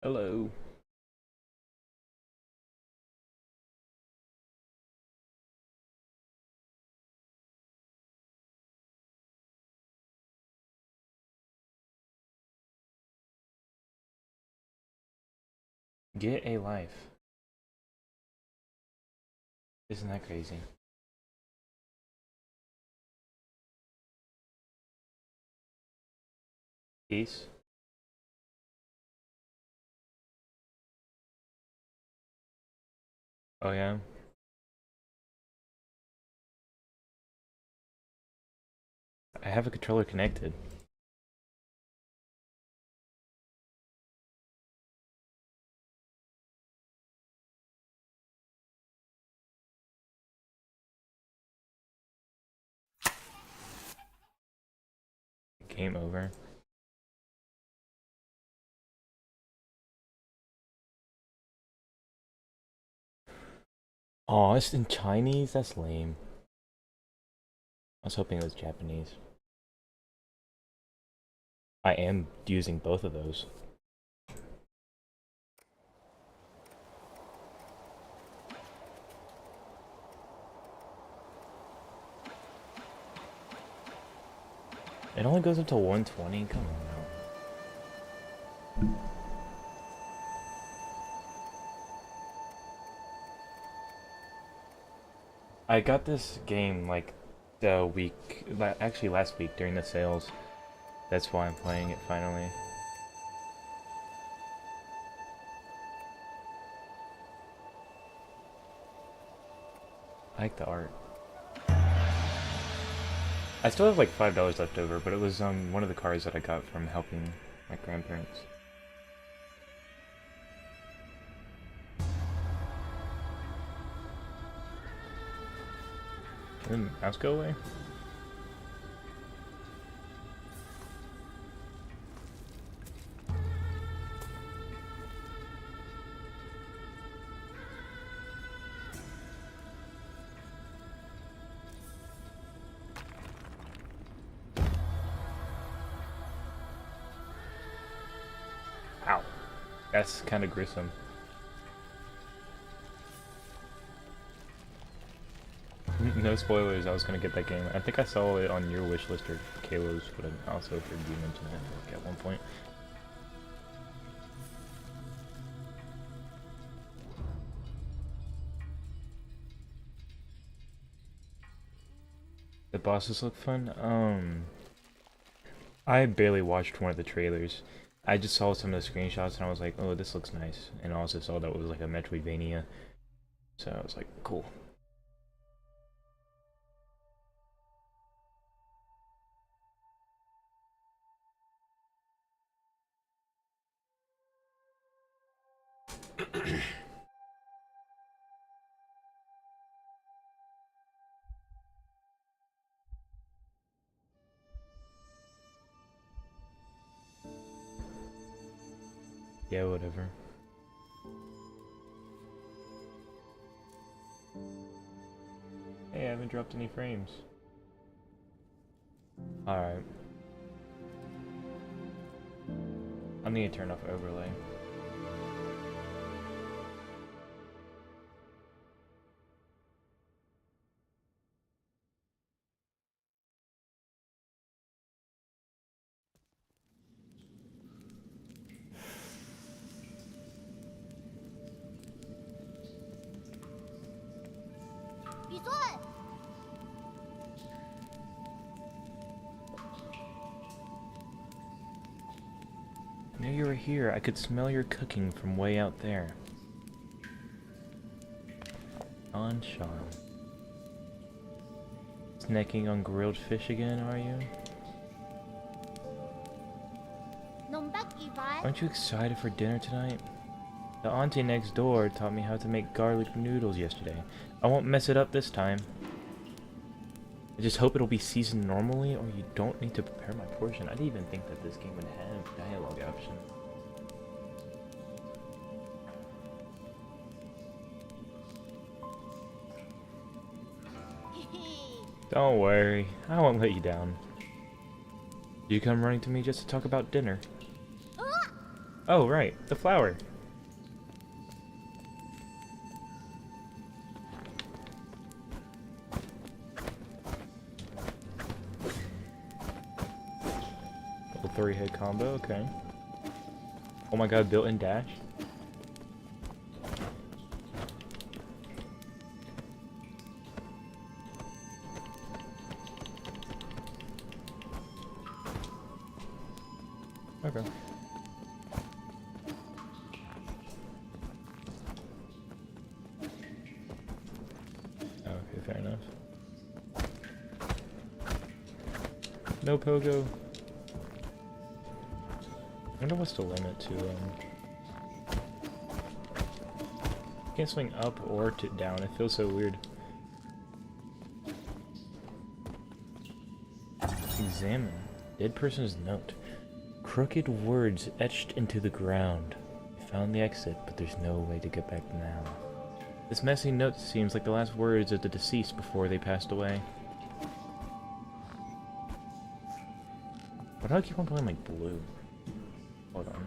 Hello. Get a life. Isn't that crazy? Peace. Oh yeah. I have a controller connected. Game over. Oh, it's in Chinese? That's lame. I was hoping it was Japanese. I am using both of those. It only goes up to 120? Come on now. I got this game like the week, actually last week during the sales. That's why I'm playing it finally. I like the art. I still have like $5 left over, but it was one of the cars that I got from helping my grandparents. Can the mouse go away? Ow. That's kind of gruesome. No spoilers, I was gonna get that game. I think I saw it on your wish list or Kayla's, but I also heard you mention it like, at one point. The bosses look fun. I barely watched one of the trailers. I just saw some of the screenshots and I was like, oh, this looks nice. And I also saw that it was like a Metroidvania. So I was like, cool. Yeah, whatever. Hey, I haven't dropped any frames. Alright. I'm gonna turn off overlay. I knew you were here. I could smell your cooking from way out there. On Sean. Snacking on grilled fish again, are you? Aren't you excited for dinner tonight? The auntie next door taught me how to make garlic noodles yesterday. I won't mess it up this time. I just hope it'll be seasoned normally or you don't need to prepare my portion. I didn't even think that this game would have dialogue option. Don't worry, I won't let you down. You come running to me just to talk about dinner. Oh, right, the flower. Little 3-hit combo, okay. Oh my god, built-in dash. Okay. Okay, fair enough. No pogo. I wonder what's the limit to, can't swing up or down, it feels so weird. Examine. Dead person's note. Crooked words etched into the ground. I found the exit, but there's no way to get back now. This messy note seems like the last words of the deceased before they passed away. Why do I keep on playing like blue? Hold on.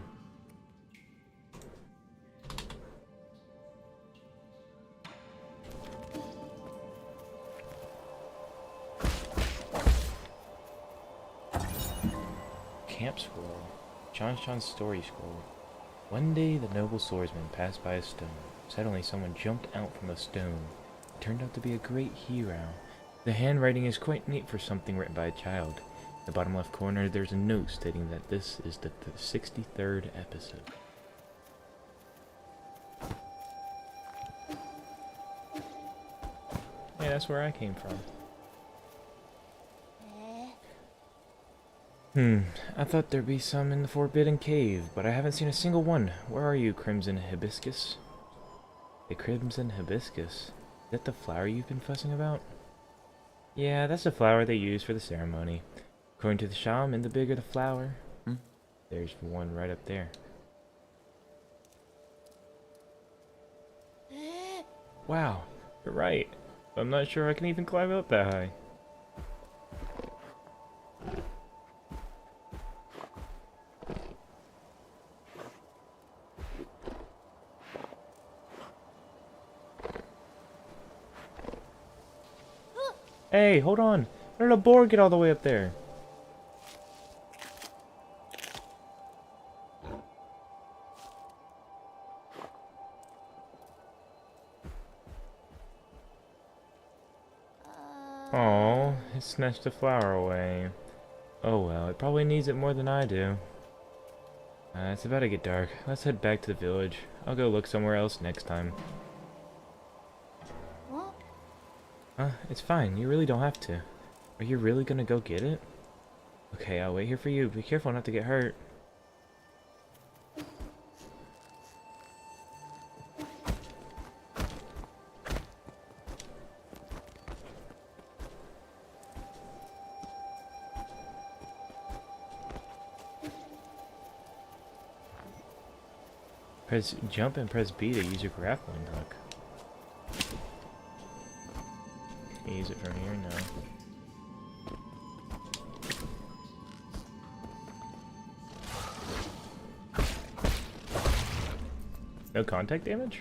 Camp scroll. Chan's story scroll. One day the noble swordsman passed by a stone. Suddenly someone jumped out from the stone. It turned out to be a great hero. The handwriting is quite neat for something written by a child. In the bottom left corner there's a note stating that this is the 63rd episode. Yeah, that's where I came from. I thought there'd be some in the Forbidden Cave, but I haven't seen a single one. Where are you, Crimson Hibiscus? The Crimson Hibiscus? Is that the flower you've been fussing about? Yeah, that's the flower they use for the ceremony. According to the shaman, the bigger the flower... There's one right up there. Wow, you're right. I'm not sure I can even climb up that high. Hey, hold on. How did a boar get all the way up there? Oh, it snatched the flower away. Oh well, it probably needs it more than I do. It's about to get dark. Let's head back to the village. I'll go look somewhere else next time. It's fine. You really don't have to. Are you really gonna go get it? Okay, I'll wait here for you. Be careful not to get hurt. Press jump and press B to use your grappling hook. Can you use it from here? No. No contact damage?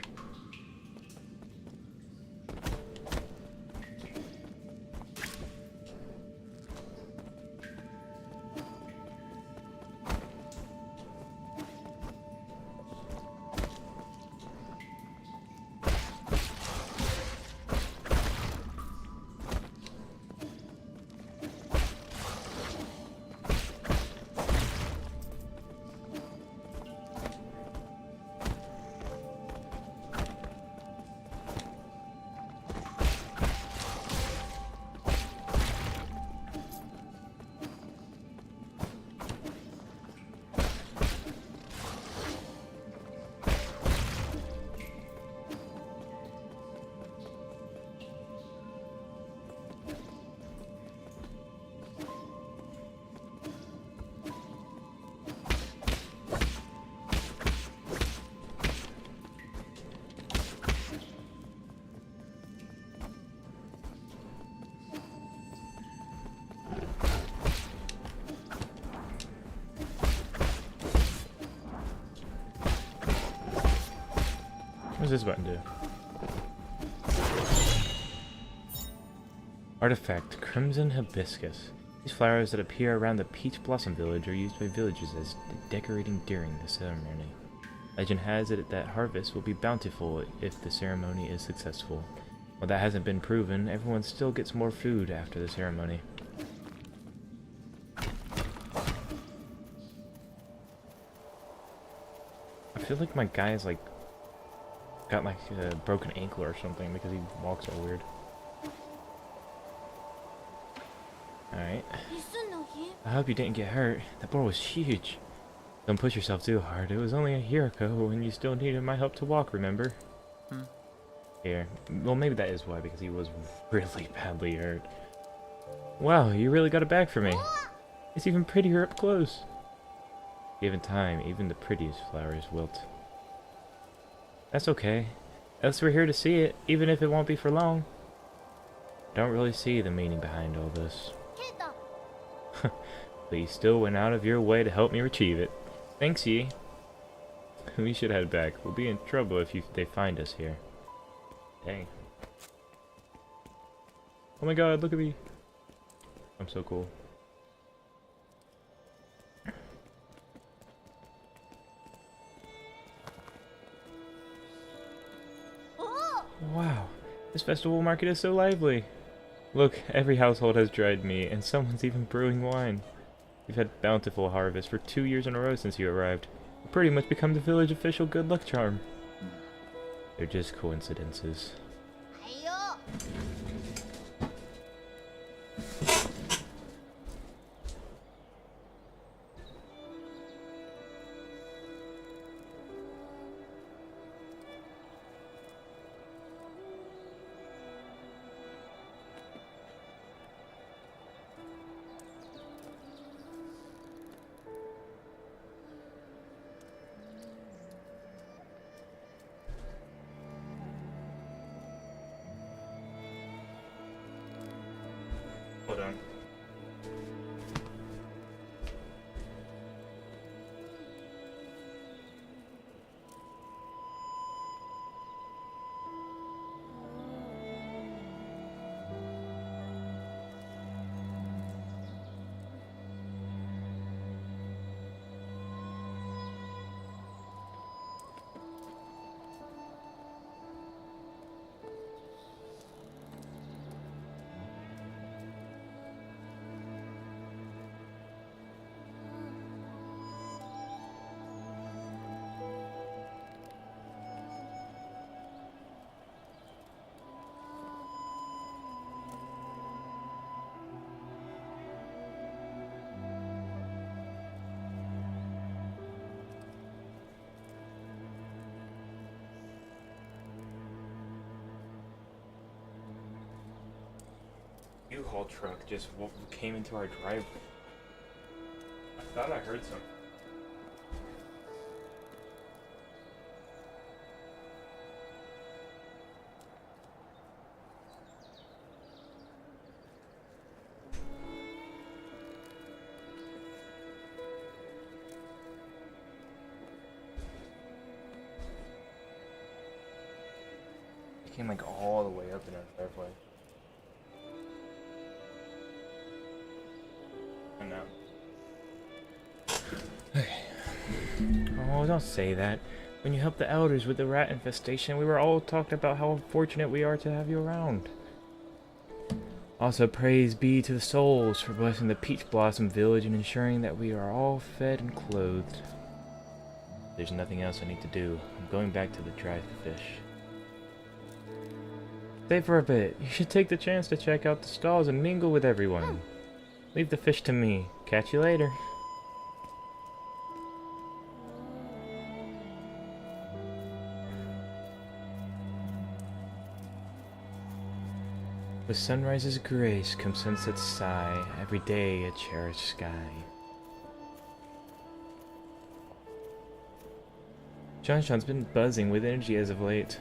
What's this button do? Artifact, Crimson Hibiscus. These flowers that appear around the Peach Blossom Village are used by villagers as decorating during the ceremony. Legend has it that harvest will be bountiful if the ceremony is successful. While that hasn't been proven, everyone still gets more food after the ceremony. I feel like my guy is like got like a broken ankle or something because he walks so weird. Alright. I hope you didn't get hurt. That boar was huge. Don't push yourself too hard. It was only a year ago when you still needed my help to walk, remember? Here. Well, maybe that is why, because he was really badly hurt. Wow, you really got it back for me. It's even prettier up close. Given time, even the prettiest flowers wilt. That's okay. Else we're here to see it, even if it won't be for long. I don't really see the meaning behind all this. But you still went out of your way to help me retrieve it. Thanks, Yi. We should head back. We'll be in trouble if they find us here. Dang. Oh my god, look at me. I'm so cool. Wow, this festival market is so lively. Look, every household has dried meat, and someone's even brewing wine. We've had bountiful harvest for 2 years in a row since you arrived. We've pretty much become the village official good luck charm. They're just coincidences. Hold on. U-Haul truck just came into our driveway. I thought I heard something. It came like all the way up in our driveway. Oh, don't say that. When you helped the elders with the rat infestation, we were all talking about how fortunate we are to have you around. Also, praise be to the souls for blessing the Peach Blossom Village and ensuring that we are all fed and clothed. There's nothing else I need to do. I'm going back to the dried fish. Stay for a bit. You should take the chance to check out the stalls and mingle with everyone. Leave the fish to me. Catch you later. With sunrise's grace comes sunset's sigh, every day a cherished sky. Shanshan's been buzzing with energy as of late.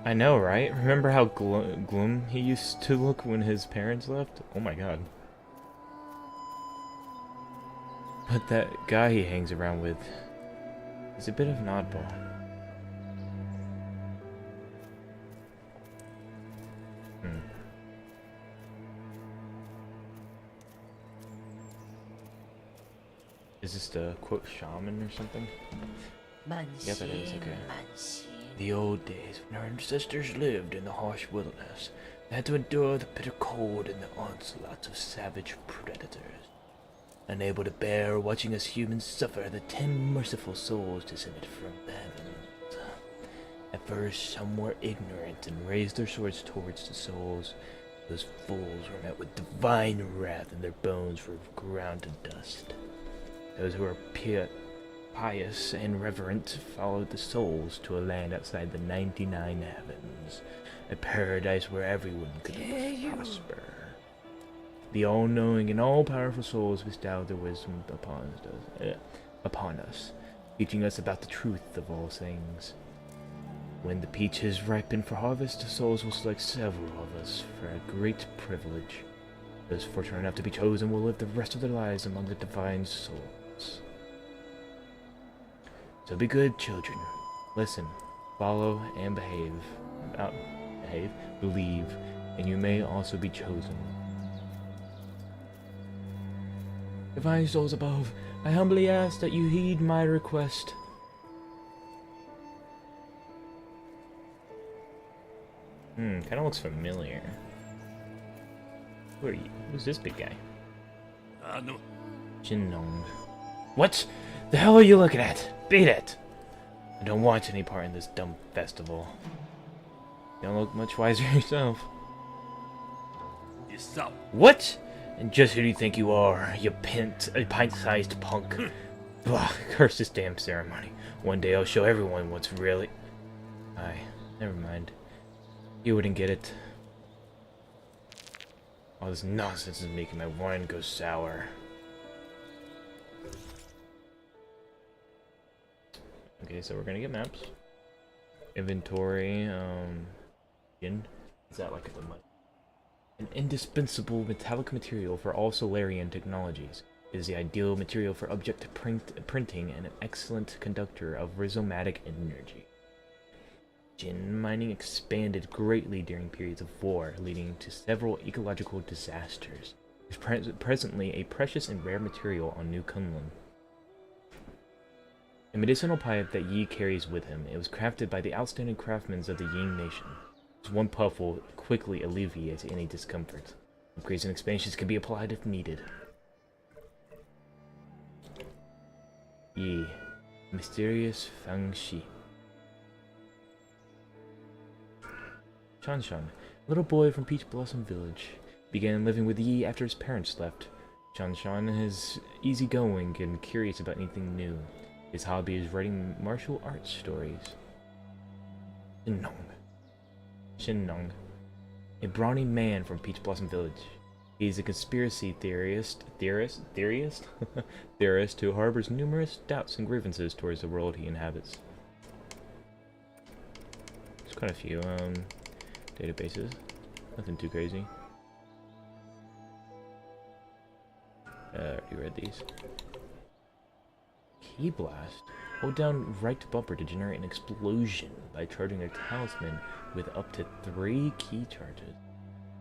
I know, right? Remember how glum he used to look when his parents left? Oh my god. But that guy he hangs around with is a bit of an oddball. Is this the quote shaman or something? Yep, it is, okay. The old days when our ancestors lived in the harsh wilderness, they had to endure the bitter cold and the onslaughts of savage predators. Unable to bear watching us humans suffer, the 10 merciful souls descended from the heavens. At first, some were ignorant and raised their swords towards the souls. Those fools were met with divine wrath, and their bones were ground to dust. Those who were pious and reverent followed the souls to a land outside the 99 heavens, a paradise where everyone could prosper. The all-knowing and all-powerful souls bestowed their wisdom upon us, teaching us about the truth of all things. When the peaches ripen for harvest, the souls will select several of us for a great privilege. Those fortunate enough to be chosen will live the rest of their lives among the divine souls. So be good, children. Listen, follow, and behave. Believe, and you may also be chosen. Divine souls above, I humbly ask that you heed my request. Kinda looks familiar. Who are you? Who's this big guy? Jinnong. What the hell are you looking at? Beat it! I don't want any part in this dumb festival. You don't look much wiser yourself. What? And just who do you think you are, you pint-sized punk? Ugh, curse this damn ceremony. One day I'll show everyone what's really... never mind. You wouldn't get it. All this nonsense is making my wine go sour. Okay, so we're gonna get maps. Inventory, is that like the money? An indispensable metallic material for all Solarian technologies. It is the ideal material for object printing and an excellent conductor of rhizomatic energy. Jinn mining expanded greatly during periods of war, leading to several ecological disasters. It is presently a precious and rare material on New Kunlun. A medicinal pipe that Yi carries with him, it was crafted by the outstanding craftsmen of the Ying nation. Its one puff will quickly alleviate any discomfort. Upgrades and expansions can be applied if needed. Yi, mysterious Feng Shi. Shanshan, a little boy from Peach Blossom Village, began living with Yi after his parents left. Shanshan is easygoing and curious about anything new. His hobby is writing martial arts stories. Shinnong, a brawny man from Peach Blossom Village. He is a conspiracy theorist who harbors numerous doubts and grievances towards the world he inhabits. There's quite a few, databases. Nothing too crazy. You read these. Key Blast. Hold down right bumper to generate an explosion by charging a talisman with up to 3 key charges.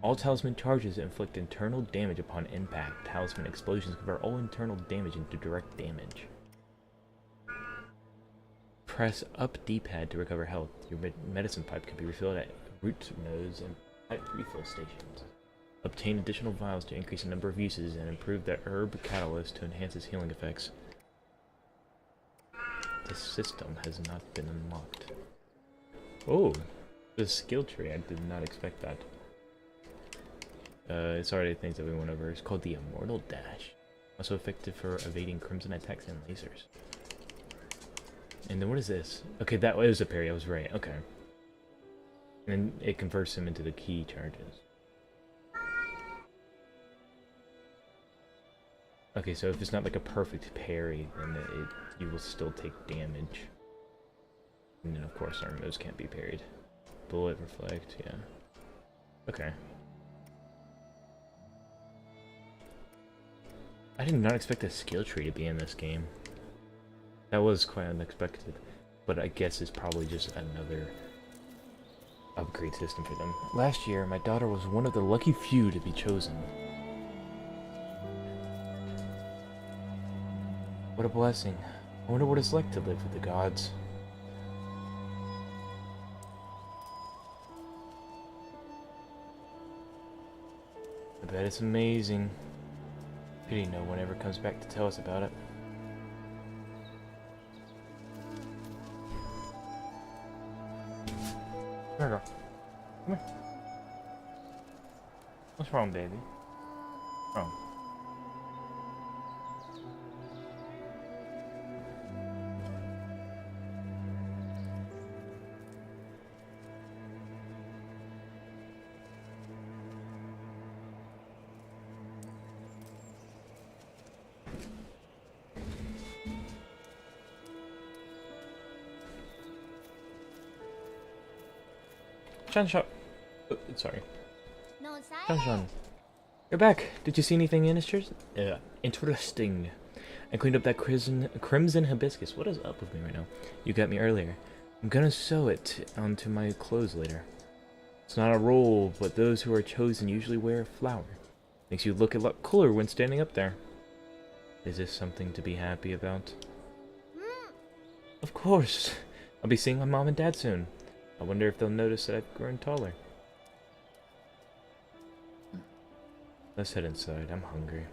All talisman charges inflict internal damage upon impact. Talisman explosions convert all internal damage into direct damage. Press up D-pad to recover health. Your medicine pipe can be refilled at root nodes and pipe refill stations. Obtain additional vials to increase the number of uses and improve the herb catalyst to enhance its healing effects. This system has not been unlocked. Oh, the skill tree. I did not expect that. It's already things that we went over. It's called the Immortal Dash. Also effective for evading crimson attacks and lasers. And then what is this? Okay, that was a parry. I was right. Okay. And then it converts him into the key charges. Okay, so if it's not like a perfect parry, then you will still take damage. And then of course our moves can't be parried. Bullet, reflect, yeah. Okay. I did not expect a skill tree to be in this game. That was quite unexpected. But I guess it's probably just another upgrade system for them. Last year, my daughter was one of the lucky few to be chosen. What a blessing. I wonder what it's like to live with the gods. I bet it's amazing. Pity no one ever comes back to tell us about it. Come here, girl. Come here. What's wrong, baby? What's wrong? Shanshan. Sorry. Shanshan. You're back. Did you see anything interesting? I cleaned up that crimson hibiscus. What is up with me right now? You got me earlier. I'm gonna sew it onto my clothes later. It's not a rule, but those who are chosen usually wear a flower. Makes you look a lot cooler when standing up there. Is this something to be happy about? Of course. I'll be seeing my mom and dad soon. I wonder if they'll notice that I've grown taller. Let's head inside. I'm hungry.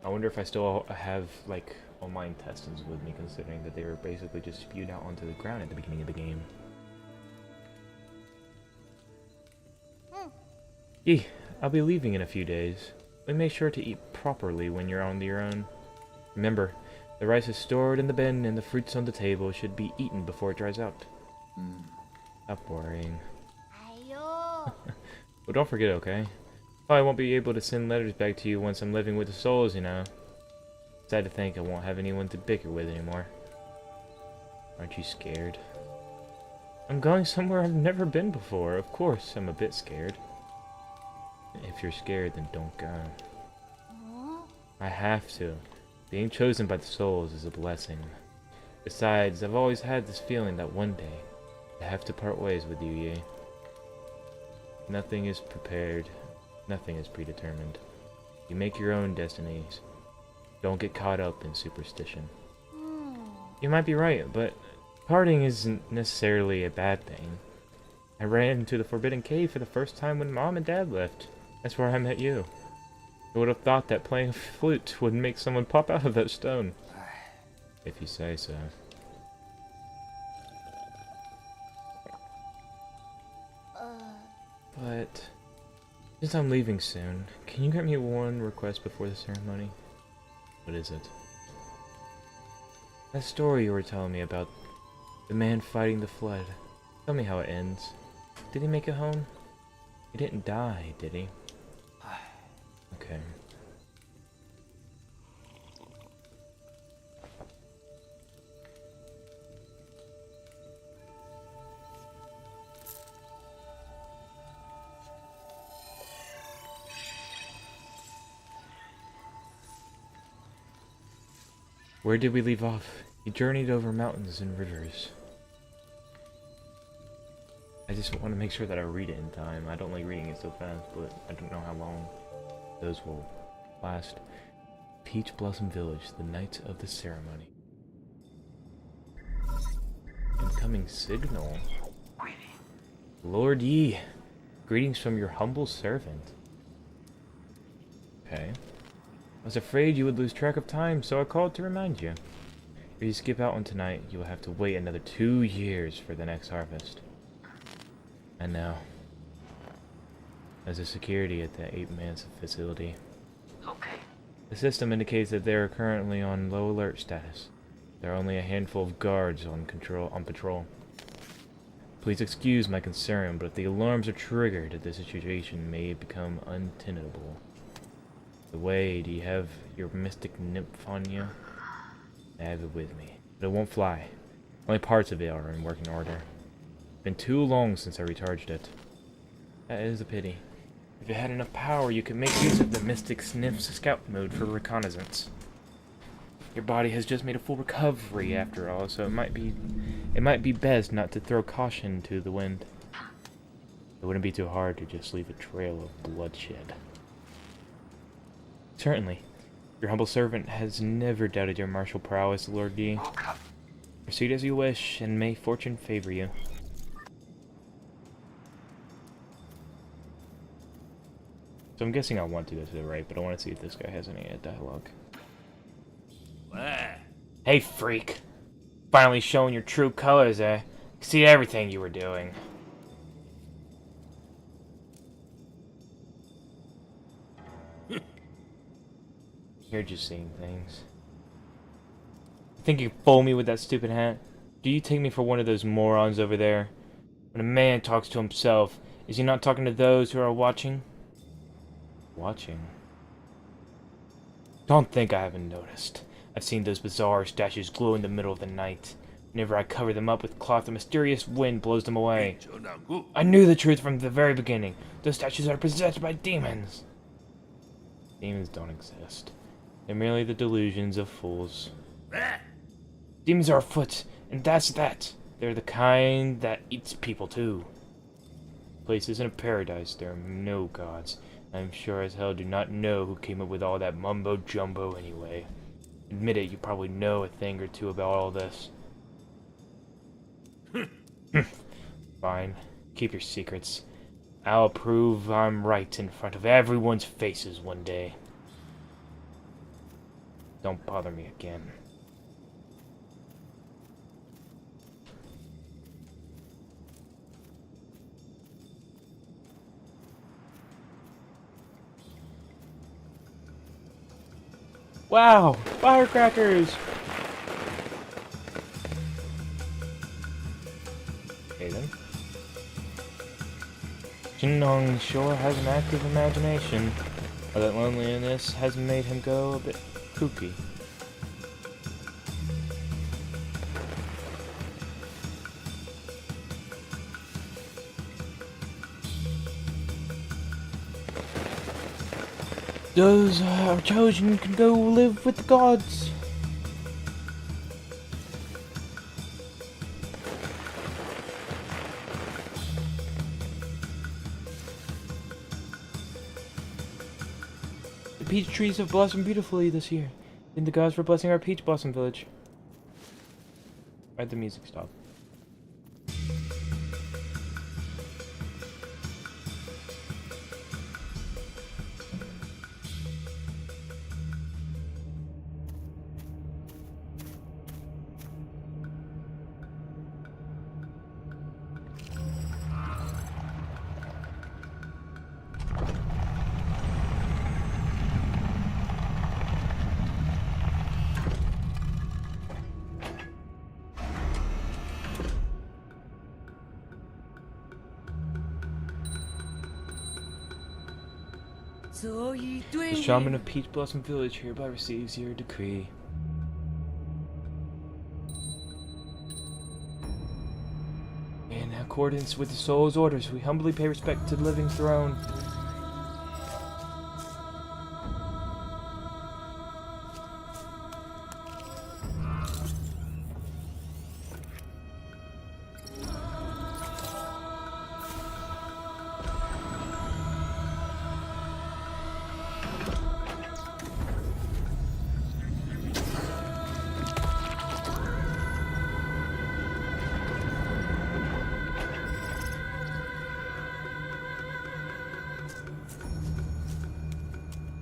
I wonder if I still have, like, all my intestines with me, considering that they were basically just spewed out onto the ground at the beginning of the game. Yee, I'll be leaving in a few days. But make sure to eat properly when you're on your own. Remember, the rice is stored in the bin and the fruits on the table should be eaten before it dries out. Stop worrying. Well, don't forget, okay? Probably won't be able to send letters back to you once I'm living with the souls, you know. Sad to think I won't have anyone to bicker with anymore. Aren't you scared? I'm going somewhere I've never been before. Of course, I'm a bit scared. If you're scared, then don't go. I have to. Being chosen by the souls is a blessing. Besides, I've always had this feeling that one day I have to part ways with you, Yi. Nothing is prepared. Nothing is predetermined. You make your own destinies. Don't get caught up in superstition. You might be right, but parting isn't necessarily a bad thing. I ran into the Forbidden Cave for the first time when Mom and Dad left. That's where I met you. I would have thought that playing a flute would make someone pop out of that stone. If you say so. But since I'm leaving soon, can you grant me one request before the ceremony? What is it? That story you were telling me about the man fighting the flood. Tell me how it ends. Did he make it home? He didn't die, did he? Okay. Where did we leave off? He journeyed over mountains and rivers. I just want to make sure that I read it in time. I don't like reading it so fast, but I don't know how long those will last. Peach Blossom Village, the night of the ceremony. Incoming signal. Lord Yi, greetings from your humble servant. Okay. I was afraid you would lose track of time, so I called to remind you. If you skip out on tonight, you will have to wait another 2 years for the next harvest. And now, as a security at the Ape-Man facility. Okay. The system indicates that they are currently on low alert status. There are only a handful of guards on patrol. Please excuse my concern, but if the alarms are triggered, the situation may become untenable. The way, do you have your mystic nymph on you? I have it with me, but it won't fly. Only parts of it are in working order. Been too long since I recharged it. That is a pity. If it had enough power, you could make use of the Mystic Sniff's scout mode for reconnaissance. Your body has just made a full recovery after all, so it might be best not to throw caution to the wind. It wouldn't be too hard to just leave a trail of bloodshed. Certainly. Your humble servant has never doubted your martial prowess, Lord D. Proceed as you wish, and may fortune favor you. So I'm guessing I want to go to the right, but I want to see if this guy has any dialogue. Hey, freak. Finally showing your true colors, eh? See everything you were doing. You're just seeing things. Think you can fool me with that stupid hat? Do you take me for one of those morons over there? When a man talks to himself, is he not talking to those who are watching? Watching? Don't think I haven't noticed. I've seen those bizarre statues glow in the middle of the night. Whenever I cover them up with cloth, a mysterious wind blows them away. I knew the truth from the very beginning. Those statues are possessed by demons. Demons don't exist. They're merely the delusions of fools. Demons are afoot, and that's that. They're the kind that eats people too. This place isn't a paradise. There are no gods. I'm sure as hell do not know who came up with all that mumbo-jumbo anyway. Admit it, you probably know a thing or two about all this. Fine. Keep your secrets. I'll prove I'm right in front of everyone's faces one day. Don't bother me again. Wow! Firecrackers! Okay then. Jinnong sure has an active imagination. Or that loneliness has made him go a bit kooky. Those our chosen can go live with the gods. The peach trees have blossomed beautifully this year. Thank the gods for blessing our peach blossom village. Why'd the music stop? The shaman of Peach Blossom Village hereby receives your decree. In accordance with the soul's orders, we humbly pay respect to the living throne.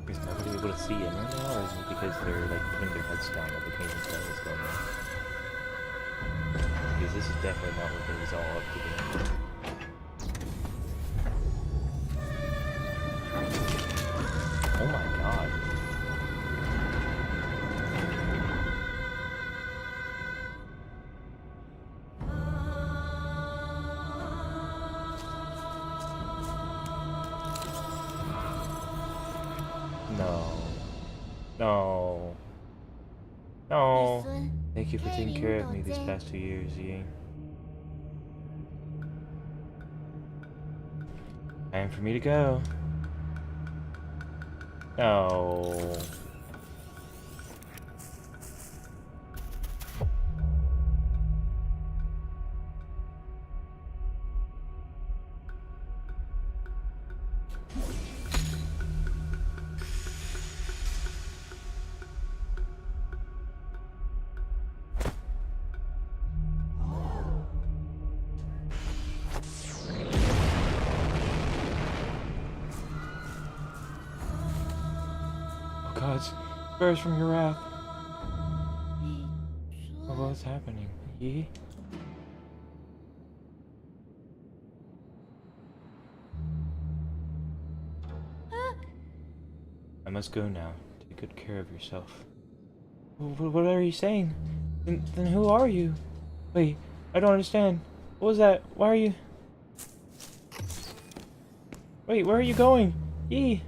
Is nobody able to see in right now, or is it because they're like putting their heads down while the can't even tell what's going on? Because this is definitely not what it was all up to be. Oh my god. No. No. No. Thank you for taking care of me these past 2 years, Yi. Time for me to go. No. God, spare from your wrath. Oh, what's happening? Yi? I must go now. Take good care of yourself. What are you saying? Then who are you? Wait, I don't understand. What was that? Why are you... Wait, where are you going? Yi!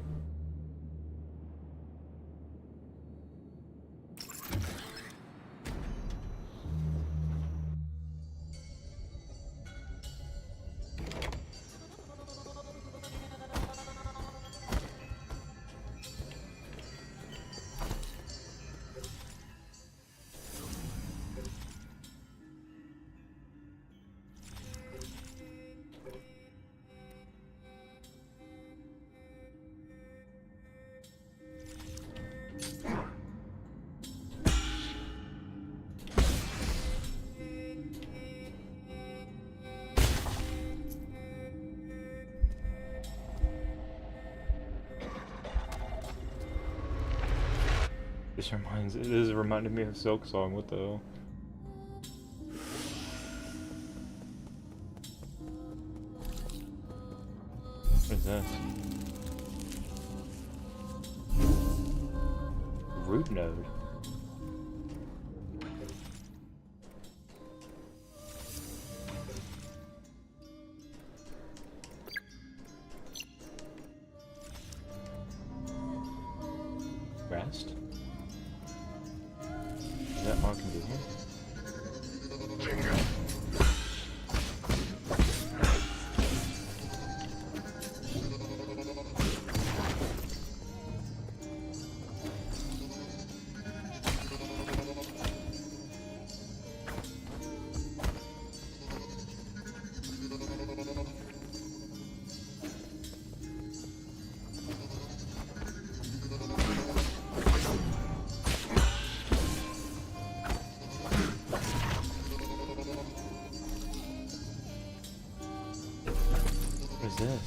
This reminded me of Silk Song, what the hell? What is this? Root node. Rest? Is that all I can do here? What is this?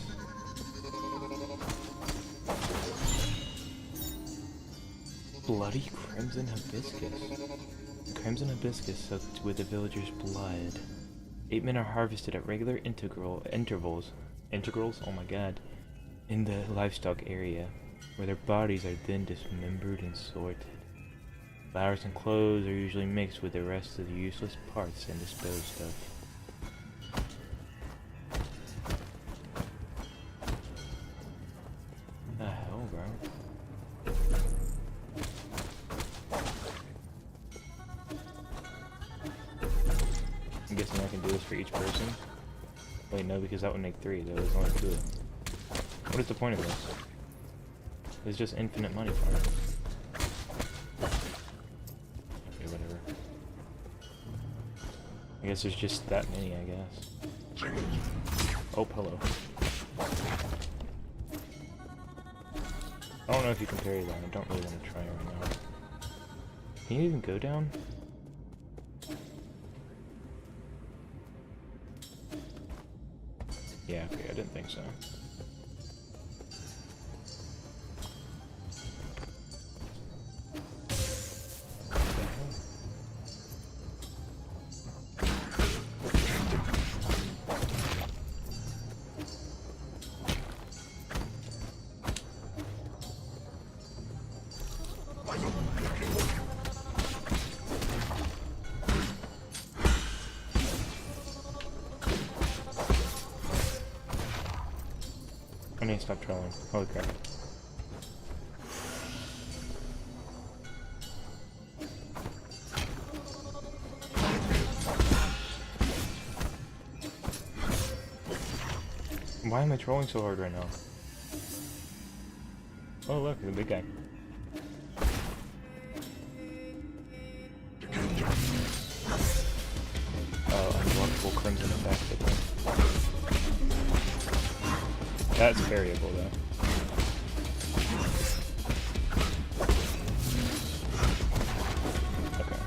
Bloody crimson hibiscus. Crimson hibiscus soaked with the villagers' blood. 8 men are harvested at regular intervals. Oh my god. In the livestock area, where their bodies are then dismembered and sorted. Flowers and clothes are usually mixed with the rest of the useless parts and disposed of. The hell, bro? I'm guessing I can do this for each person. Wait, no, because that would make 3. There's only 2. What is the point of this? It's just infinite money farm. Okay, whatever. I guess there's just that many, I guess. Oh, hello. I don't know if you can parry that. I don't really want to try it right now. Can you even go down? Yeah, okay, I didn't think so. I need to stop trolling. Holy crap. Why am I trolling so hard right now? Oh look, the big guy. Oh, unblockable crimson effect. That's variable though. Okay.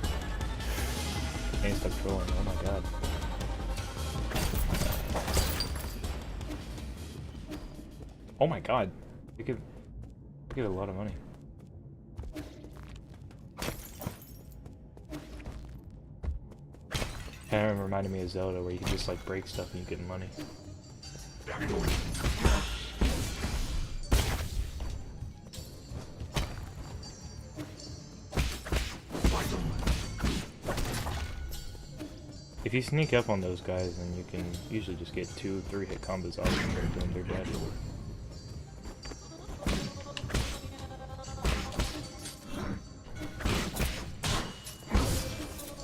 Can't stop trolling. Oh my god. Oh my god. We give a lot of money. Kind of reminded me of Zelda, where you can just like break stuff and you get money. If you sneak up on those guys, then you can usually just get 2 or 3 hit combos off them when they're dead.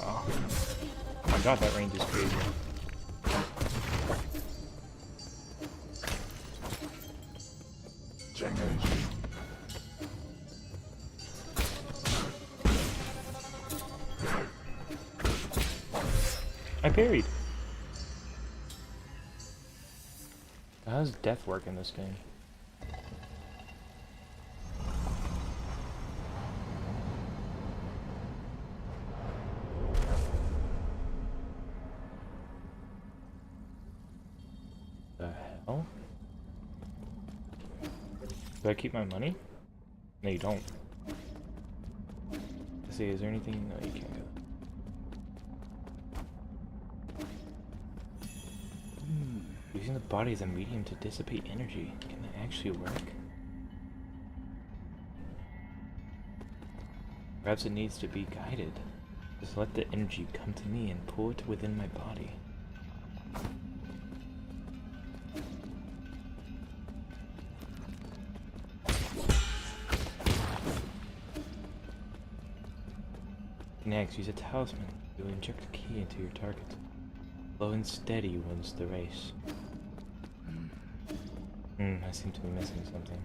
Oh my god, that range is crazy. I parried. How does death work in this game? The hell? Do I keep my money? No, you don't. Let's see, is there anything? No, you can't go. Using the body as a medium to dissipate energy. Can that actually work? Perhaps it needs to be guided. Just let the energy come to me and pull it within my body. Next, use a talisman. You will inject a key into your target. Slow and steady wins the race. I seem to be missing something.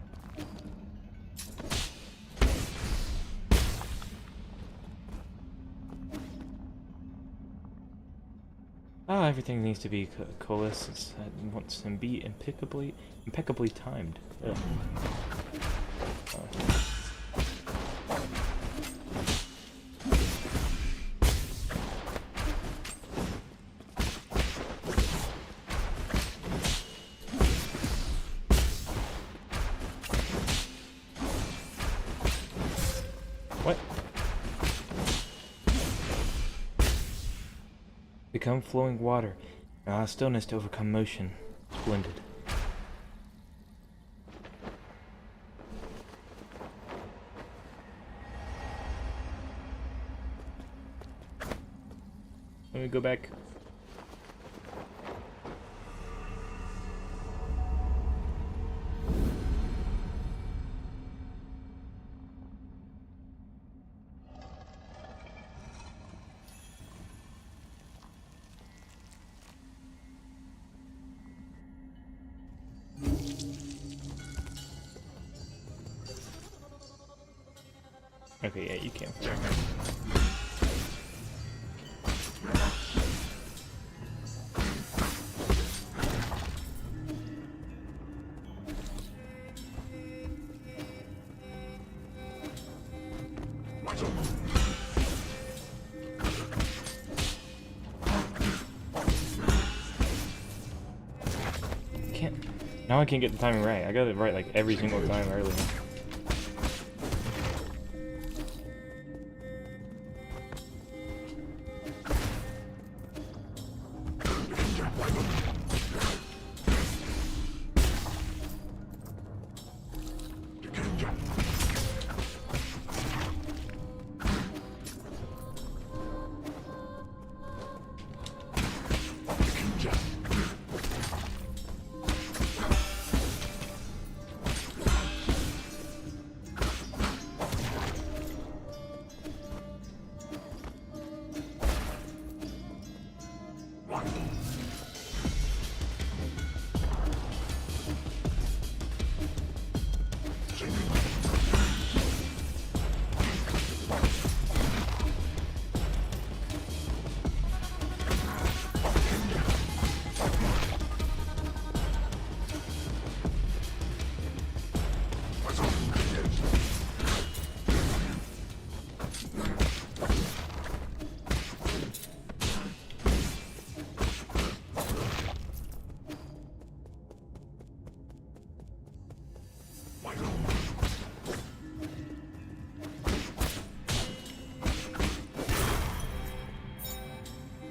Ah, everything needs to be coalesced at once and be impeccably timed. Ugh. Oh. What? Become flowing water. Stillness to overcome motion. Splendid. Let me go back. Okay, yeah, you can. Now I can't get the timing right. I got it right like every single time earlier.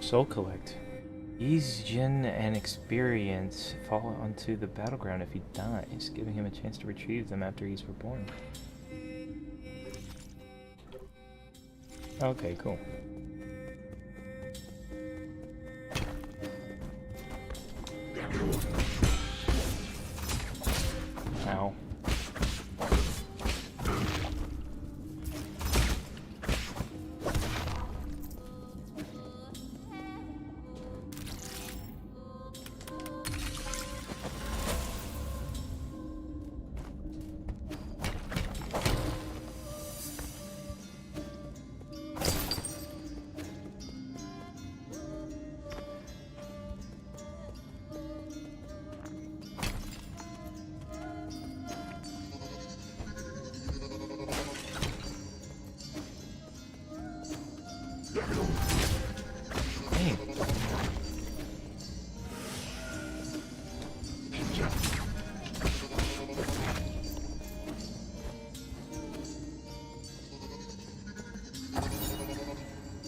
Soul Collect. Ease, Gen, and experience fall onto the battleground if he dies, giving him a chance to retrieve them after he's reborn. Okay, cool. Ow.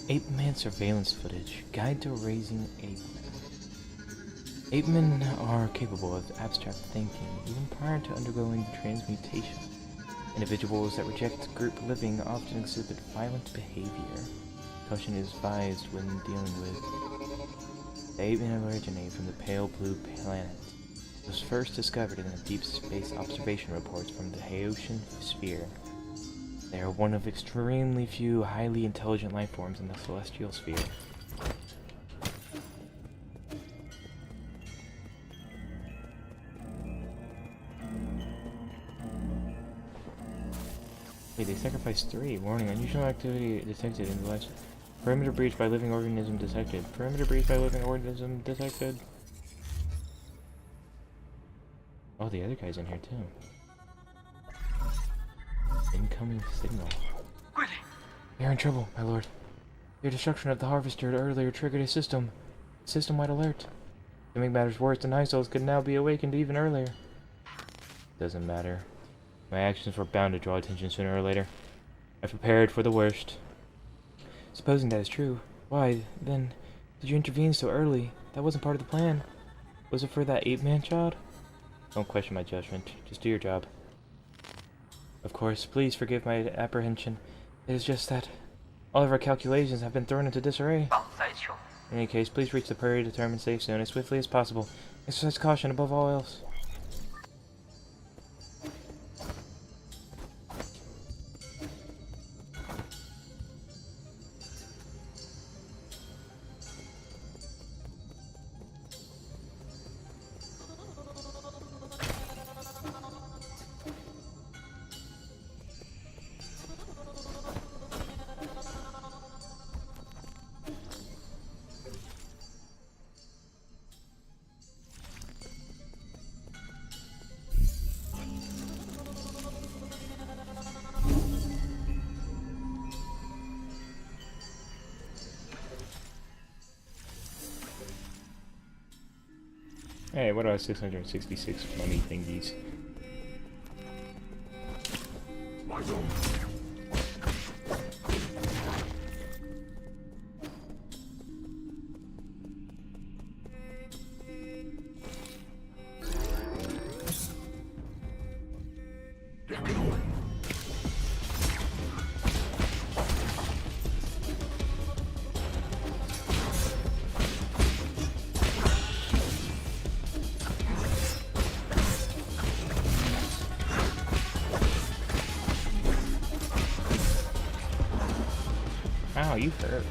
8-man surveillance footage. Guide to raising ape. Ape-men are capable of abstract thinking, even prior to undergoing transmutation. Individuals that reject group living often exhibit violent behavior. Caution is advised when dealing with. The ape-men originate from the pale blue planet. It was first discovered in the deep space observation reports from the Haitian sphere. They are one of extremely few highly intelligent life forms in the celestial sphere. Wait, they sacrificed 3. Warning, unusual activity detected in the last... Perimeter breach by living organism detected. Perimeter breach by living organism detected. Oh, the other guy's in here too. Incoming signal. You're in trouble, my lord. Your destruction of the harvester earlier triggered a system-wide alert. To make matters worse, the Night Souls could now be awakened even earlier. Doesn't matter. My actions were bound to draw attention sooner or later. I prepared for the worst. Supposing that is true, why, then, did you intervene so early? That wasn't part of the plan. Was it for that 8-man child? Don't question my judgment. Just do your job. Of course, please forgive my apprehension. It is just that all of our calculations have been thrown into disarray. In any case, please reach the predetermined safe zone as swiftly as possible. Exercise caution above all else. Hey, what are 666 money thingies? Ow, you hurt.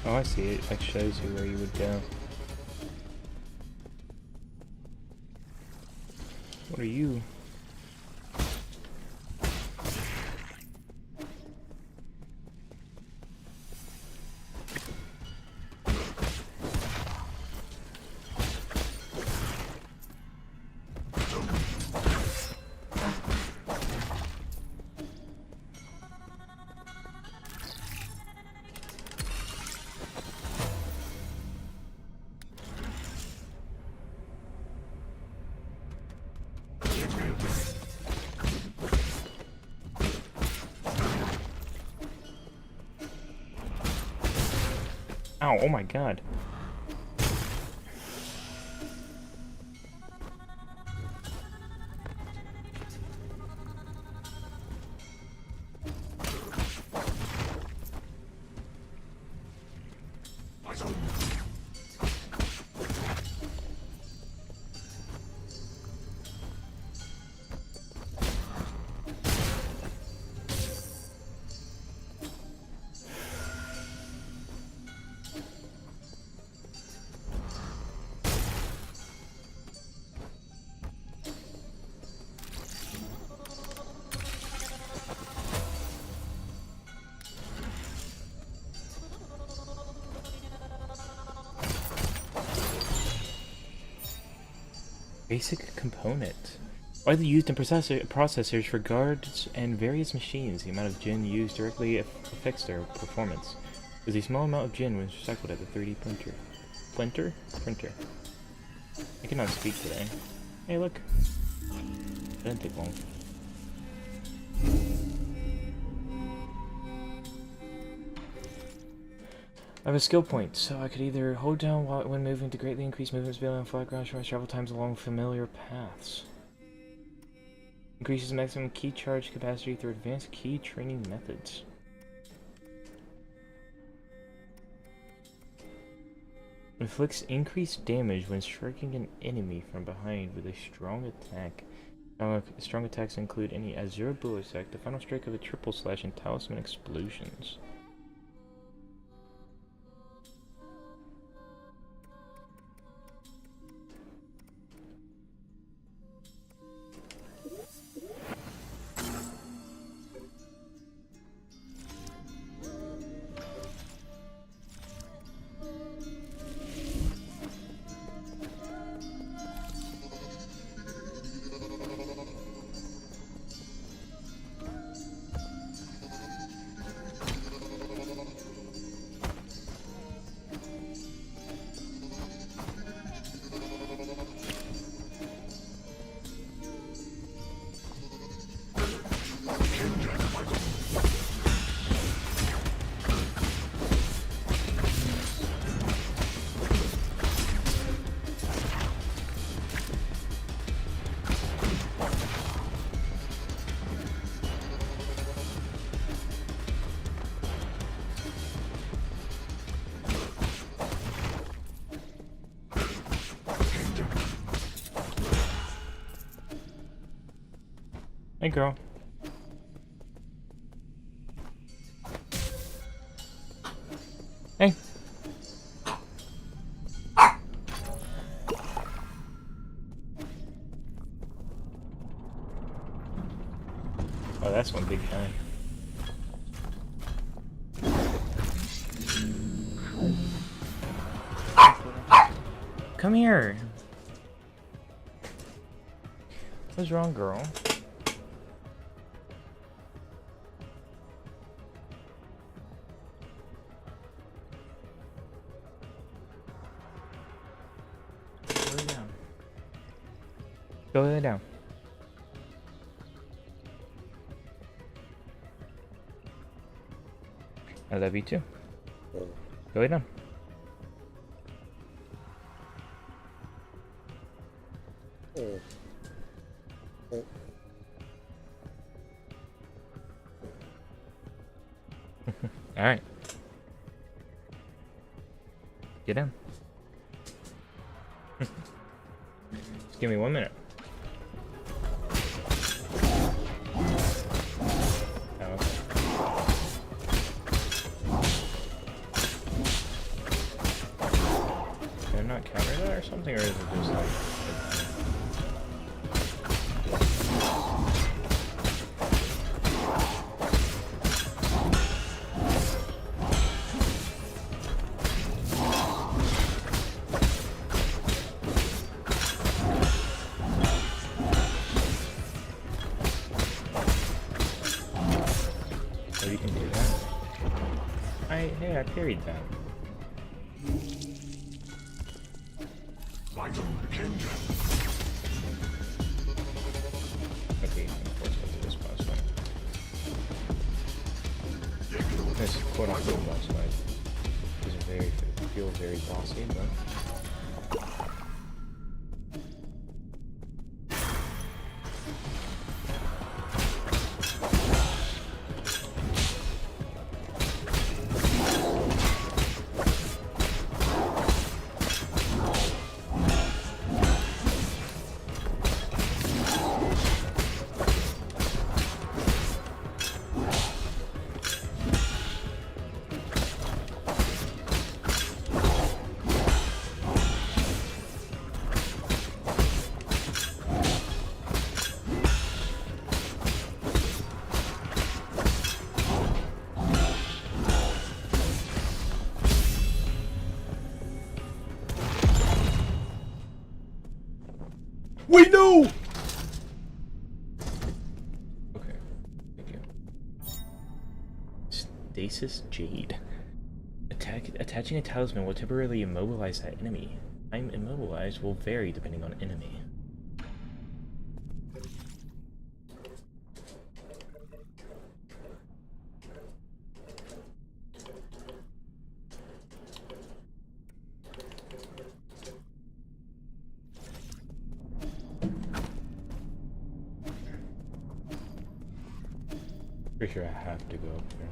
Oh, I see it. It shows you where you would go. What are you? Ow, oh my god. Basic component. Widely used in processors for guards and various machines. The amount of Jinn used directly affects their performance. There's a small amount of Jinn when recycled at the 3D printer. Printer. I cannot speak today. Hey, look. That didn't take long. I have a skill point, so I could either hold down when moving to greatly increase movement speed on flat ground, short travel times along familiar paths. Increases maximum key charge capacity through advanced key training methods. Inflicts increased damage when striking an enemy from behind with a strong attack. Strong attacks include any Azure Blue Attack, the final strike of a triple slash, and Talisman Explosions. Hey, girl. Hey. Oh, that's one big guy. Come here. What's wrong, girl? Go lay down. I love you too. Go lay down. All right. Get in. Just give me 1 minute. Something, or is it just like... Hey, I parried that. Okay, of course I'll do this boss fight. This quote-unquote boss fight is feel very bossy, but... We know! Okay, thank you. Stasis Jade. Attaching a talisman will temporarily immobilize that enemy. Time immobilized will vary depending on enemy. Pretty sure I have to go up there.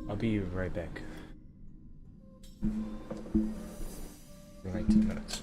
I'll be right back. In like 2 minutes.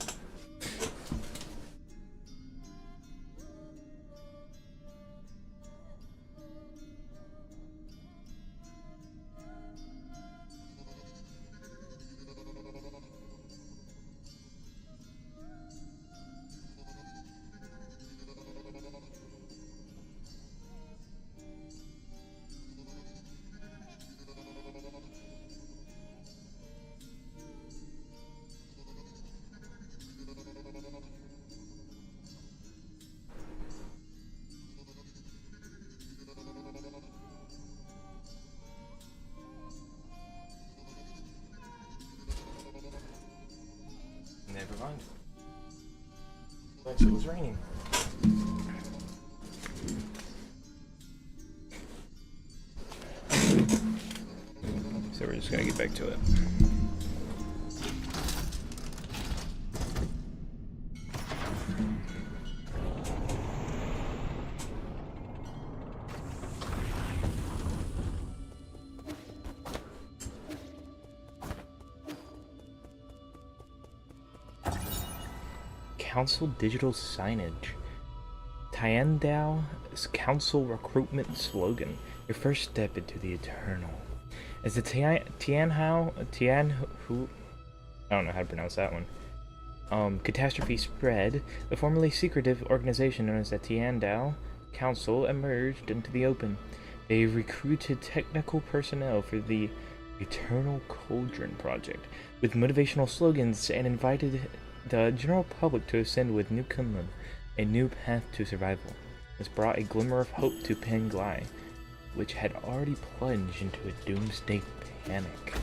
Never mind. Actually, it was raining. So we're just gonna get back to it. Council digital signage. Tiandal's council recruitment slogan. Your first step into the eternal. As the Tianhu, I don't know how to pronounce that one. Catastrophe spread, the formerly secretive organization known as the Tiandal Council emerged into the open. They recruited technical personnel for the Eternal Cauldron Project with motivational slogans and invited the general public to ascend with New Kunlun, a new path to survival. This brought a glimmer of hope to Penglai, which had already plunged into a doomsday panic.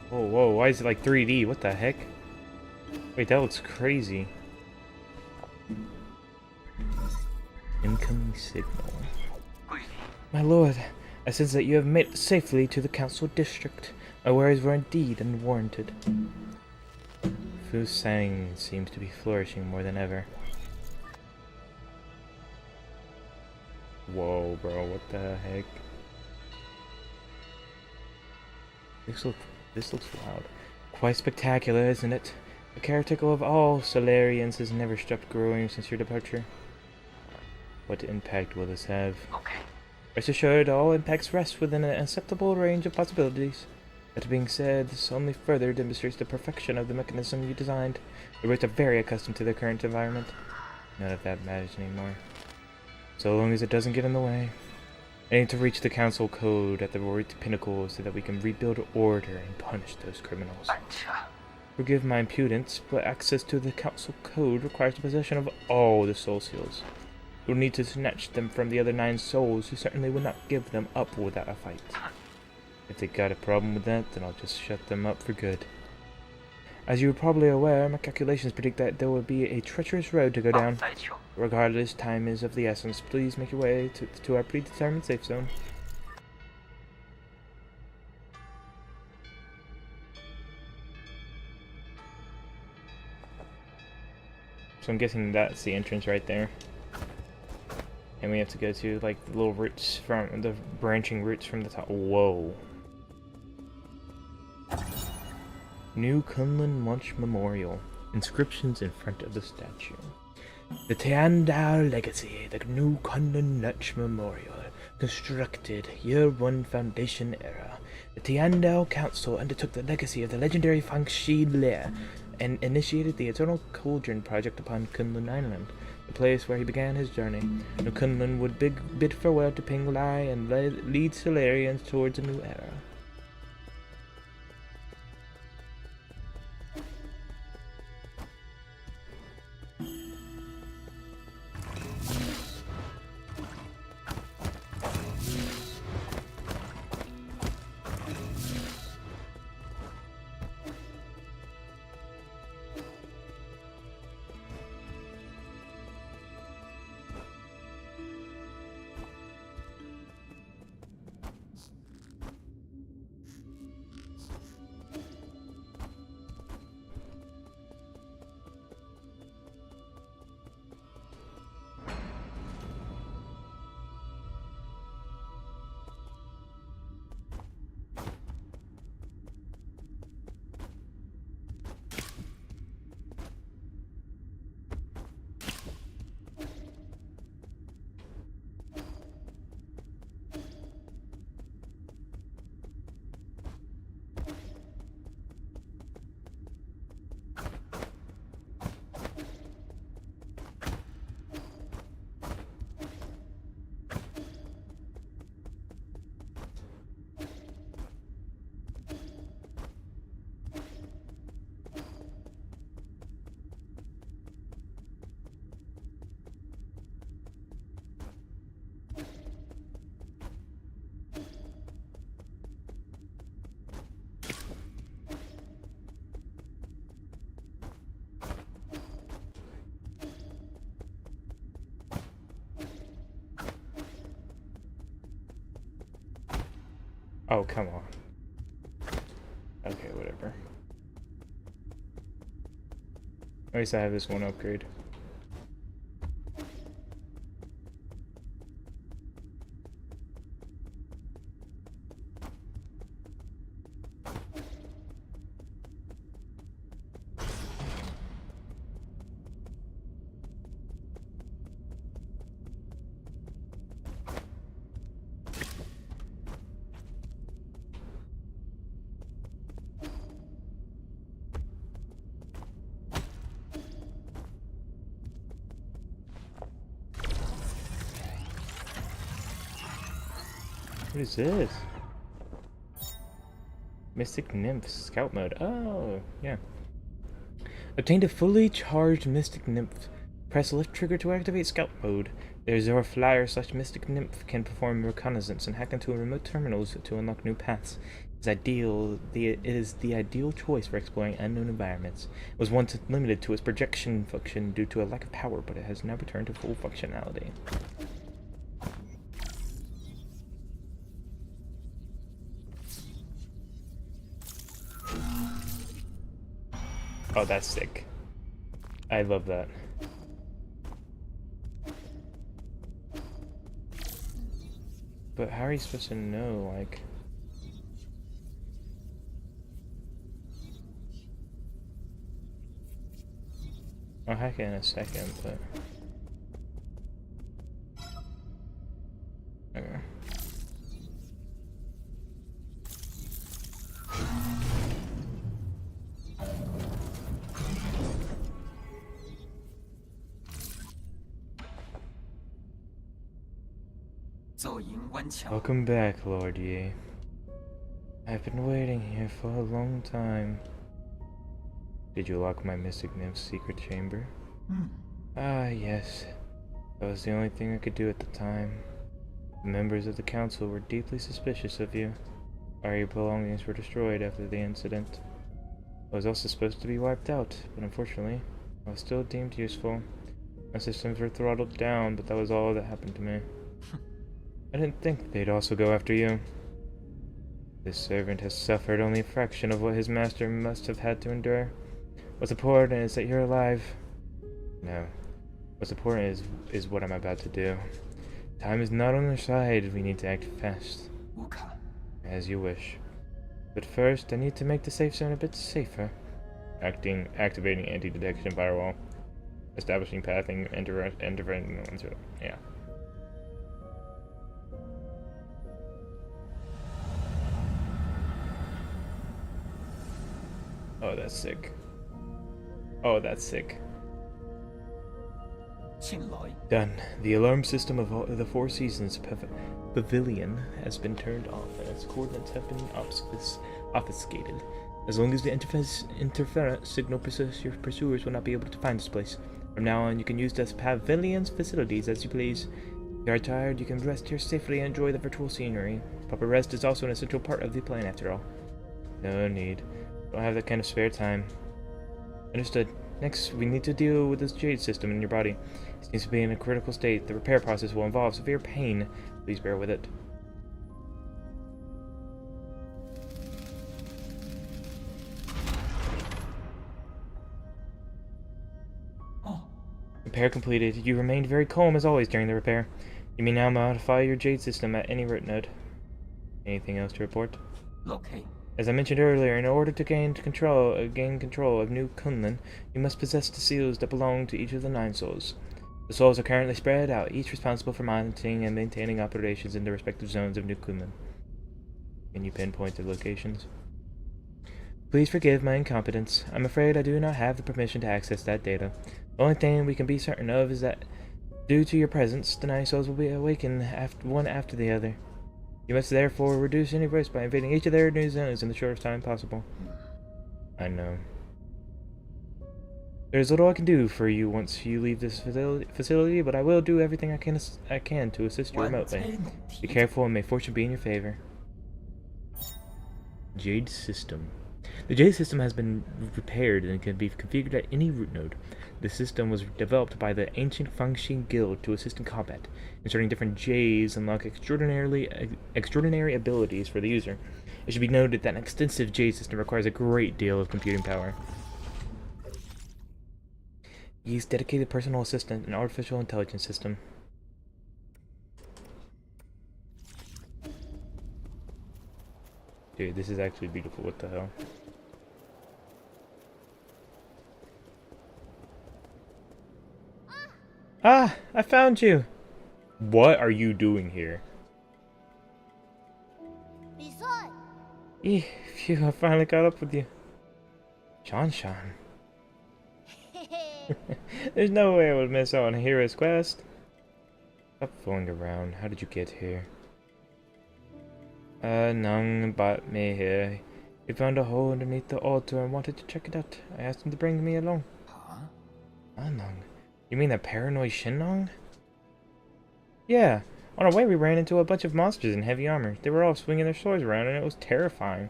Whoa, whoa, why is it like 3D? What the heck? Wait, that looks crazy. Incoming signal. My lord, I sense that you have made it safely to the council district. My worries were indeed unwarranted. Fu Sang seems to be flourishing more than ever. Whoa, bro, what the heck? This looks loud. Quite spectacular, isn't it? The caretaker of all Solarians has never stopped growing since your departure. What impact will this have? Okay. Rest assured, all impacts rest within an acceptable range of possibilities. That being said, this only further demonstrates the perfection of the mechanism you designed. The robots are very accustomed to their current environment. None of that matters anymore. So long as it doesn't get in the way. I need to reach the council code at the Royal Pinnacle so that we can rebuild order and punish those criminals. Forgive my impudence, but access to the council code requires the possession of all the soul seals. You'll need to snatch them from the other 9 souls, who certainly would not give them up without a fight. If they got a problem with that, then I'll just shut them up for good. As you are probably aware, my calculations predict that there will be a treacherous road to go down. Regardless, time is of the essence. Please make your way to our predetermined safe zone. So I'm guessing that's the entrance right there. And we have to go to, like, the little roots from the branching roots from the top. Whoa. New Kunlun Munch Memorial. Inscriptions in front of the statue. The Tiandao Legacy, the New Kunlun Munch Memorial. Constructed Year 1 Foundation Era. The Tiandao Council undertook the legacy of the legendary Fang Shi Le and initiated the Eternal Cauldron Project upon Kunlun Island, the place where he began his journey. New Kunlun would bid farewell to Ping Lai and lead Solarians towards a new era. Oh, come on. Okay, whatever. At least I have this one upgrade. What is this? Mystic Nymph Scout Mode. Oh, yeah. Obtained a fully charged Mystic Nymph. Press left trigger to activate Scout Mode. The Azure Flyer / Mystic Nymph can perform reconnaissance and hack into remote terminals to unlock new paths. It is the ideal choice for exploring unknown environments. It was once limited to its projection function due to a lack of power, but it has now returned to full functionality. Oh, that's sick. I love that. But how are you supposed to know, like... I'll hack it in a second, but... Okay. Welcome back, Lord Yi. I've been waiting here for a long time. Did you lock my mystic nymph's secret chamber? Ah, yes. That was the only thing I could do at the time. The members of the council were deeply suspicious of you. All your belongings were destroyed after the incident. I was also supposed to be wiped out, but unfortunately, I was still deemed useful. My systems were throttled down, but that was all that happened to me. I didn't think they'd also go after you. This servant has suffered only a fraction of what his master must have had to endure. What's important is that you're alive. No. What's important is what I'm about to do. Time is not on our side. We need to act fast. As you wish. But first, I need to make the safe zone a bit safer. Activating anti-detection firewall. Establishing pathing, intervening. Yeah. Oh, that's sick. Oh, that's sick. Done. The alarm system of all the Four Seasons pavilion has been turned off, and its coordinates have been obfuscated. As long as the interference signal persists, your pursuers will not be able to find this place. From now on, you can use this pavilion's facilities as you please. If you are tired, you can rest here safely and enjoy the virtual scenery. Proper rest is also an essential part of the plan, after all. No need. Don't have that kind of spare time. Understood. Next, we need to deal with this jade system in your body. It seems to be in a critical state. The repair process will involve severe pain. Please bear with it. Repair completed. You remained very calm as always during the repair. You may now modify your jade system at any root node. Anything else to report? Okay. As I mentioned earlier, in order to gain control of New Kunlun, you must possess the seals that belong to each of the 9 souls. The souls are currently spread out, each responsible for monitoring and maintaining operations in the respective zones of New Kunlun. Can you pinpoint the locations? Please forgive my incompetence. I'm afraid I do not have the permission to access that data. The only thing we can be certain of is that, due to your presence, the 9 souls will be awakened one after the other. You must therefore reduce any risk by invading each of their new zones in the shortest time possible. I know. There's little I can do for you once you leave this facility, but I will do everything I can to assist you remotely. Be careful and may fortune be in your favor. Jade System. The Jade System has been repaired and can be configured at any root node. The system was developed by the ancient Fangxin Guild to assist in combat. Inserting different Jades unlock extraordinary abilities for the user. It should be noted that an extensive Jade system requires a great deal of computing power. Use dedicated personal assistant and artificial intelligence system. Dude, this is actually beautiful. What the hell? Ah! I found you! What are you doing here? Phew, I finally caught up with you. Shanshan. There's no way I would miss out on a hero's quest. Stop fooling around. How did you get here? Nung brought me here. He found a hole underneath the altar and wanted to check it out. I asked him to bring me along. Huh? Nung. You mean that paranoid Shinong? Yeah. On our way, we ran into a bunch of monsters in heavy armor. They were all swinging their swords around, and it was terrifying.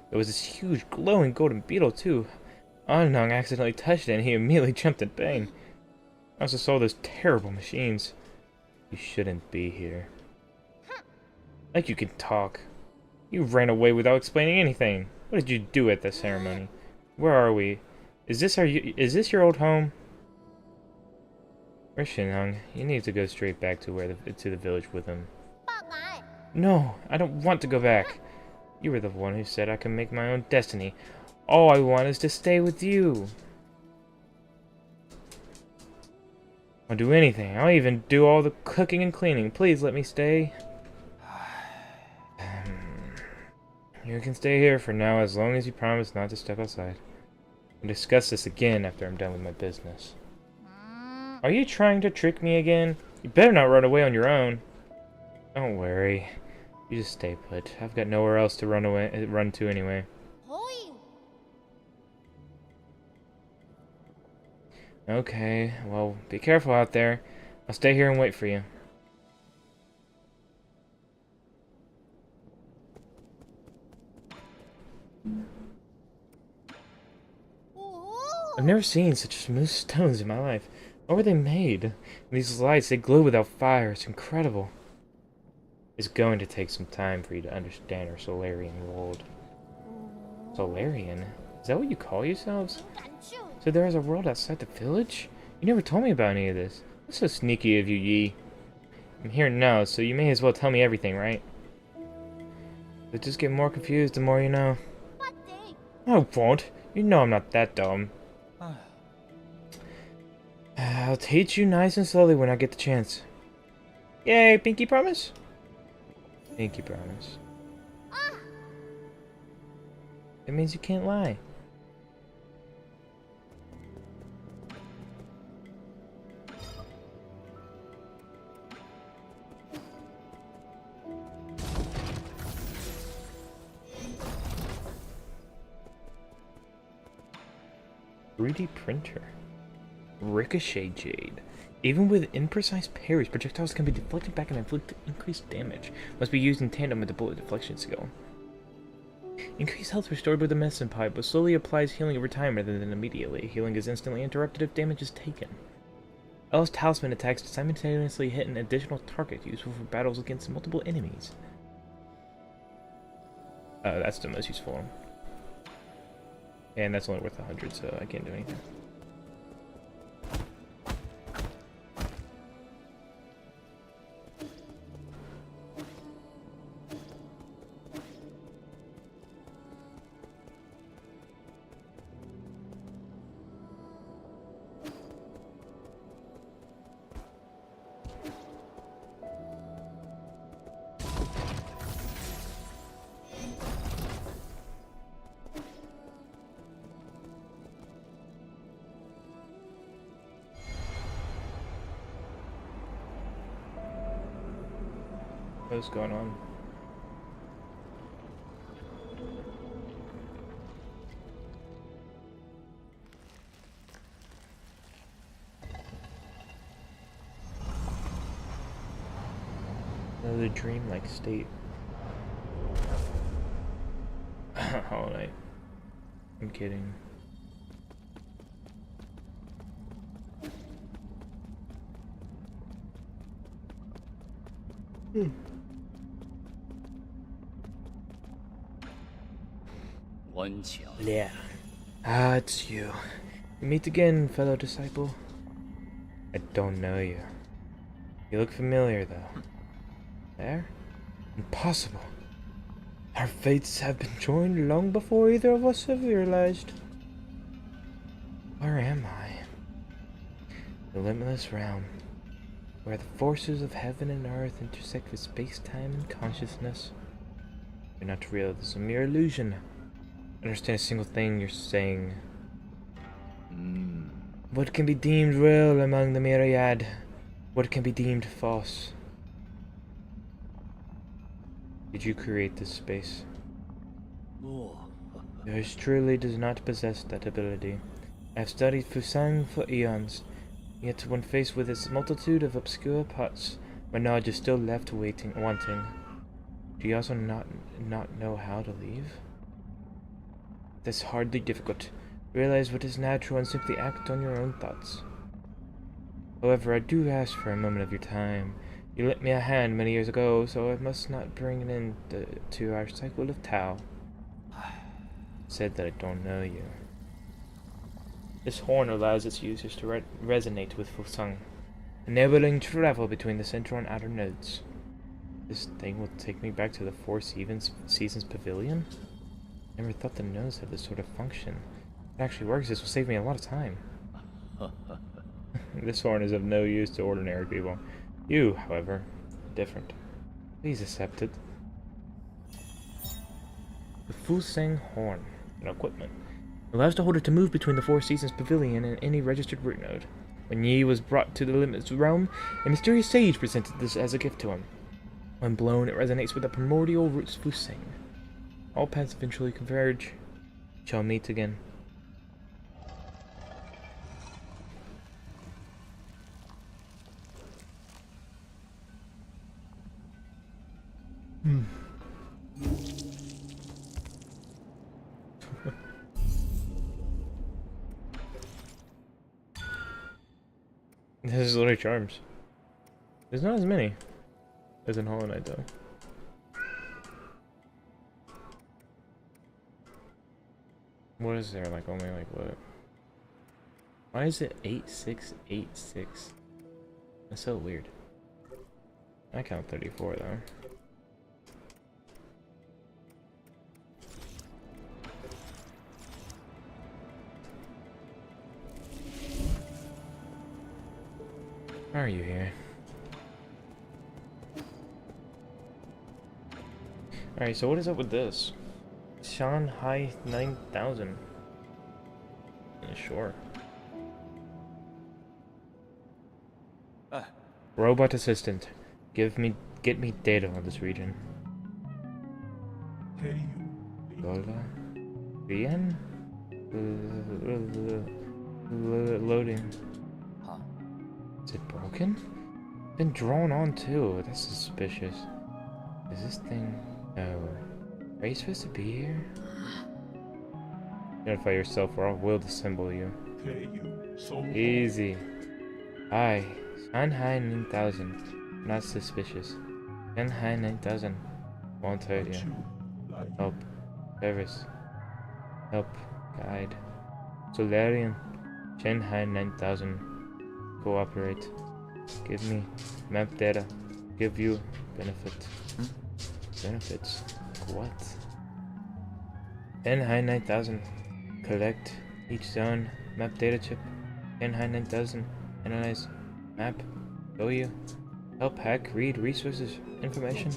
There was this huge, glowing golden beetle, too. Anung accidentally touched it, and he immediately jumped at bang. I also saw those terrible machines. You shouldn't be here. Like you can talk. You ran away without explaining anything. What did you do at the ceremony? Where are we? Is this your old home? Where's Shinong? You need to go straight back to the village with him. No, I don't want to go back. You were the one who said I can make my own destiny. All I want is to stay with you. I'll do anything. I'll even do all the cooking and cleaning. Please let me stay. You can stay here for now as long as you promise not to step outside. We'll discuss this again after I'm done with my business. Are you trying to trick me again? You better not run away on your own. Don't worry. You just stay put. I've got nowhere else to run to anyway. Okay, well, be careful out there. I'll stay here and wait for you. I've never seen such smooth stones in my life. How were they made? These lights, they glow without fire. It's incredible. It's going to take some time for you to understand our Solarian world. Solarian? Is that what you call yourselves? So there is a world outside the village? You never told me about any of this. That's so sneaky of you, Yi. I'm here now, so you may as well tell me everything, right? But just get more confused the more you know. I won't. You know I'm not that dumb. I'll teach you nice and slowly when I get the chance. Yay, pinky promise? Pinky promise. It means you can't lie. .3D printer. Ricochet Jade. Even with imprecise parries, projectiles can be deflected back and inflict increased damage. Must be used in tandem with the bullet deflection skill. Increased health restored with the medicine pipe, but slowly applies healing over time rather than immediately. Healing is instantly interrupted if damage is taken. Ella's talisman attacks simultaneously hit an additional target, useful for battles against multiple enemies. That's the most useful one. And that's only worth 100, so I can't do anything. What's going on? Another dreamlike state. Hollow Knight. I'm kidding. Yeah. Ah, it's you. We meet again, fellow disciple. I don't know you. You look familiar, though. There? Impossible. Our fates have been joined long before either of us have realized. Where am I? The limitless realm, where the forces of heaven and earth intersect with space-time and consciousness. You're not real, this is a mere illusion. I understand a single thing you're saying. What can be deemed real among the myriad? What can be deemed false? Did you create this space? Yours truly does not possess that ability. I have studied Fusang for eons, yet when faced with its multitude of obscure parts, my knowledge is still left wanting. Do you also not know how to leave? That's hardly difficult. Realize what is natural and simply act on your own thoughts. However, I do ask for a moment of your time. You lent me a hand many years ago, so I must not bring an end to our cycle of Tao. Said that I don't know you. This horn allows its users to resonate with Fusang, enabling travel between the central and outer nodes. This thing will take me back to the Four Seasons Pavilion? Never thought the nodes had this sort of function. If it actually works, this will save me a lot of time. This horn is of no use to ordinary people. You, however, different. Please accept it. The Fusang Horn and equipment allows the holder to move between the Four Seasons Pavilion and any registered route node. When Yi was brought to the Limitless Realm, a mysterious sage presented this as a gift to him. When blown, it resonates with the primordial roots Fusing. All paths eventually converge. Shall meet again. This is literally charms. There's not as many as in Hollow Knight, though. What is there? Like, only, like, what? Why is it 8686? That's so weird. I count 34, though. Why are you here? Alright, so what is up with this? Shanghai 9000. Yeah, sure. Robot assistant, get me data on this region. Lola? Rian? Loading. Is it broken? Been drawn on too. That's suspicious. Is this thing? No. Are you supposed to be here? Identify yourself or I'll will disassemble you. Easy. Hi. Shanghai 9000. Not suspicious. Shanghai 9000. Won't hurt you. Help. Service. Help. Guide. Solarian. Shanghai 9000. Cooperate. Give me map data. Give you benefit. Benefits? What? Shanghai 9000. Collect each zone. Map data chip. Shanghai 9000. Analyze. Map. Show you. Help hack. Read resources. Information.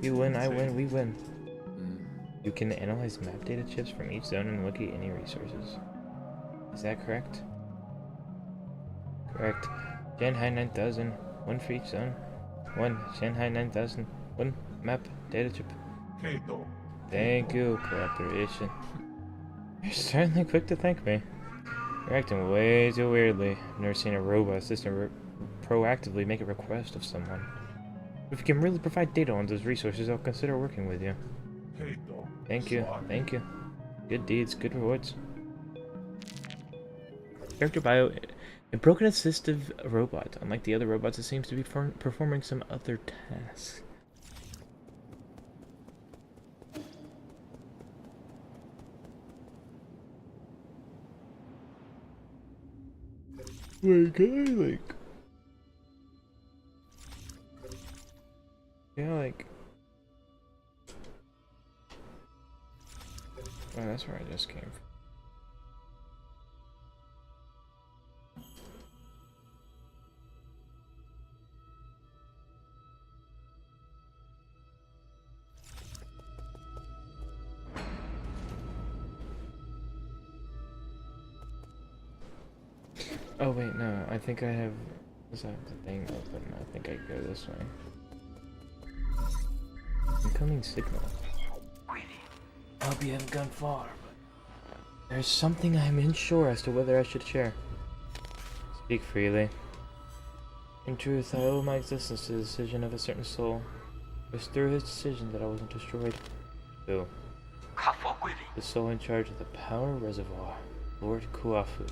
You win. I win. We win. You can analyze map data chips from each zone and look at any resources. Is that correct? Correct. Shanghai 9000. One for each zone. One. Shanghai 9000. One map data chip. Thank you, cooperation. You're certainly quick to thank me. You're acting way too weirdly. I've never seen a robot assistant proactively make a request of someone. If you can really provide data on those resources, I'll consider working with you. Thank you. Thank you. Good deeds, good rewards. Character bio. A broken assistive robot. Unlike the other robots, it seems to be performing some other tasks. Wait, can I, like... Yeah, like... Oh, that's where I just came from. Oh wait, no, I think I have the thing open. I think I go this way. Incoming signal. I hope you haven't gone far, but there's something I'm unsure as to whether I should share. Speak freely. In truth, I owe my existence to the decision of a certain soul. It was through his decision that I wasn't destroyed. Who? The soul in charge of the power reservoir, Lord Kuafu.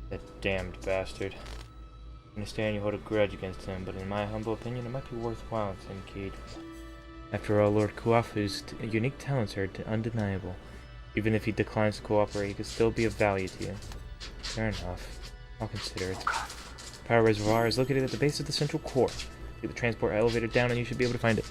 That damned bastard. I understand you hold a grudge against him, but in my humble opinion, it might be worthwhile to engage with him. After all, Lord Kuafu's unique talents are undeniable. Even if he declines to cooperate, he could still be of value to you. Fair enough. I'll consider it. The power reservoir is located at the base of the central core. Take the transport elevator down and you should be able to find it.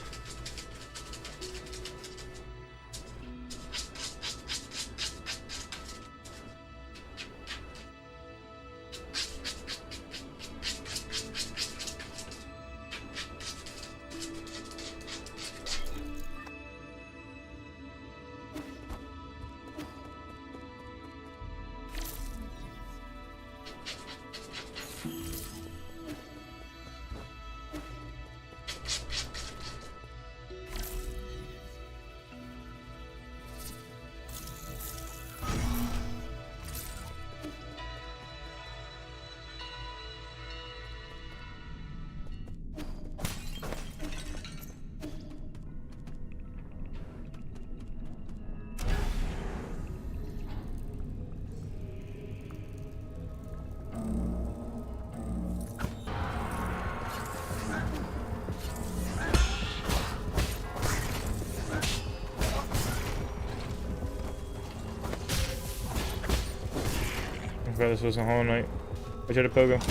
forgot this was a Hollow Knight. Watch out, a Pogo.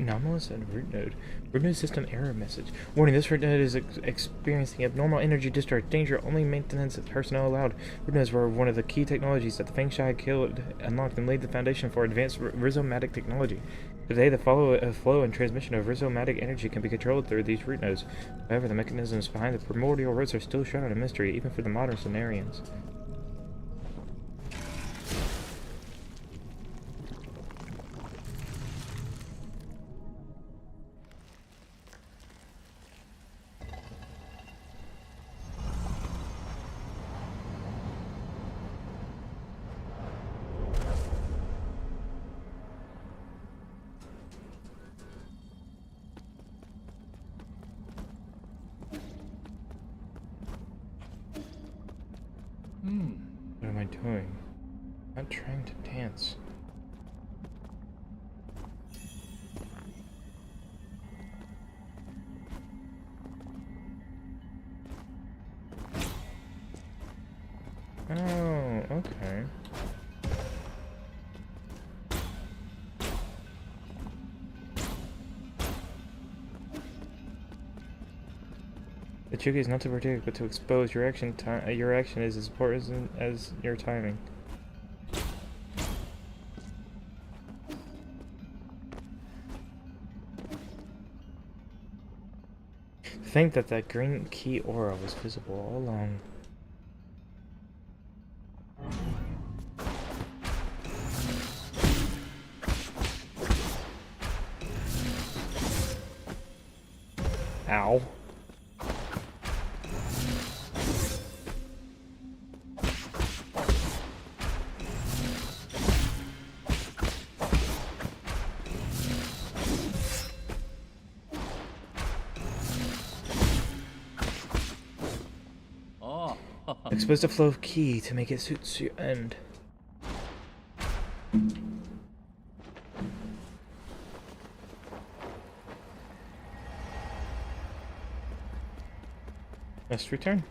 Anomalous and root node. Root node system error message. Warning, this root node is experiencing abnormal energy discharge. Danger, only maintenance personnel allowed. Root nodes were one of the key technologies that the Fengsha killed, unlocked, and laid the foundation for advanced rhizomatic technology. Today, the flow and transmission of rhizomatic energy can be controlled through these root nodes. However, the mechanisms behind the primordial roots are still shrouded in mystery, even for the modern Cenarians. What am I doing? I'm not trying to dance. Oh, okay. The trick is not to predict, but to expose. Your action is as important as your timing. Think that green key aura was visible all along. Ow. Expose the flow of key to make it suits your end. Let's return.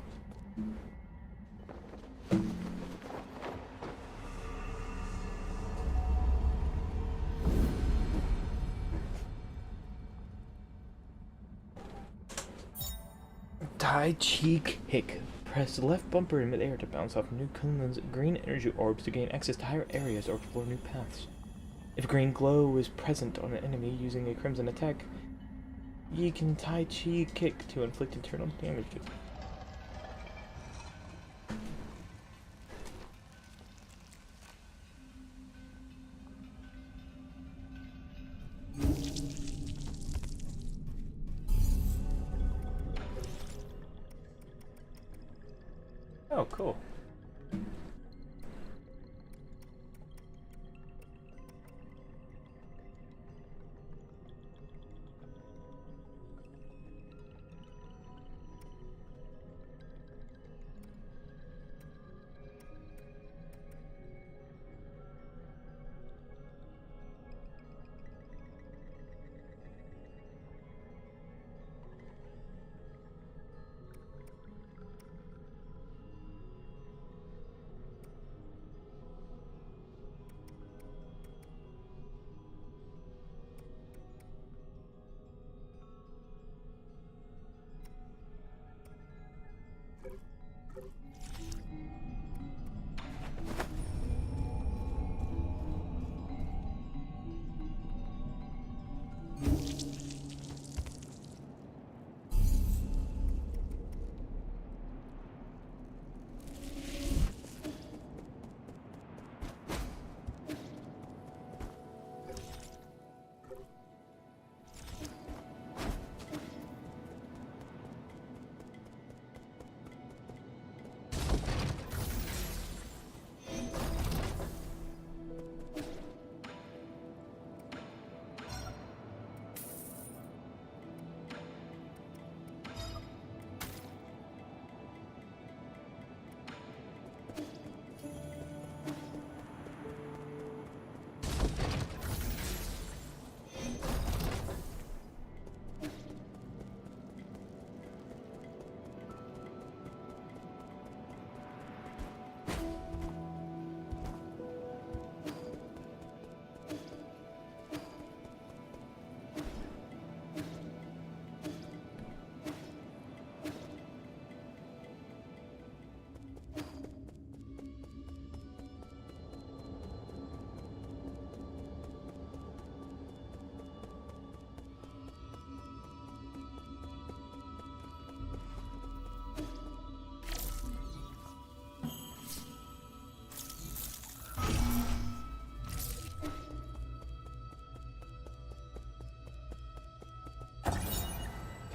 Tai Chi Kick. Press the left bumper in midair to bounce off new Kunlun's green energy orbs to gain access to higher areas or explore new paths. If green glow is present on an enemy using a crimson attack, ye can Tai Chi kick to inflict internal damage. Oh, cool.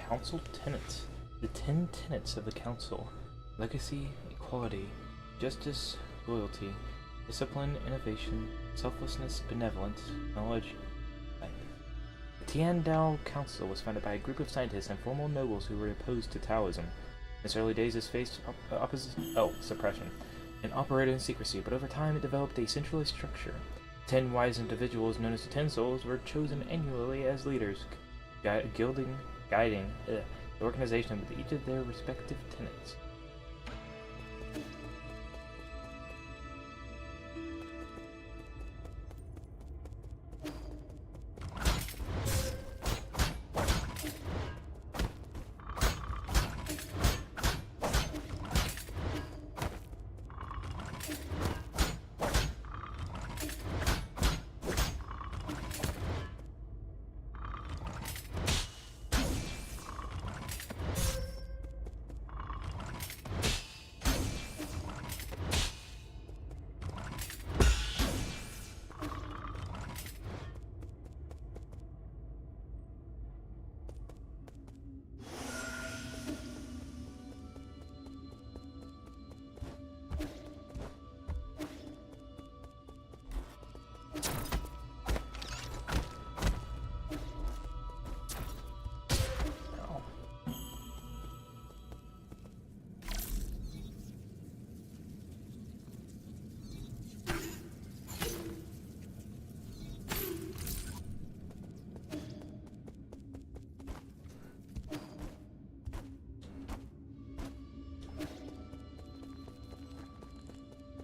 Council tenets. The 10 tenets of the Council: legacy, equality, justice, loyalty, discipline, innovation, selflessness, benevolence, knowledge, life. The Tiandao Council was founded by a group of scientists and former nobles who were opposed to Taoism. In its early days, it faced suppression and operated in secrecy, but over time it developed a centralized structure. 10 wise individuals, known as the 10 Souls, were chosen annually as leaders, guiding the organization with each of their respective tenets.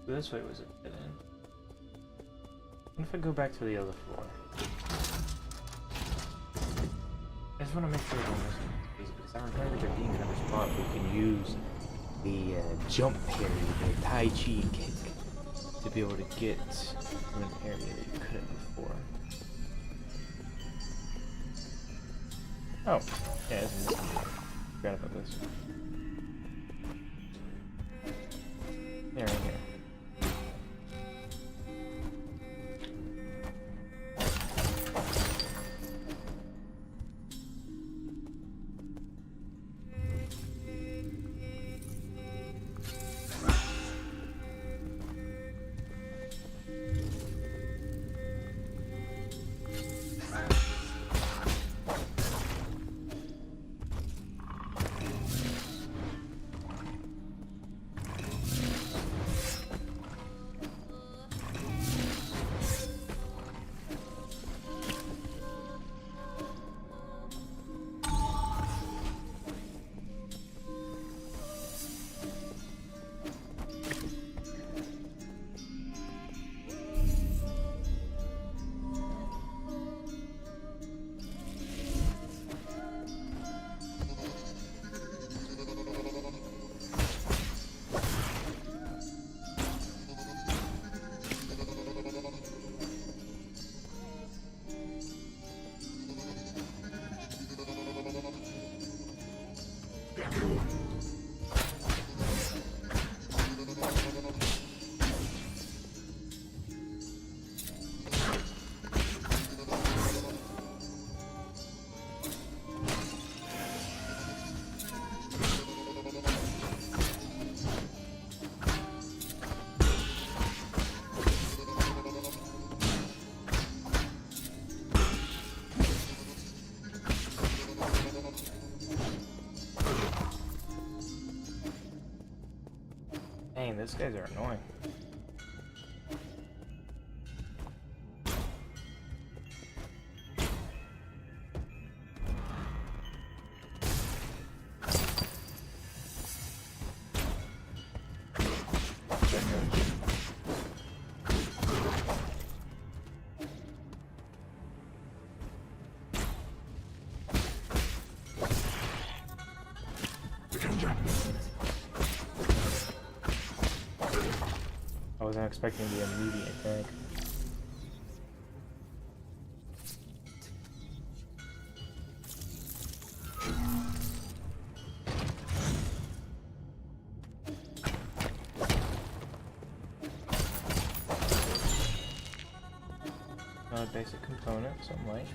This way was a dead end. What if I go back to the other floor? I just want to make sure I don't miss anything, because I remember there being another spot where we can use the jump parry, the Tai Chi kick, to be able to get to an area that you couldn't before. Oh, yeah, isn't this one? Forgot about this. Yeah, right here. Dang, these guys are annoying. I wasn't expecting the immediate attack. Not a basic component, something light.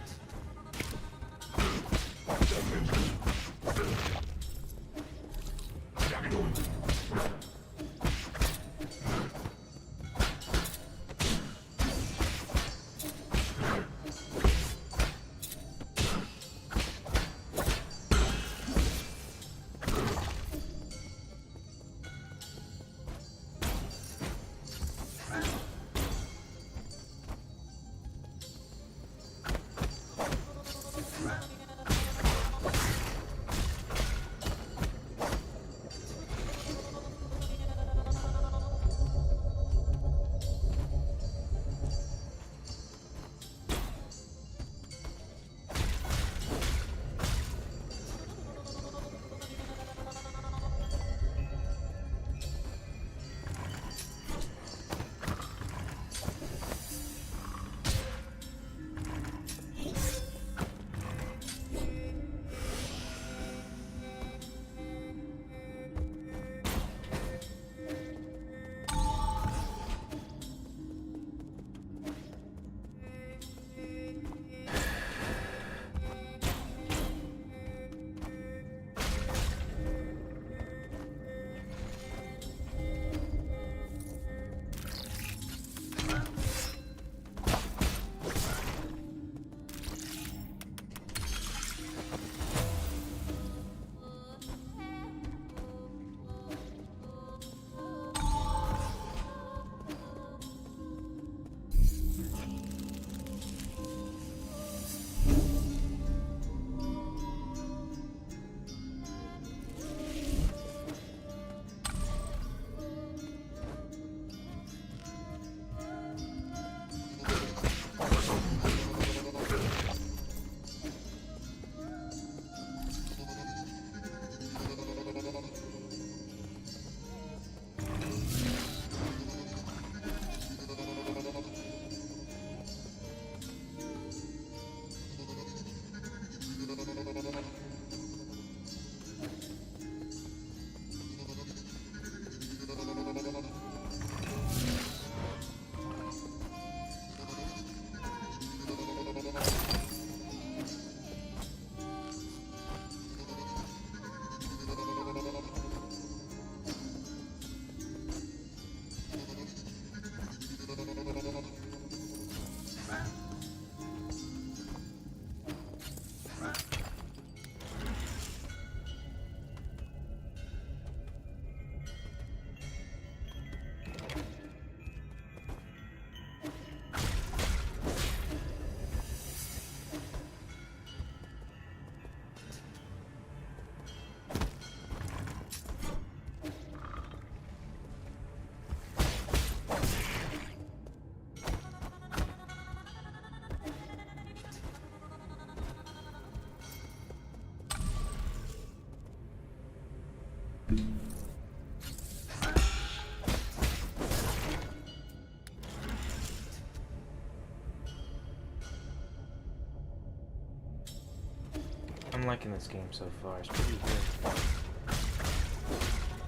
I'm liking this game so far. It's pretty good.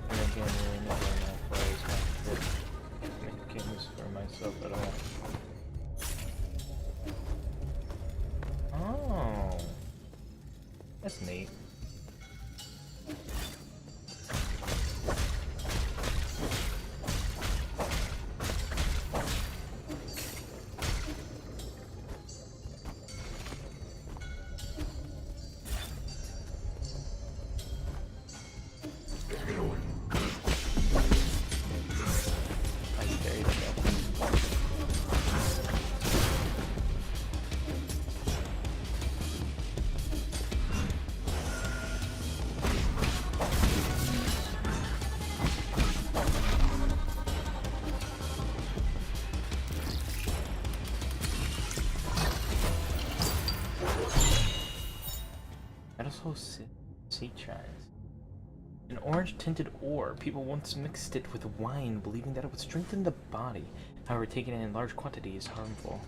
And again, really never enough ways to make games for myself at all. Oh, that's neat. Sea chimes. An orange-tinted ore. People once mixed it with wine, believing that it would strengthen the body. However, taken in large quantities is harmful.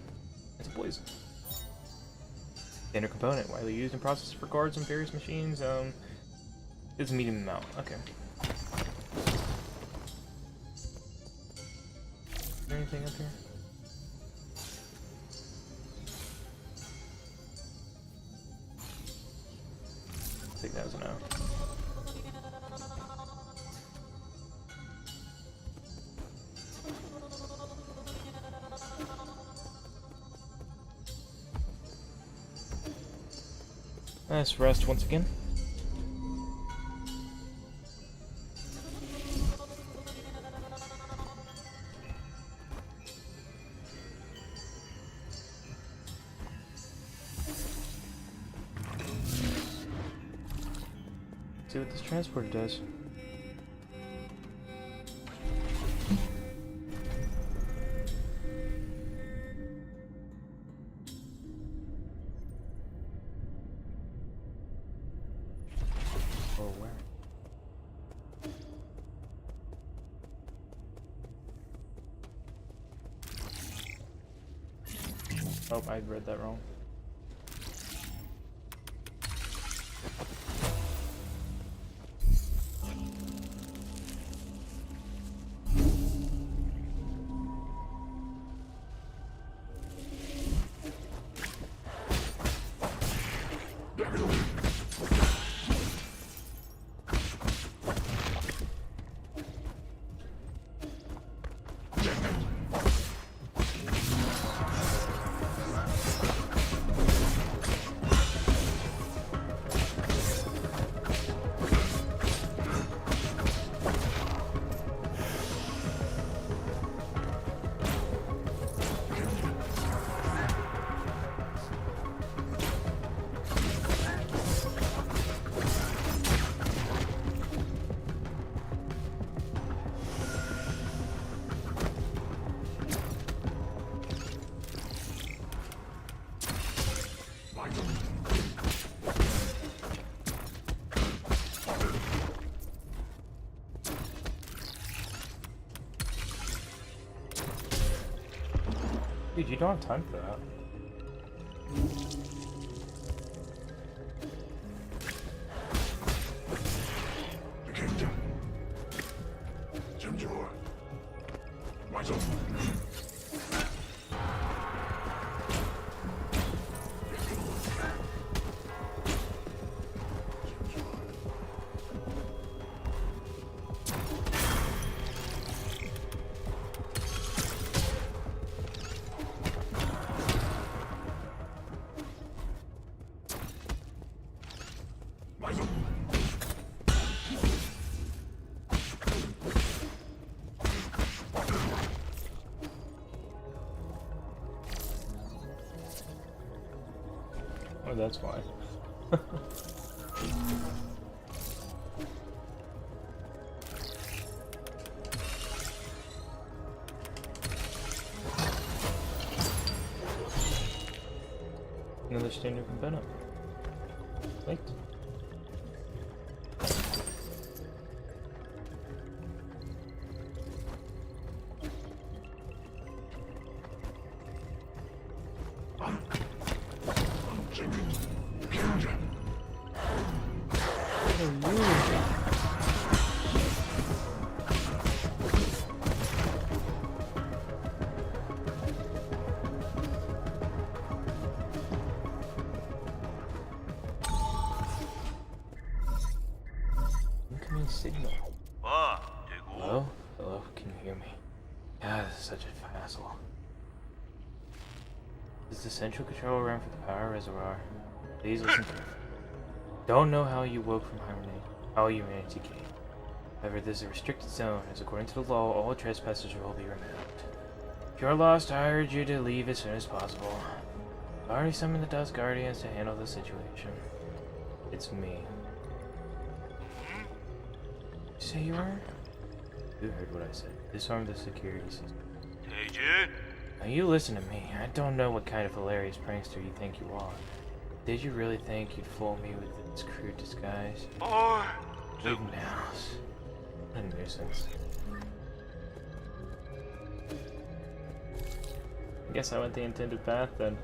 It's a poison. Standard component, widely used in processes for guards and various machines. It's a medium amount. Okay. Is there anything up here? I think that was enough. Let's rest once again. See what this transporter does. Or where? Oh, I read that wrong. Dude, you don't have time for that. Oh, that's why. Another standard component. Wait. such a hassle. Is the central control room for the power reservoir? Please listen carefully. Don't know how you woke from hibernation, how you managed to escape. However, this is a restricted zone, as according to the law, all trespassers will be removed. If you're lost, I urge you to leave as soon as possible. I've already summoned the Dust Guardians to handle the situation. It's me. You say you are? You heard what I said. Disarm the security system. Hey, Jed. Now you listen to me. I don't know what kind of hilarious prankster you think you are. Did you really think you'd fool me with this crude disguise? Or... Leave Mouse. What a nuisance. I guess I went the intended path then.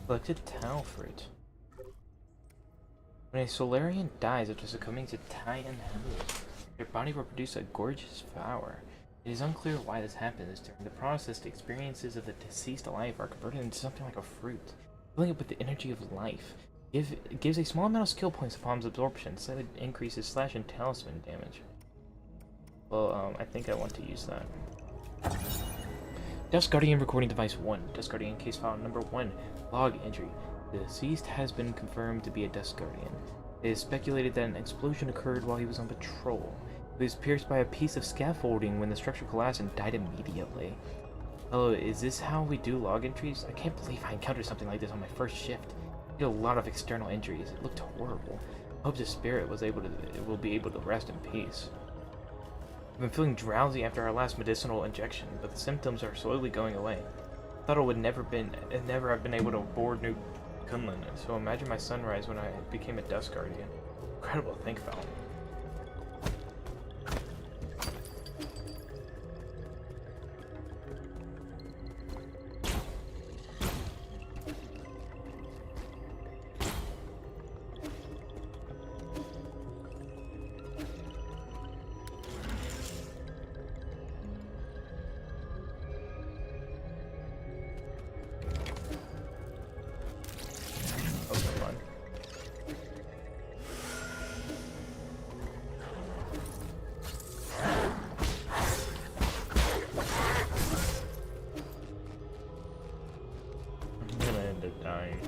Collected Tau fruit. When a Solarian dies after succumbing to Titan Hell, their body will produce a gorgeous flower. It is unclear why this happens. During the process, the experiences of the deceased alive are converted into something like a fruit, filling it with the energy of life. It gives a small amount of skill points upon its absorption, slightly increases slash and talisman damage. Well, I think I want to use that. Dust Guardian Recording Device 1. Dust Guardian Case File Number 1. Log entry. The deceased has been confirmed to be a Dust Guardian. It is speculated that an explosion occurred while he was on patrol. He was pierced by a piece of scaffolding when the structure collapsed and died immediately. Hello, is this how we do log entries? I can't believe I encountered something like this on my first shift. I did a lot of external injuries. It looked horrible. I hope the spirit will be able to rest in peace. I've been feeling drowsy after our last medicinal injection, but the symptoms are slowly going away. I thought I would never have been able to board New Kunlun, so imagine my sunrise when I became a Dust Guardian. Incredible to think about. Dying.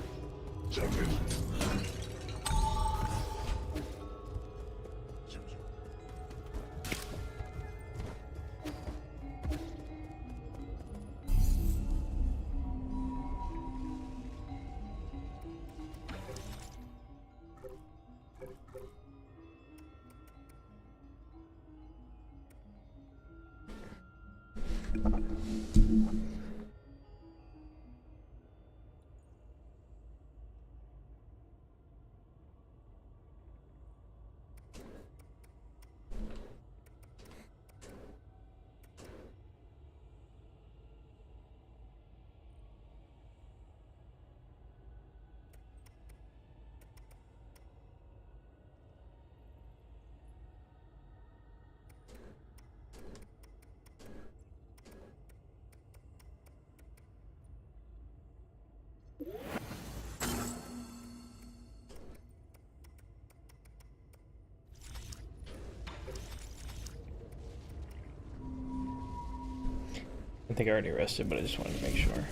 think I already rested, but I just wanted to make sure.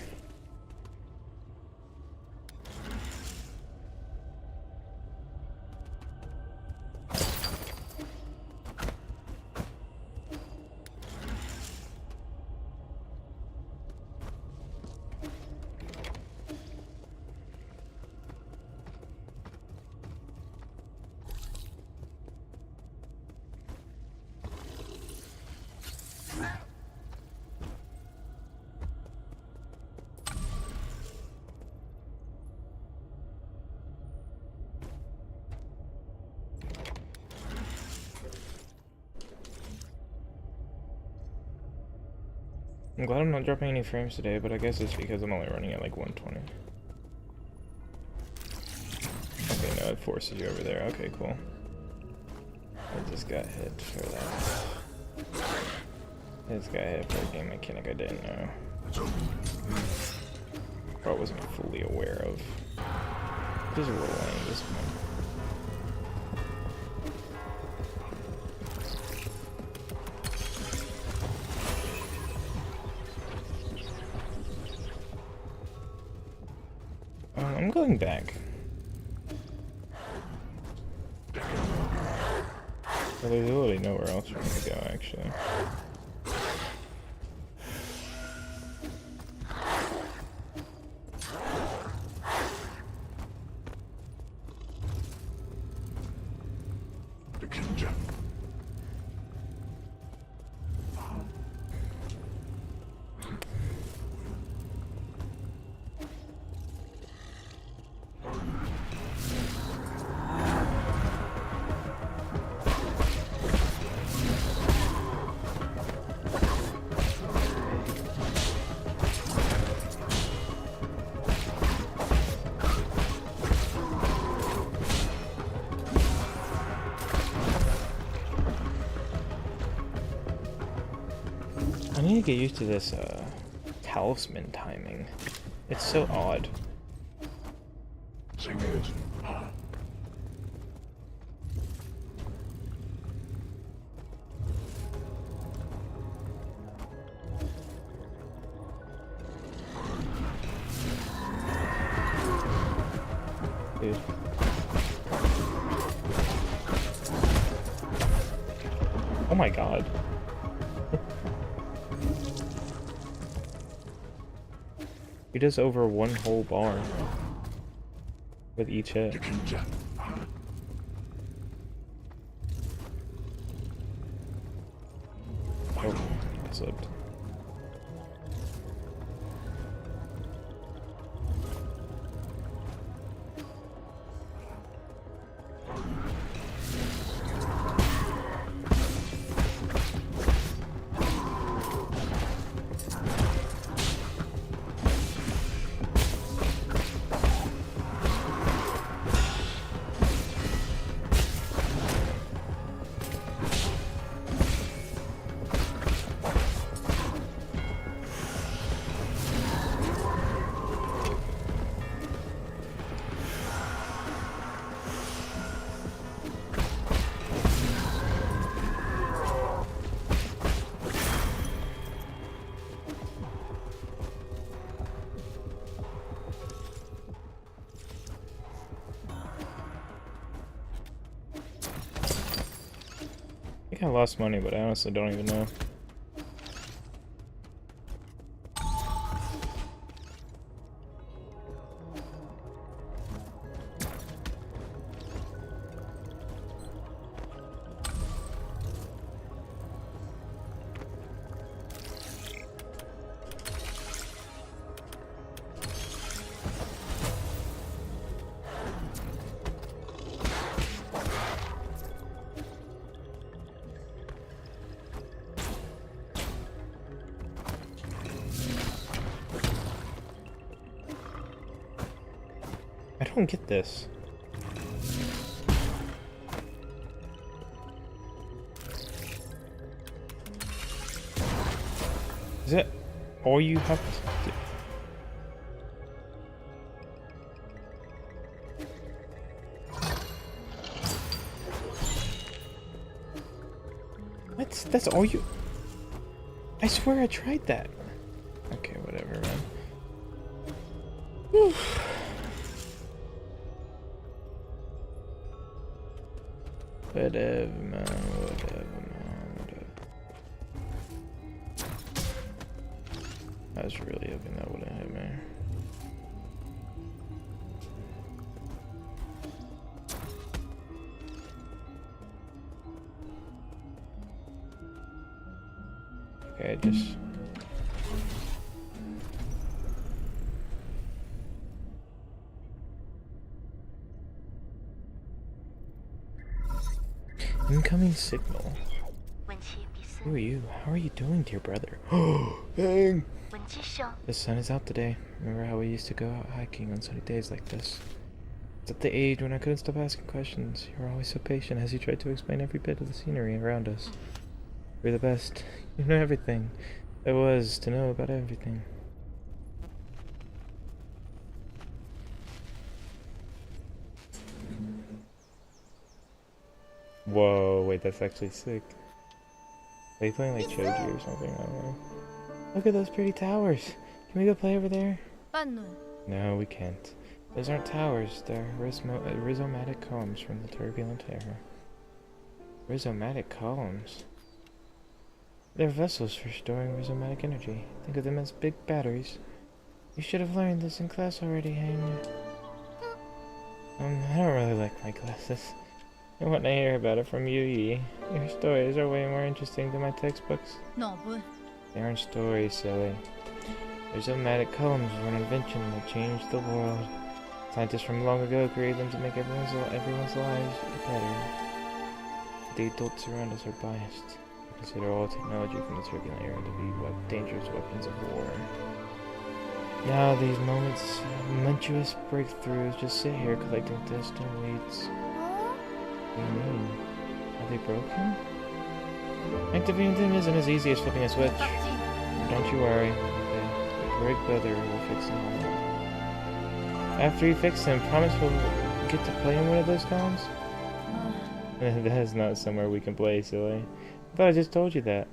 I'm glad I'm not dropping any frames today, but I guess it's because I'm only running at like 120. Okay, no, it forces you over there. Okay, cool. I just got hit for that. I just got hit for a game mechanic I didn't know. Or I wasn't fully aware of. Just rolling this one. I'm going back. Well, there's really nowhere else for me to go, actually. I need to get used to this talisman timing. It's so odd. Dude. Oh my god. He does over one whole bar with each hit. Oh, I slipped. I think I lost money, but I honestly don't even know. I don't get this. Is that all you have to do? What? That's all you... I swear I tried that. Whatever, man. Whatever, man. Whatever. I was really hoping that wouldn't hit me. Okay, just... Incoming signal. Who are you? How are you doing, dear brother? Oh, dang! The sun is out today. Remember how we used to go out hiking on sunny days like this? It's at the age when I couldn't stop asking questions. You were always so patient as you tried to explain every bit of the scenery around us. You're the best. You know everything there was to know about everything. Whoa, wait, that's actually sick. Are you playing like Choji or something? I don't know. Look at those pretty towers. Can we go play over there? No, we can't. Those aren't towers. They're rhizomatic columns from the turbulent era. Rhizomatic columns? They're vessels for storing rhizomatic energy. Think of them as big batteries. You should have learned this in class already, Hanya. I don't really like my classes. I want to hear about it from you, Yi. Your stories are way more interesting than my textbooks. No, but... They aren't stories, silly. Rhizomatic columns were an invention that changed the world. Scientists from long ago created them to make everyone's lives better. The adults around us are biased. They consider all technology from the turbulent era to be dangerous weapons of war. Now these momentous breakthroughs just sit here collecting dust and weeds. What do you mean? Are they broken? Activating them isn't as easy as flipping a switch. Don't you worry. Okay. The big brother will fix them all. After you fix them, promise we'll get to play in one of those columns? That is not somewhere we can play, silly. But I just told you that.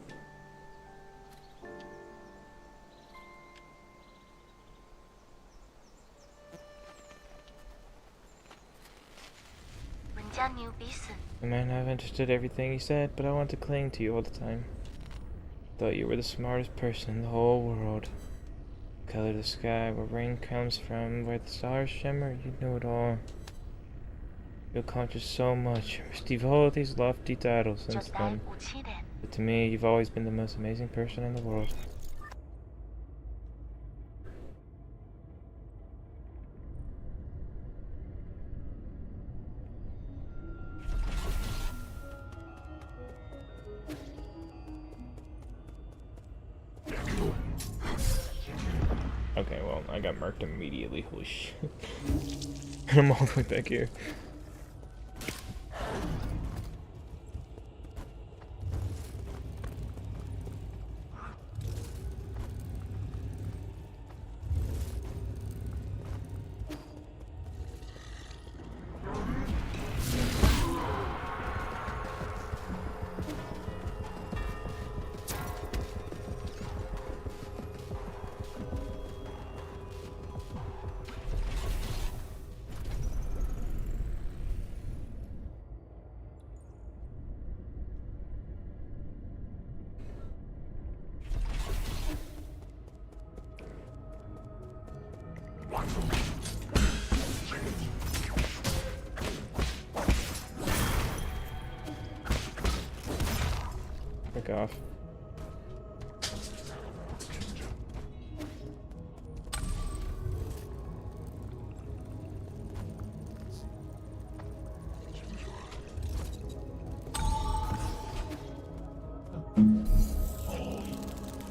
I might not have understood everything you said, but I want to cling to you all the time. Thought you were the smartest person in the whole world. The color of the sky, where rain comes from, where the stars shimmer, you know it all. You accomplished so much, received all these lofty titles since then. But to me, you've always been the most amazing person in the world. Okay, well, I got marked immediately. Holy shit. And I'm all the way back here. Frick off.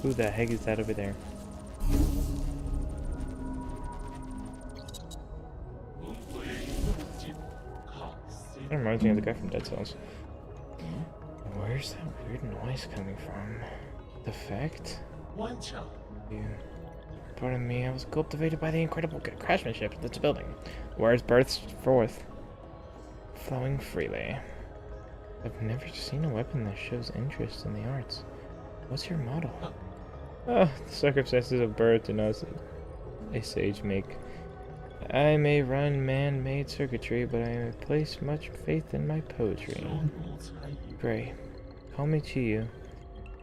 Who the heck is that over there? That reminds me of the guy from Dead Cells. Where's that weird noise coming from? The fact? Yeah. Pardon me, I was cultivated by the incredible craftsmanship of this building. Where's bursts forth, flowing freely. I've never seen a weapon that shows interest in the arts. What's your model? Oh, the circumstances of birth do not a sage make I may run man-made circuitry, but I place much faith in my poetry. Pray, call me to you.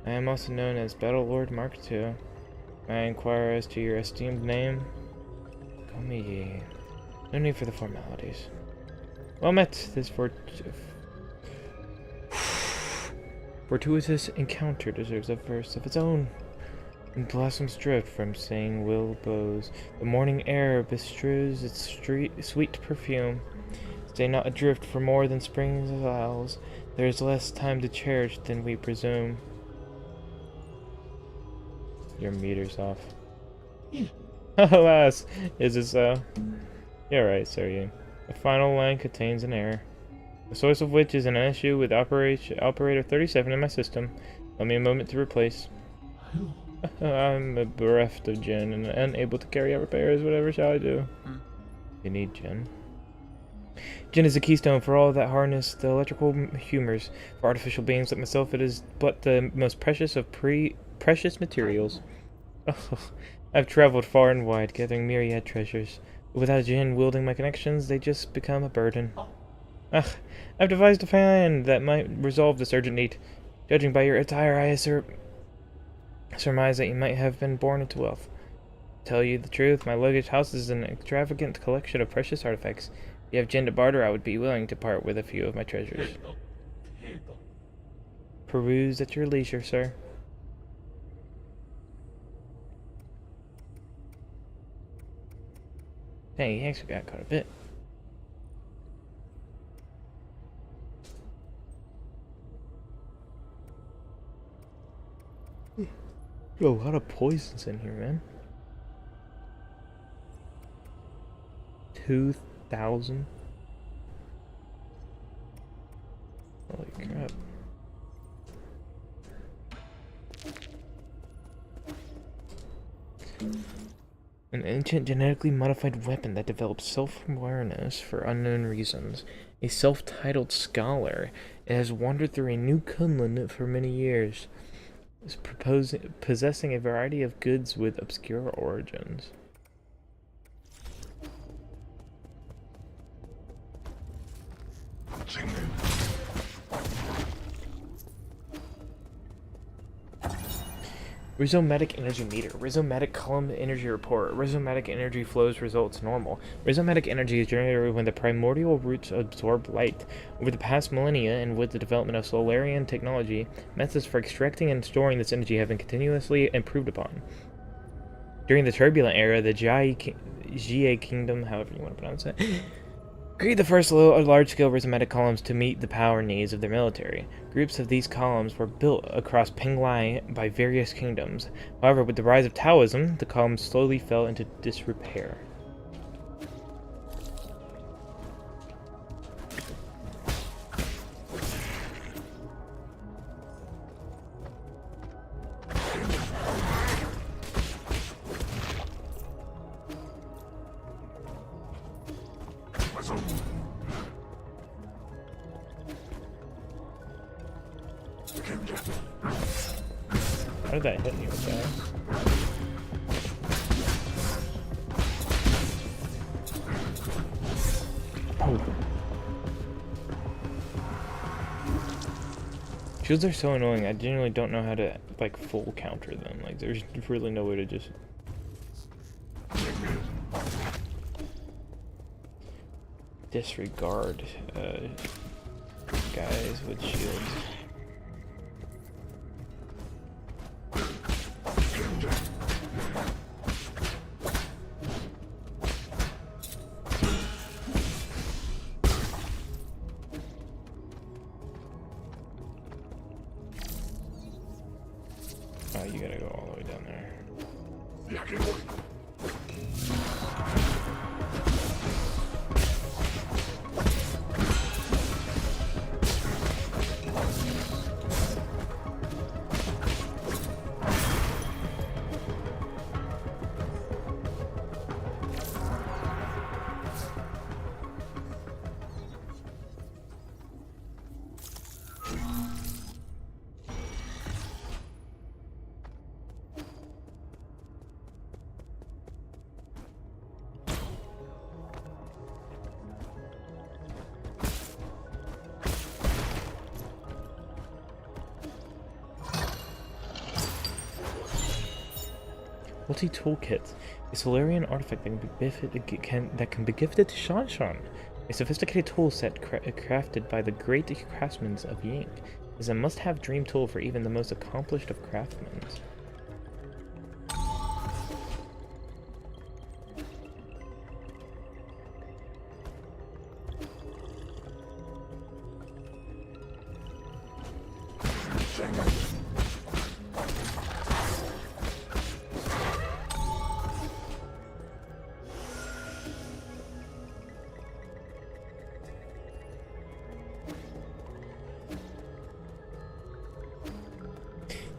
I am also known as Battlelord Mark II. May I inquire as to your esteemed name? Call me Yi. No need for the formalities. Well met, this fortuitous encounter deserves a verse of its own. When blossoms drift from saying willows, the morning air bestrews its sweet perfume. Stay not adrift for more than spring's allows. There is less time to cherish than we presume. Your meter's off. Alas, is it so? You're right, Sergey. The final line contains an error, the source of which is an issue with operator 37 in my system. Let me a moment to replace. I'm bereft of Jin and unable to carry out repairs. Whatever shall I do? You need Jin. Jin is the keystone for all that harness the electrical humors. For artificial beings like myself, it is but the most precious of precious materials. Oh, I've traveled far and wide, gathering myriad treasures. But without Jin wielding my connections, they just become a burden. I've devised a plan that might resolve this urgent need. Judging by your attire, I surmise that you might have been born into wealth. To tell you the truth, my luggage houses an extravagant collection of precious artifacts. If you have Jin to barter, I would be willing to part with a few of my treasures. Peruse at your leisure, sir. Dang, he actually got quite a bit. Yo, a lot of poisons in here, man. 2,000. Holy crap. An ancient genetically modified weapon that develops self-awareness for unknown reasons. A self-titled scholar. It has wandered through a new Kunlun for many years. Is possessing a variety of goods with obscure origins. Rhizomatic energy meter. Rhizomatic column energy report. Rhizomatic energy flows results normal. Rhizomatic energy is generated when the primordial roots absorb light. Over the past millennia, and with the development of Solarian technology, methods for extracting and storing this energy have been continuously improved upon. During the turbulent era, the Jie Kingdom, however you want to pronounce it, created the first large-scale rhizomatic columns to meet the power needs of their military. Groups of these columns were built across Penglai by various kingdoms. However, with the rise of Taoism, the columns slowly fell into disrepair. How did that hit me with that? Oh. Shields are so annoying, I genuinely don't know how to, like, full counter them. Like, there's really no way to just... disregard, guys with shields. Oh, you gotta go all the way down there. Multi-toolkit. A Solarian artifact that can be gifted to Shanshan. A sophisticated tool set crafted by the great craftsmen of Ying. Is a must-have dream tool for even the most accomplished of craftsmen.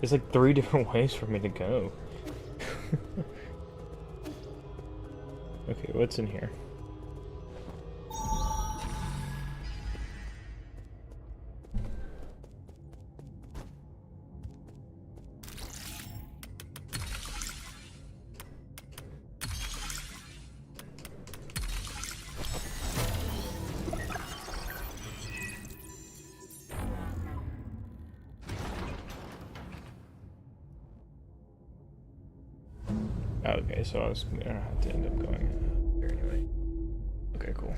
There's like 3 different ways for me to go. Okay, what's in here? Okay, so I was gonna have to end up going there anyway. Okay, cool.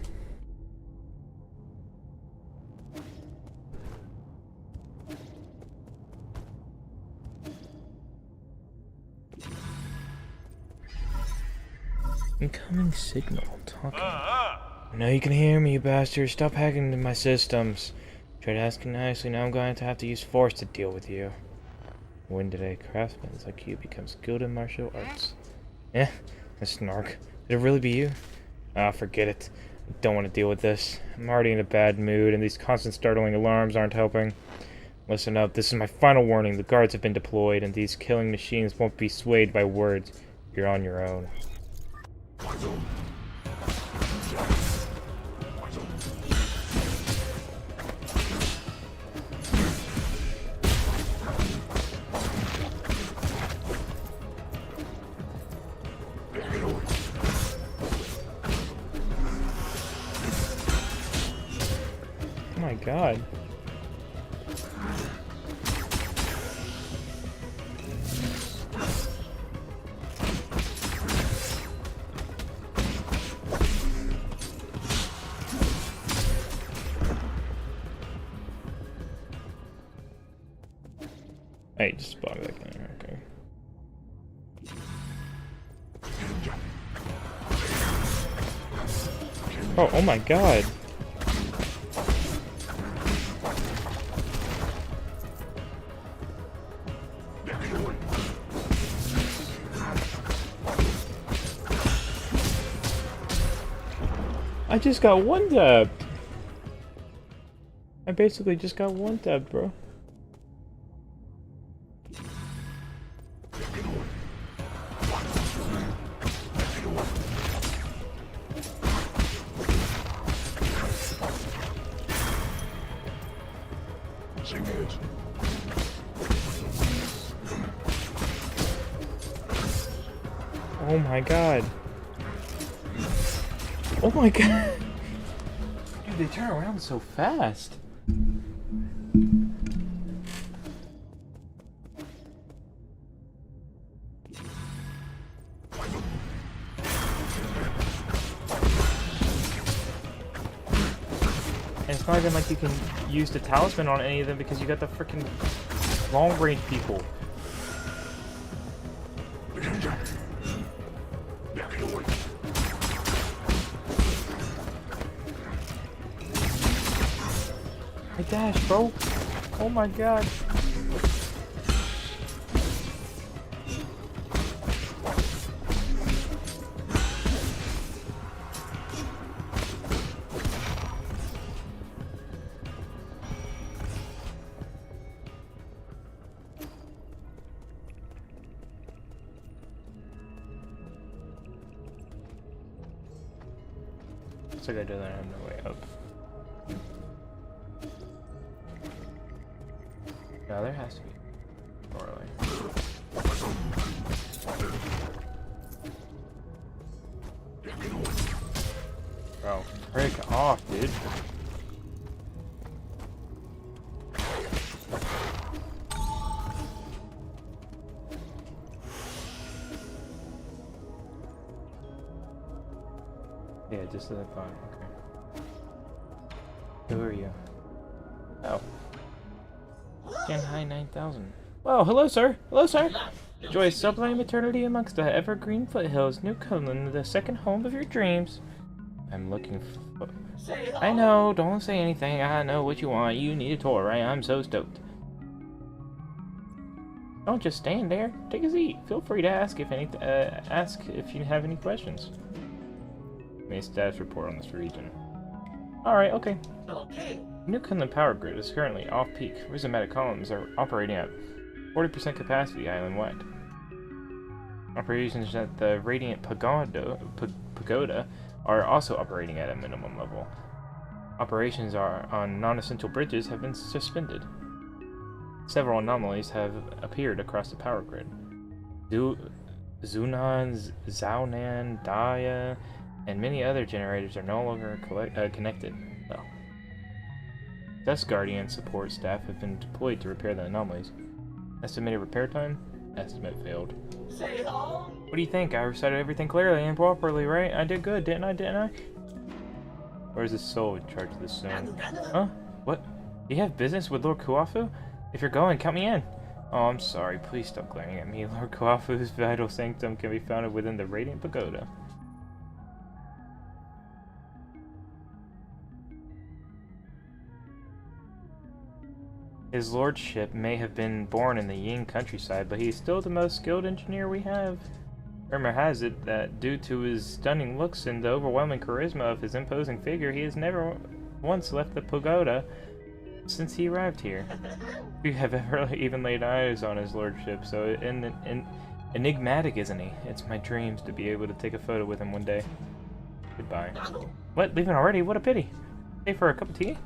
Incoming signal. Talking. I know you can hear me, you bastard. Stop hacking into my systems. Tried asking nicely. Now I'm going to have to use force to deal with you. When did a craftsman like you become skilled in martial arts? Eh, a snark. Did it really be you? Ah, forget it. I don't want to deal with this. I'm already in a bad mood, and these constant startling alarms aren't helping. Listen up, this is my final warning. The guards have been deployed, and these killing machines won't be swayed by words. You're on your own. Oh my god. Hey, just spawn back in there, okay. Oh my god. I just got one tapped. I basically just got one tapped, bro. Oh my god. Oh my god. Dude, they turn around so fast. And it's not even like you can use the talisman on any of them because you got the freaking long range people. I dash, bro. Oh my god. Looks like I do that on the way up. No, there has to be. Normally. Bro, break off, dude. Yeah, just as I thought. Okay. Who are you? Oh. Shanghai 9000. Well, hello, sir. Hello, sir. Enjoy sublime eternity amongst the evergreen foothills, New Kunlun, the second home of your dreams. I'm looking for... I know, don't say anything. I know what you want. You need a tour, right? I'm so stoked. Don't just stand there. Take a seat. Feel free to ask if you have any questions. Make a status report on this region. Alright, okay. New Kunlun power grid is currently off-peak. Rhizomatic columns are operating at 40% capacity island-wide. Operations at the Radiant Pagoda are also operating at a minimum level. Operations on non-essential bridges have been suspended. Several anomalies have appeared across the power grid. Zunan, Zaunan, Daya, and many other generators are no longer connected. Well, Dust Guardian support staff have been deployed to repair the anomalies. Estimated repair time? Estimate failed. What do you think? I recited everything clearly and properly, right? I did good, didn't I? Where's the soul in charge of this zone? Huh? What? You have business with Lord Kuafu? If you're going, count me in. Oh, I'm sorry. Please stop glaring at me. Lord Kuafu's vital sanctum can be found within the Radiant Pagoda. His lordship may have been born in the Ying countryside, but he's still the most skilled engineer we have. Rumor has it that due to his stunning looks and the overwhelming charisma of his imposing figure, he has never once left the pagoda since he arrived here. We have ever even laid eyes on his lordship, so enigmatic, isn't he? It's my dreams to be able to take a photo with him one day. Goodbye. What? Leaving already? What a pity. Stay for a cup of tea?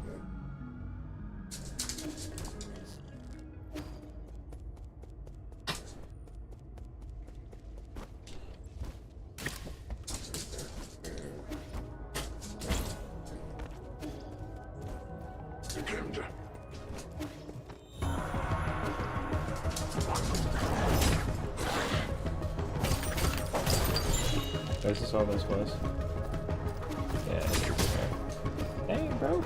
Is this all this was? Yeah. Dang, bro.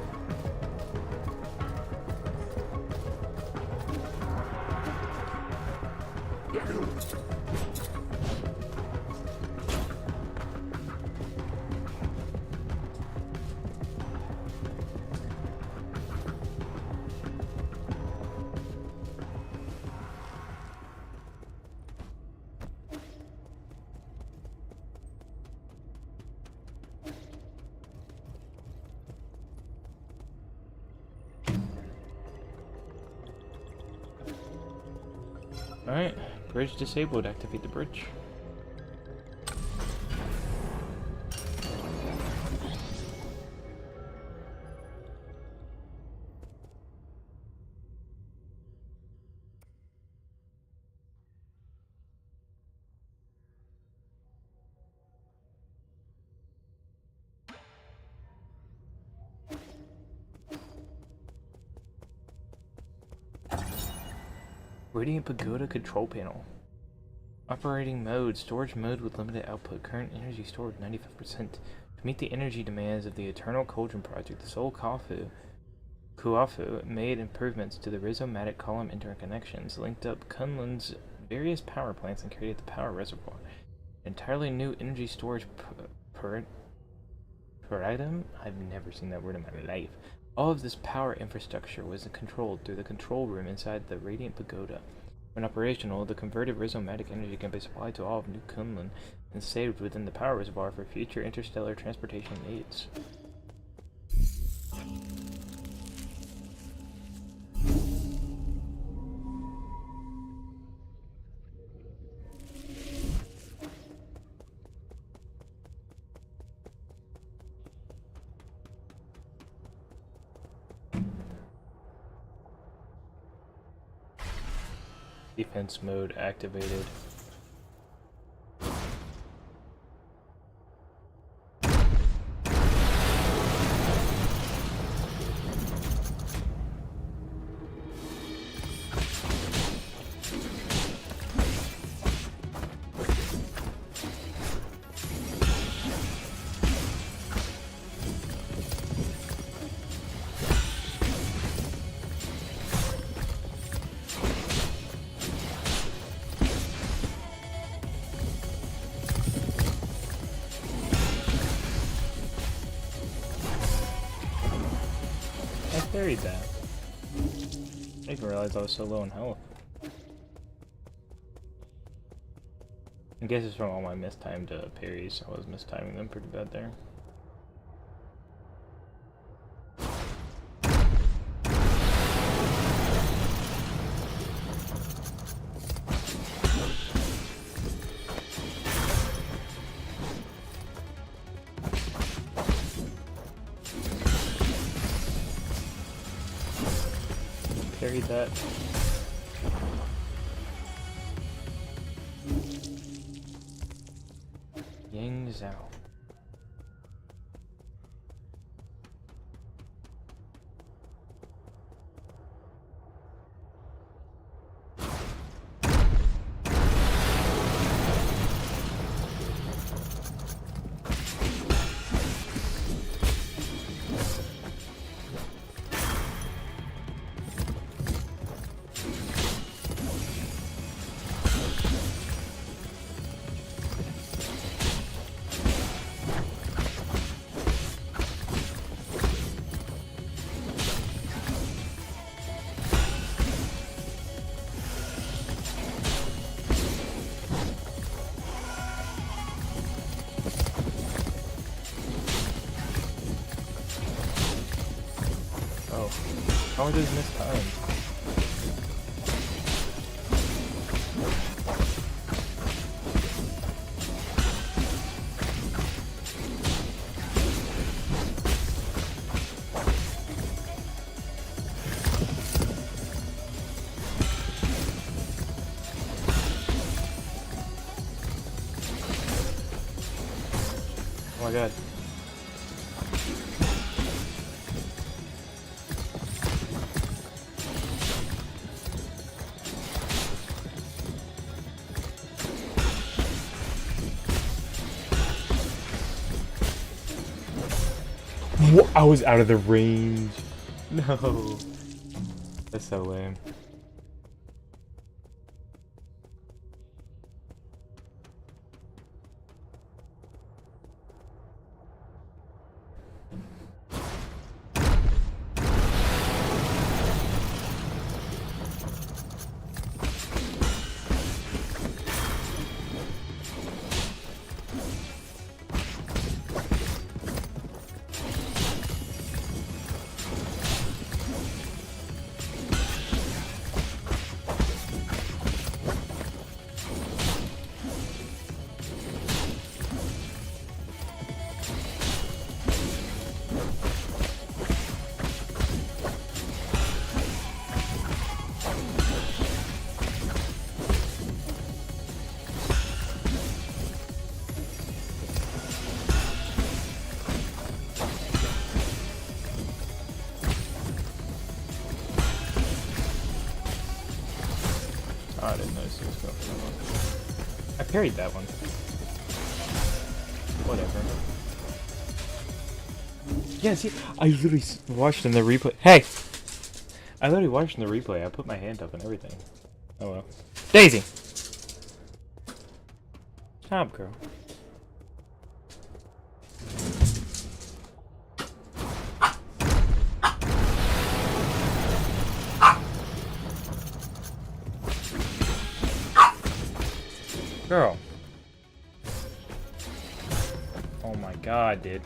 Alright, bridge disabled. Activate the bridge. Radiant Pagoda control panel. Operating mode. Storage mode with limited output. Current energy stored 95%. To meet the energy demands of the Eternal Cauldron project, the Soul Kuafu made improvements to the rhizomatic column interconnections, linked up Kunlun's various power plants, and created the power reservoir. An entirely new energy storage paradigm? I've never seen that word in my life. All of this power infrastructure was controlled through the control room inside the Radiant Pagoda. When operational, the converted rhizomatic energy can be supplied to all of New Kunlun and saved within the power reservoir for future interstellar transportation needs. Defense mode activated. Parried that. I didn't even realize I was so low in health. I guess it's from all my mistimed parries. I was mistiming them pretty bad there. Parried that. Yang Zhao. Oh, how are those mistimed? Oh my god. I was out of the range. No. That's so lame. Oh, I didn't notice he was going for that one. I parried that one. Whatever. Yeah, see, I literally watched in the replay. Hey! I literally watched in the replay. I put my hand up and everything. Oh well. Daisy! Stop, girl. Girl. Oh my god, dude.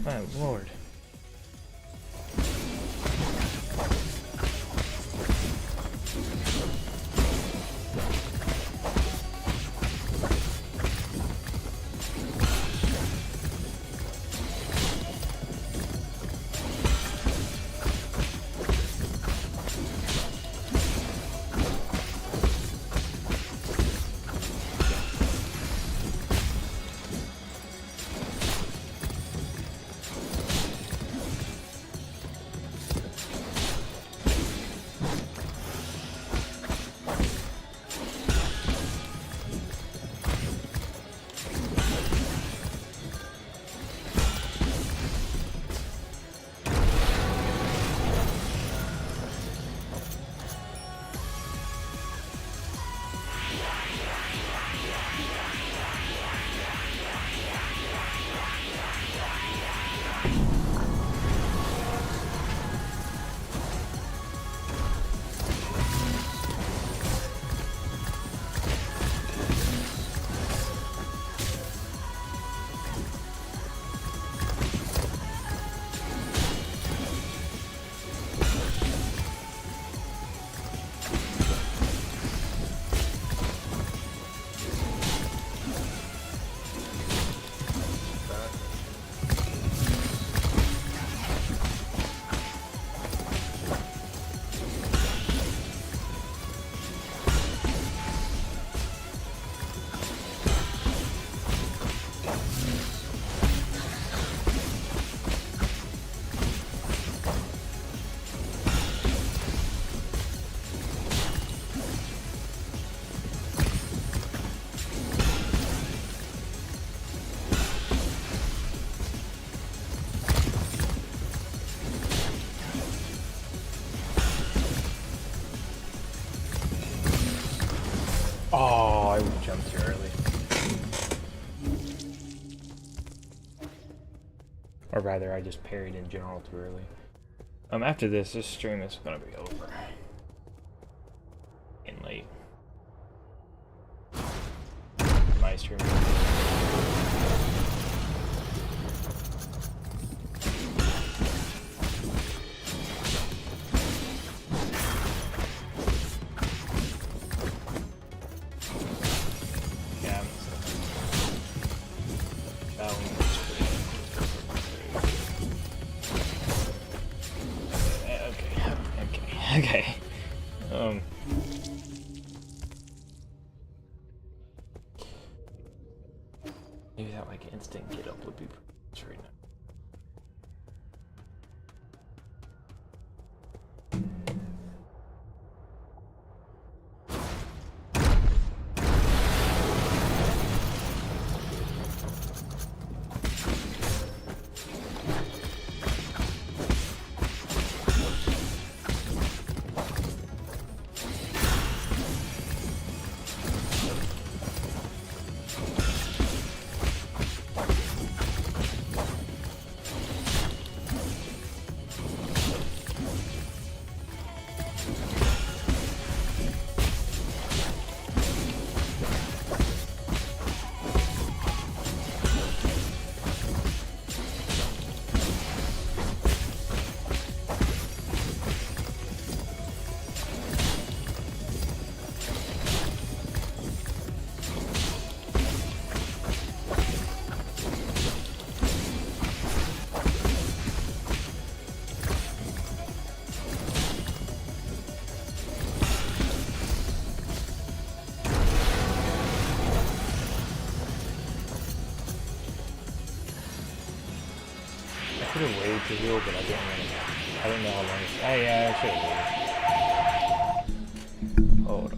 My lord. I jumped too early. Or rather, I just parried in general too early. After this stream is gonna be over. And late. My stream. Okay. Maybe that like instant get up would be pretty right now. I could have waited to heal, but I didn't really know. I didn't know how long it's... Oh yeah, I should have waited. Hold on.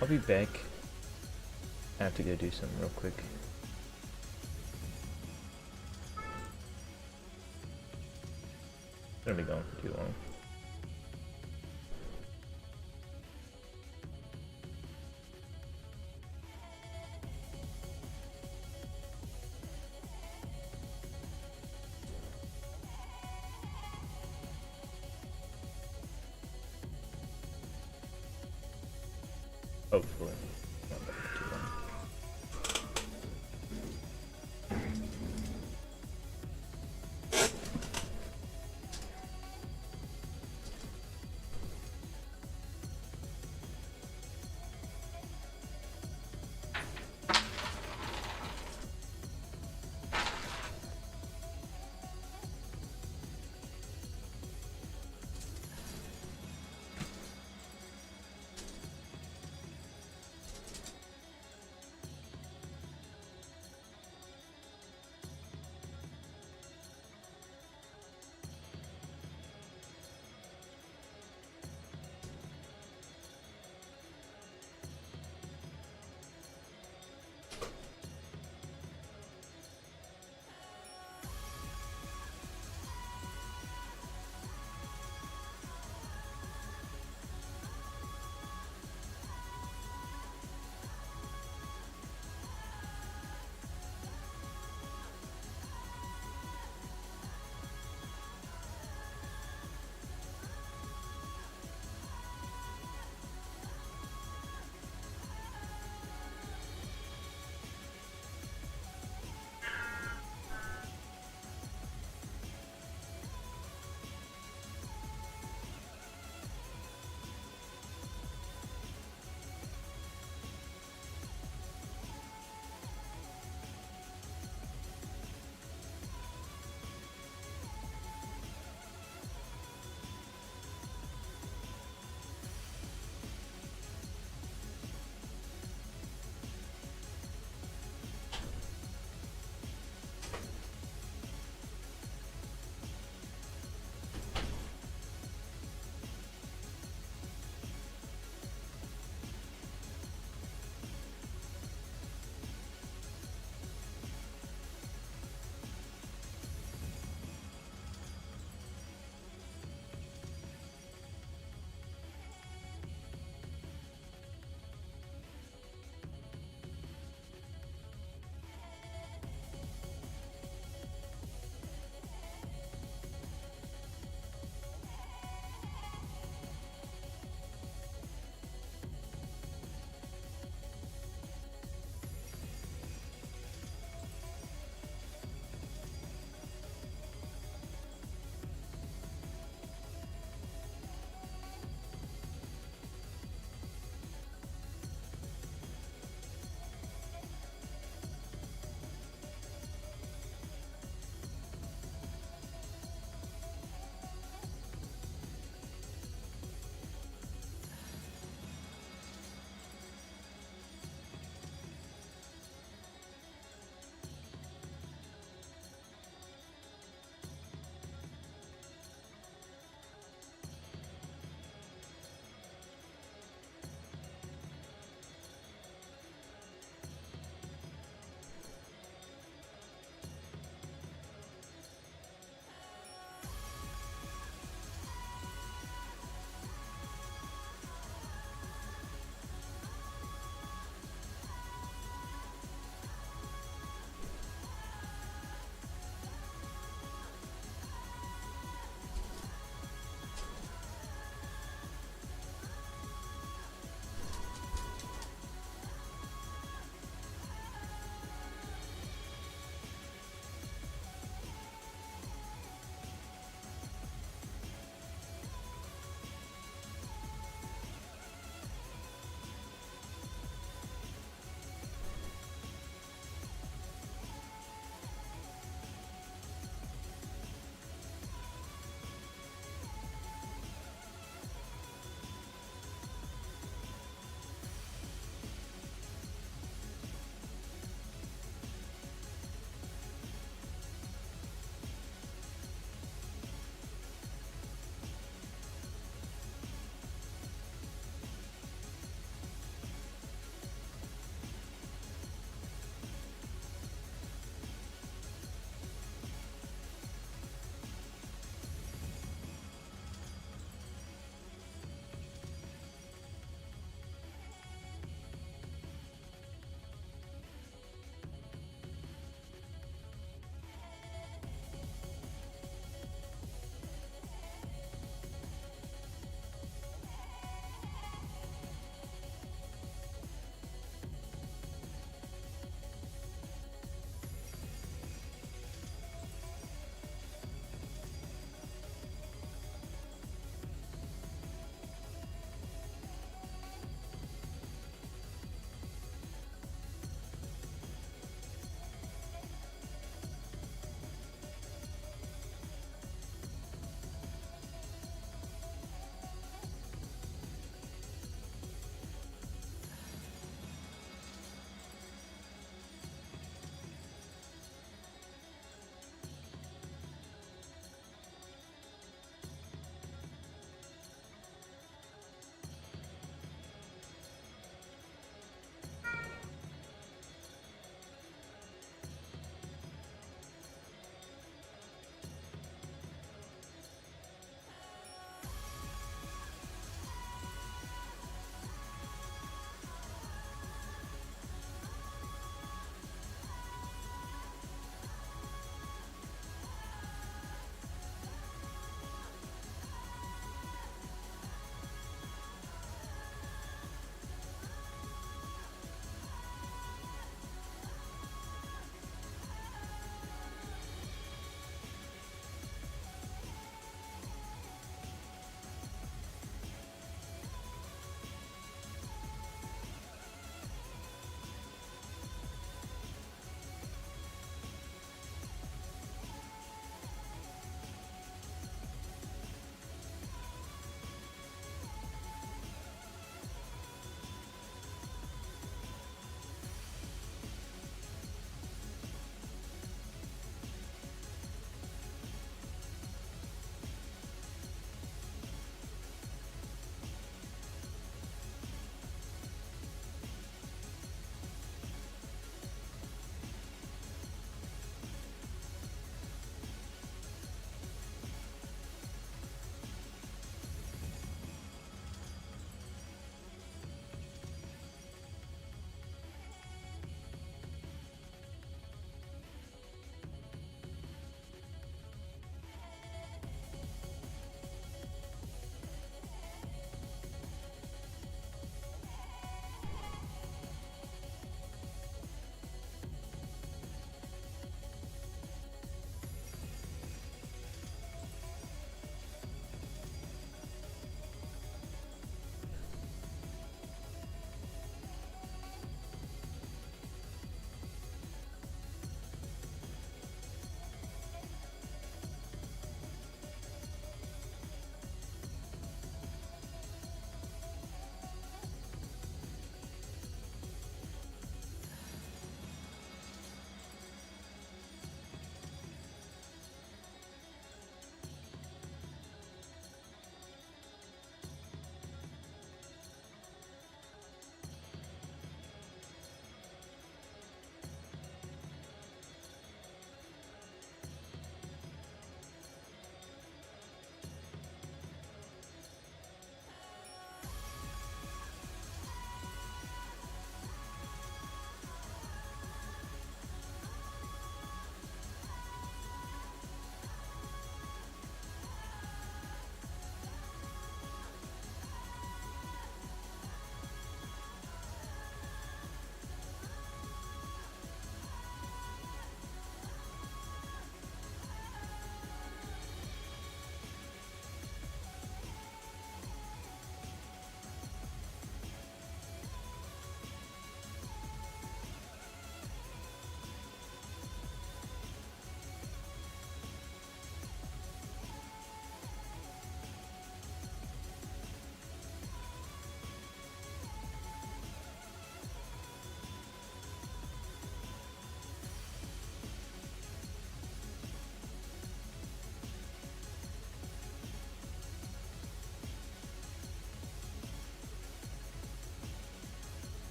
I'll be back. I have to go do something real quick. Gonna be gone for too long. Hopefully. Not too long.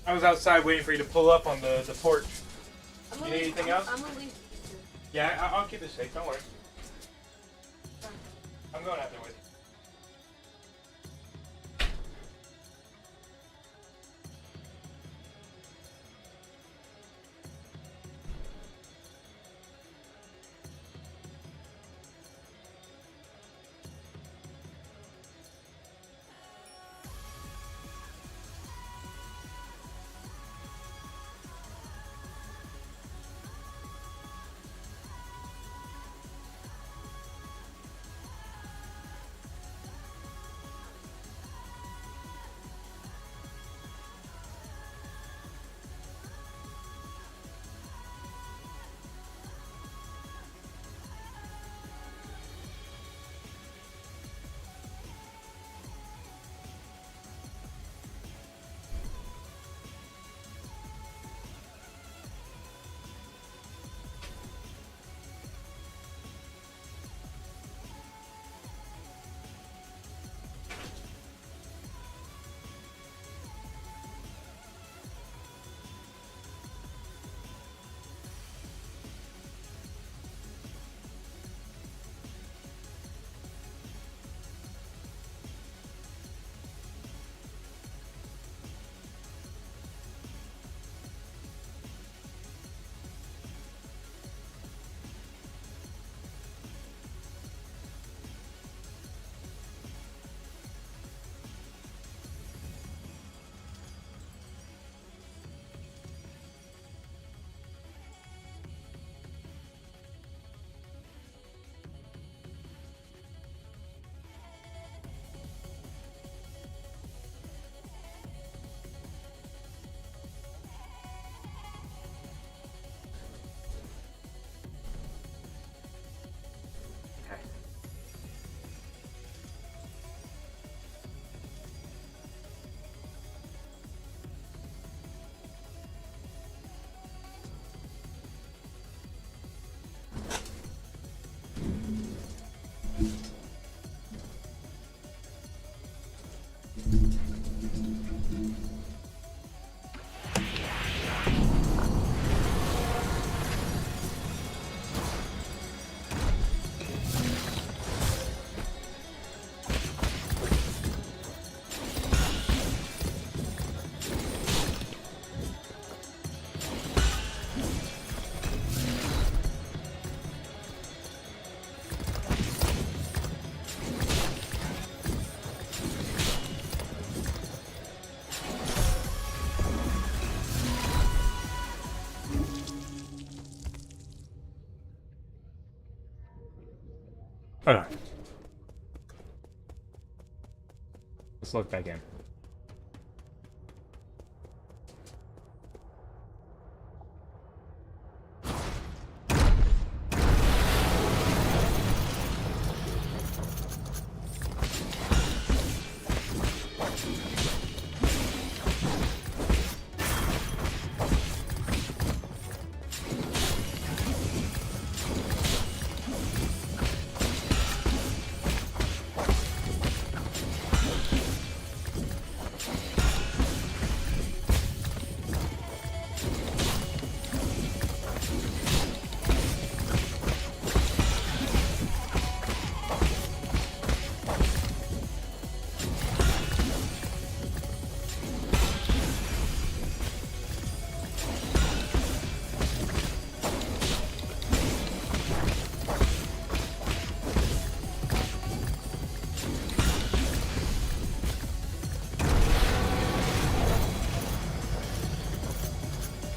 I was outside waiting for you to pull up on the porch. You need anything else? I'm gonna leave. Yeah, I'll keep it safe. Don't worry. I'm going out there with you. Hold on. Let's look back in.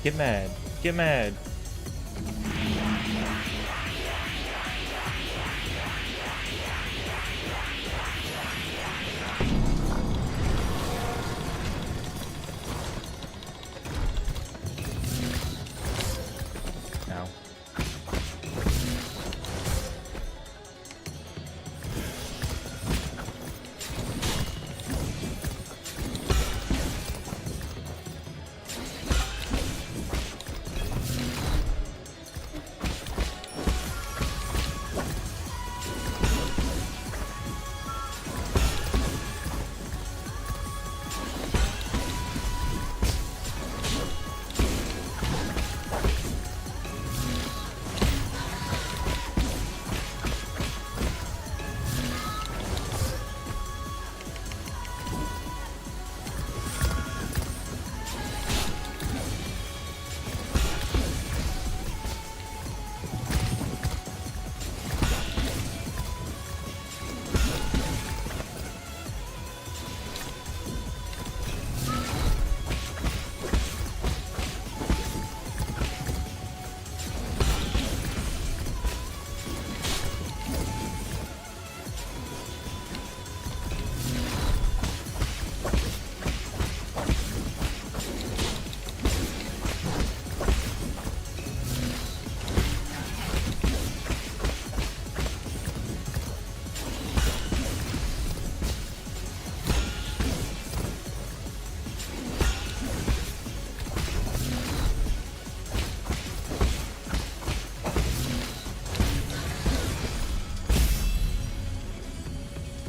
Get mad. Get mad. Now.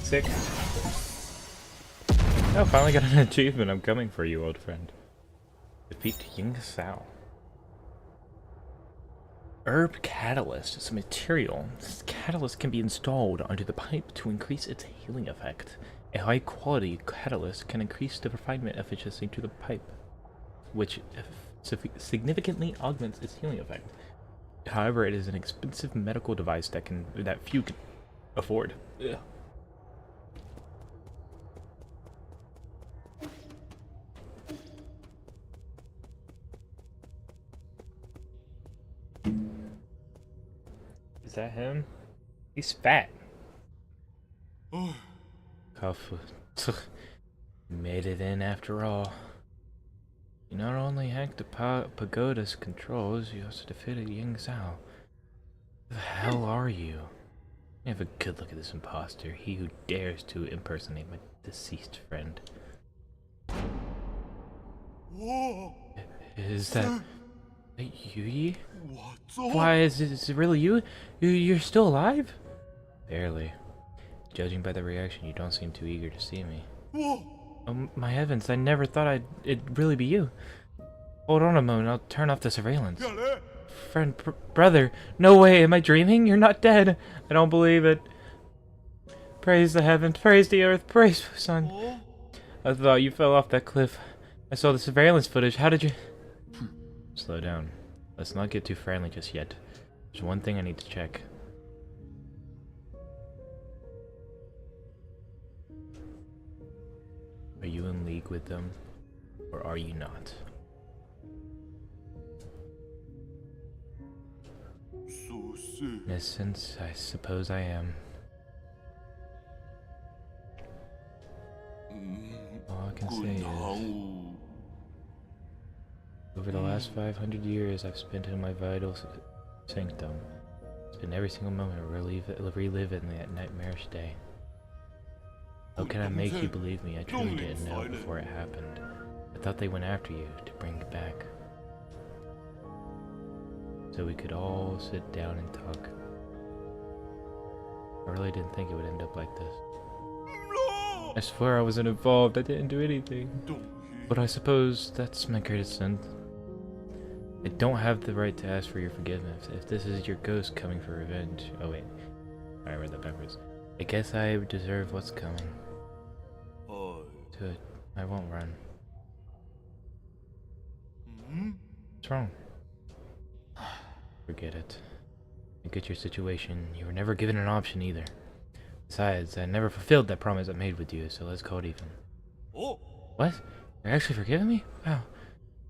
sick. Oh, finally got an achievement. I'm coming for you, old friend. Defeat Ying Sao. Herb Catalyst is a material. This catalyst can be installed onto the pipe to increase its healing effect. A high-quality catalyst can increase the refinement efficiency to the pipe, which significantly augments its healing effect. However, it is an expensive medical device that few can afford. Ugh. Is that him? He's fat. Cuff. Made it in after all. You not only hacked the pagoda's controls, you also defeated Ying Zhao. Who the hell are you? Have a good look at this imposter, he who dares to impersonate my deceased friend. Is that Yuyi? Why, is it really you? You're still alive? Barely. Judging by the reaction, you don't seem too eager to see me. Oh my heavens, I never thought it'd really be you. Hold on a moment, I'll turn off the surveillance. Friend, brother, no way, am I dreaming? You're not dead. I don't believe it. Praise the heavens, praise the earth, praise the sun. I thought you fell off that cliff. I saw the surveillance footage, how did you... Slow down. Let's not get too friendly just yet. There's one thing I need to check. Are you in league with them, or are you not? In a sense, I suppose I am. All I can say is, over the last 500 years I've spent in my vital sanctum. Spent every single moment relive it in that nightmarish day. How can I make you believe me? I truly didn't know before it happened. I thought they went after you to bring you back. So we could all sit down and talk. I really didn't think it would end up like this. I swear I wasn't involved, I didn't do anything. But I suppose that's my greatest sin. I don't have the right to ask for your forgiveness. If this is your ghost coming for revenge... Oh wait, I read that backwards. I guess I deserve what's coming. To it. I won't run. What's wrong? Forget it. I get your situation. You were never given an option either. Besides, I never fulfilled that promise I made with you, so let's call it even. What? You're actually forgiving me? Wow.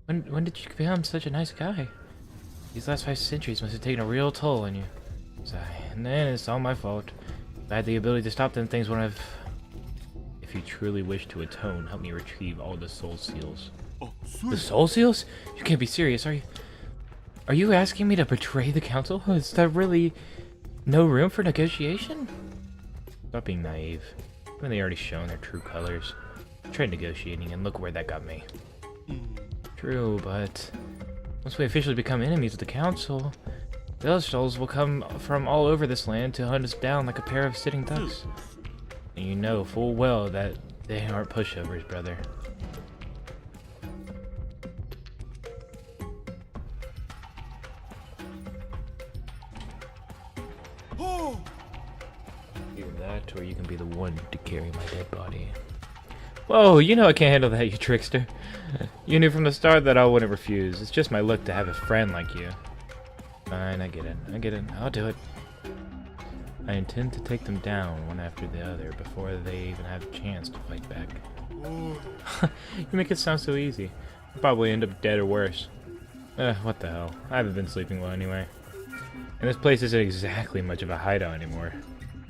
When did you become such a nice guy? These last 5 centuries must have taken a real toll on you. Sigh. And then it's all my fault. If I had the ability to stop them, things would have... If you truly wish to atone, help me retrieve all the soul seals. The soul seals? You can't be serious, are you? Are you asking me to betray the council? Is there really no room for negotiation? Stop being naive. When they already shown their true colors. Tried negotiating, and look where that got me. True, but once we officially become enemies of the council, the other souls will come from all over this land to hunt us down like a pair of sitting ducks. And you know full well that they aren't pushovers, brother. Either that, or you can be the one to carry my dead body. Whoa, you know I can't handle that, you trickster. You knew from the start that I wouldn't refuse. It's just my luck to have a friend like you. Fine, I get it. I'll do it. I intend to take them down one after the other before they even have a chance to fight back. You make it sound so easy. I'll probably end up dead or worse. What the hell. I haven't been sleeping well anyway. And this place isn't exactly much of a hideout anymore.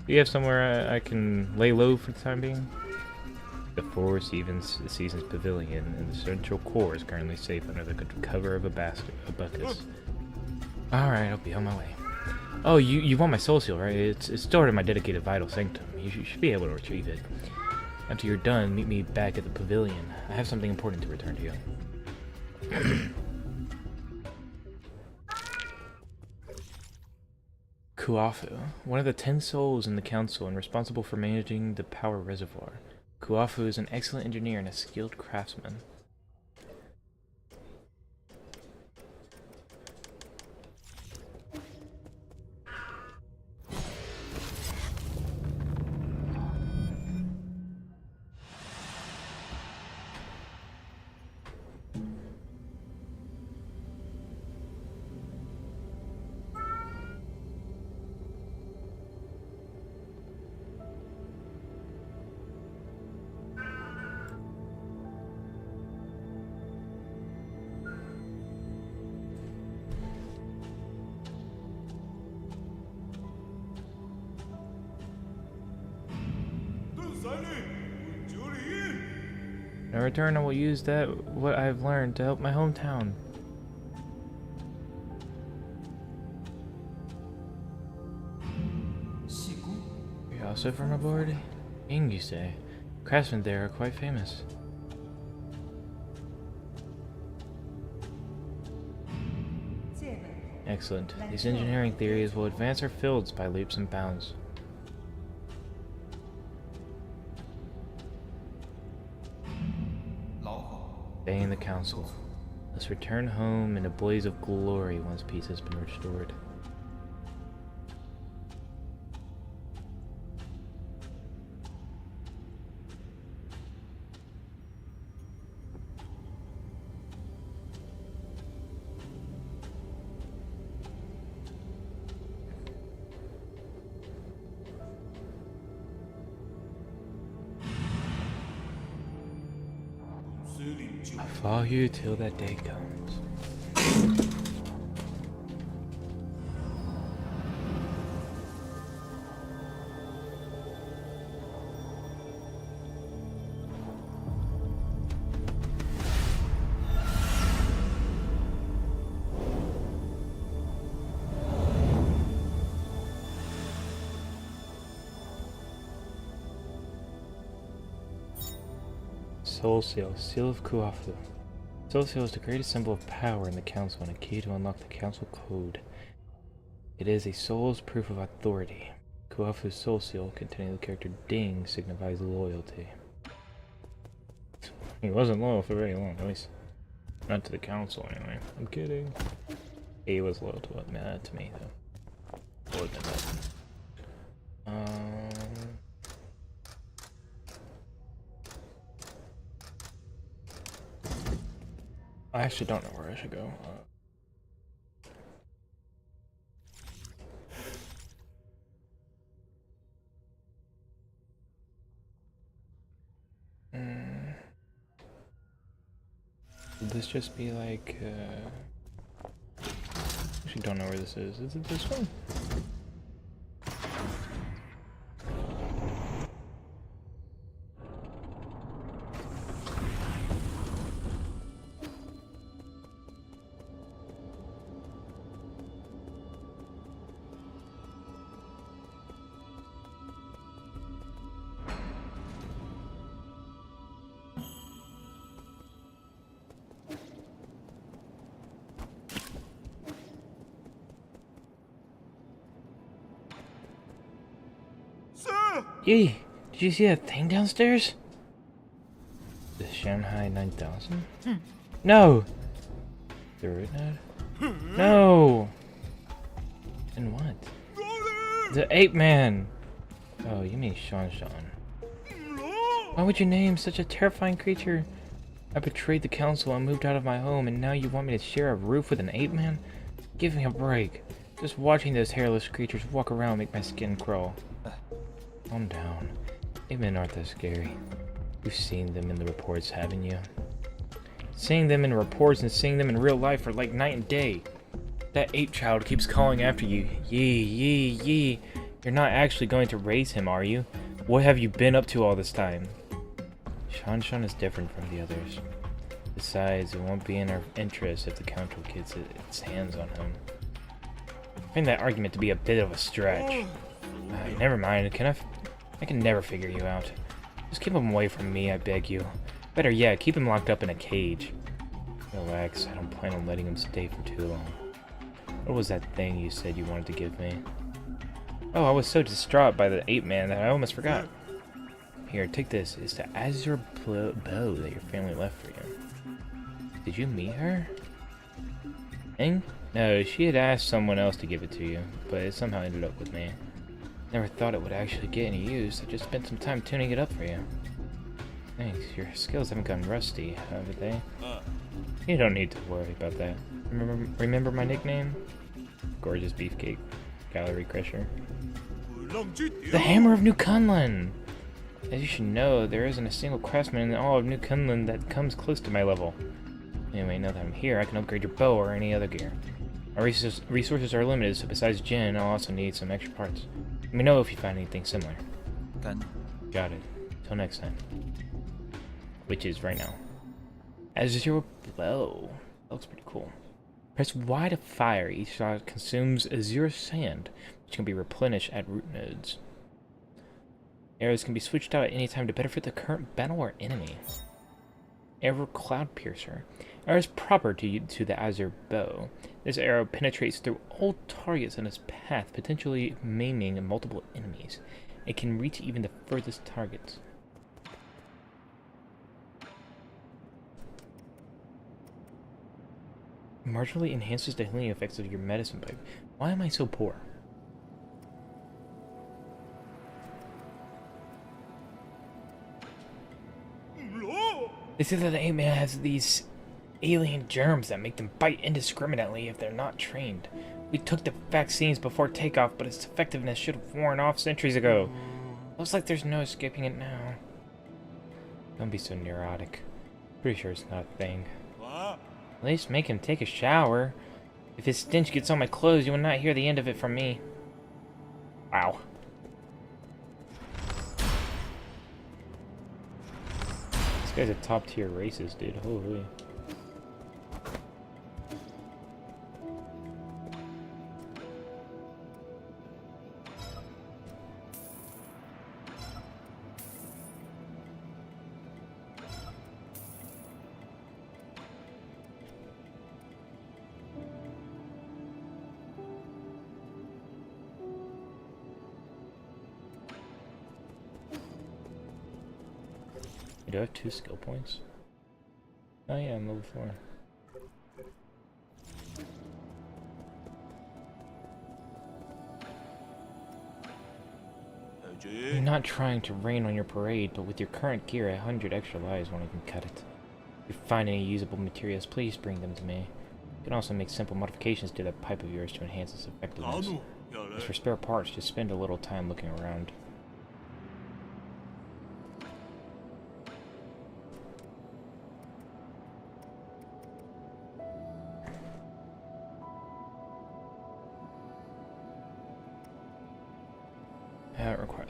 Do you have somewhere I can lay low for the time being? The Four Seasons Pavilion in the Central Core is currently safe under the cover of a buckus. Alright, I'll be on my way. Oh, you want my soul seal, right? It's stored in my dedicated vital sanctum. You should be able to retrieve it. After you're done, meet me back at the pavilion. I have something important to return to you. Kuafu, one of the 10 souls in the council and responsible for managing the power reservoir. Kuafu is an excellent engineer and a skilled craftsman. In return, I will use what I've learned to help my hometown. You're also from aboard? Ying, you say? Craftsmen there are quite famous. Excellent. These engineering theories will advance our fields by leaps and bounds. Stay in the council. Let's return home in a blaze of glory once peace has been restored. I'll follow you till that day comes. Soul Seal, Seal of Kuafu. Soul Seal is the greatest symbol of power in the council and a key to unlock the council code. It is a soul's proof of authority. Kuafu's Soul Seal, containing the character Ding, signifies loyalty. He wasn't loyal for very long, at least not to the council anyway. I'm kidding. He was loyal to me though. More than that. I actually don't know where I should go. Would this just be like, I actually don't know where this is. Is it this one? Yee, did you see that thing downstairs? The Shanghai 9000? No! The Rootnode? No! And what? The Ape Man! Oh, you mean Shan Shan. Why would you name such a terrifying creature? I betrayed the council and moved out of my home, and now you want me to share a roof with an ape man? Give me a break. Just watching those hairless creatures walk around make my skin crawl. Calm down. Ape men aren't that scary. You've seen them in the reports, haven't you? Seeing them in reports and seeing them in real life are like night and day. That ape child keeps calling after you. Yee, yee, yee. You're not actually going to raise him, are you? What have you been up to all this time? Shan Shan is different from the others. Besides, it won't be in our interest if the council gets its hands on him. I find that argument to be a bit of a stretch. Never mind, I can never figure you out. Just keep him away from me, I beg you. Better yet, keep him locked up in a cage. Relax, I don't plan on letting him stay for too long. What was that thing you said you wanted to give me? Oh, I was so distraught by the ape man that I almost forgot. Here, take this. It's the azure bow that your family left for you. Did you meet her? Ing? No, she had asked someone else to give it to you, but it somehow ended up with me. Never thought it would actually get any use. I just spent some time tuning it up for you. Thanks. Your skills haven't gone rusty, have they? You don't need to worry about that. Remember my nickname? Gorgeous Beefcake. Gallery Crusher. The Hammer of New Kunlun! As you should know, there isn't a single craftsman in all of New Kunlun that comes close to my level. Anyway, now that I'm here, I can upgrade your bow or any other gear. Our resources are limited, so besides Jin, I'll also need some extra parts. Let me know if you find anything similar. Done. Got it. Till next time. Which is right now. Azure Blow. That looks pretty cool. Press Y to fire. Each shot consumes azure sand, which can be replenished at root nodes. Arrows can be switched out at any time to better fit the current battle or enemy. Arrow Cloud Piercer. Arrows proper to the Azure Bow. This arrow penetrates through all targets in its path, potentially maiming multiple enemies. It can reach even the furthest targets. Marginally enhances the healing effects of your medicine pipe. Why am I so poor? They say that the ape man has these alien germs that make them bite indiscriminately if they're not trained. We took the vaccines before takeoff, but its effectiveness should have worn off centuries ago. Looks like there's no escaping it now. Don't be so neurotic. Pretty sure it's not a thing. At least make him take a shower. If his stench gets on my clothes, you will not hear the end of it from me. Wow. This guy's a top tier racist, dude. Holy. Do I have 2 skill points? Oh yeah, I'm level 4. I'm not trying to rain on your parade, but with your current gear, 100 extra lives won't even cut it. If you find any usable materials, please bring them to me. You can also make simple modifications to that pipe of yours to enhance its effectiveness. As for spare parts, just spend a little time looking around.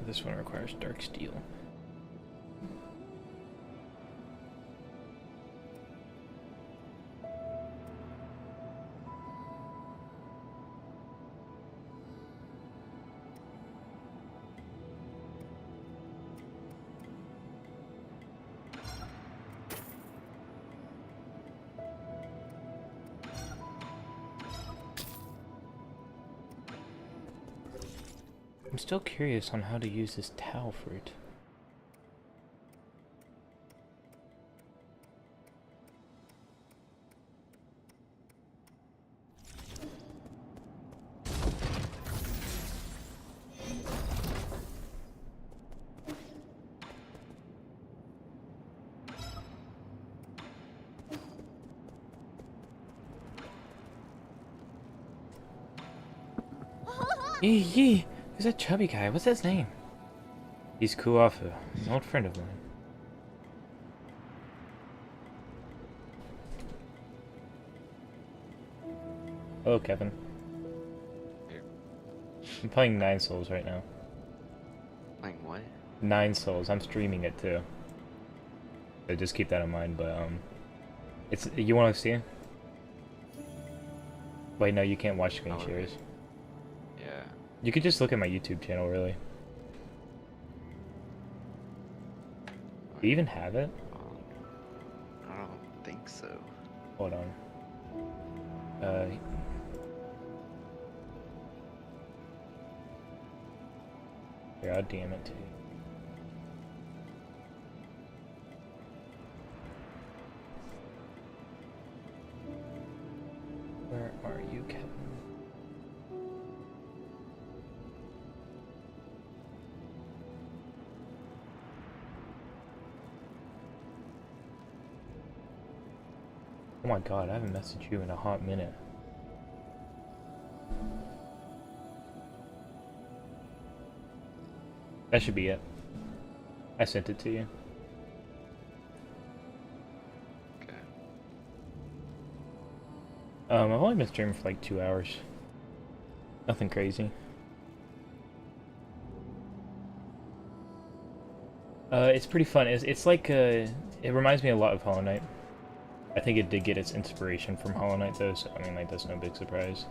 This one requires dark steel. I'm still curious on how to use this towel fruit. Yee! Who's that chubby guy? What's his name? He's Kuafu, an old friend of mine. Hello, Kevin. I'm playing 9 Souls right now. Playing what? 9 Souls. I'm streaming it too. So just keep that in mind. But it's you want to see it? Wait, no, you can't watch screen shares. Yeah. You could just look at my YouTube channel, really. Do you even have it? I don't think so. Hold on. God damn it, too. Where are you, Kevin? Oh my god, I haven't messaged you in a hot minute. That should be it. I sent it to you. Okay. I've only been streaming for like 2 hours. Nothing crazy. It's pretty fun. It's like, it reminds me a lot of Hollow Knight. I think it did get its inspiration from Hollow Knight though, so I mean, like, that's no big surprise.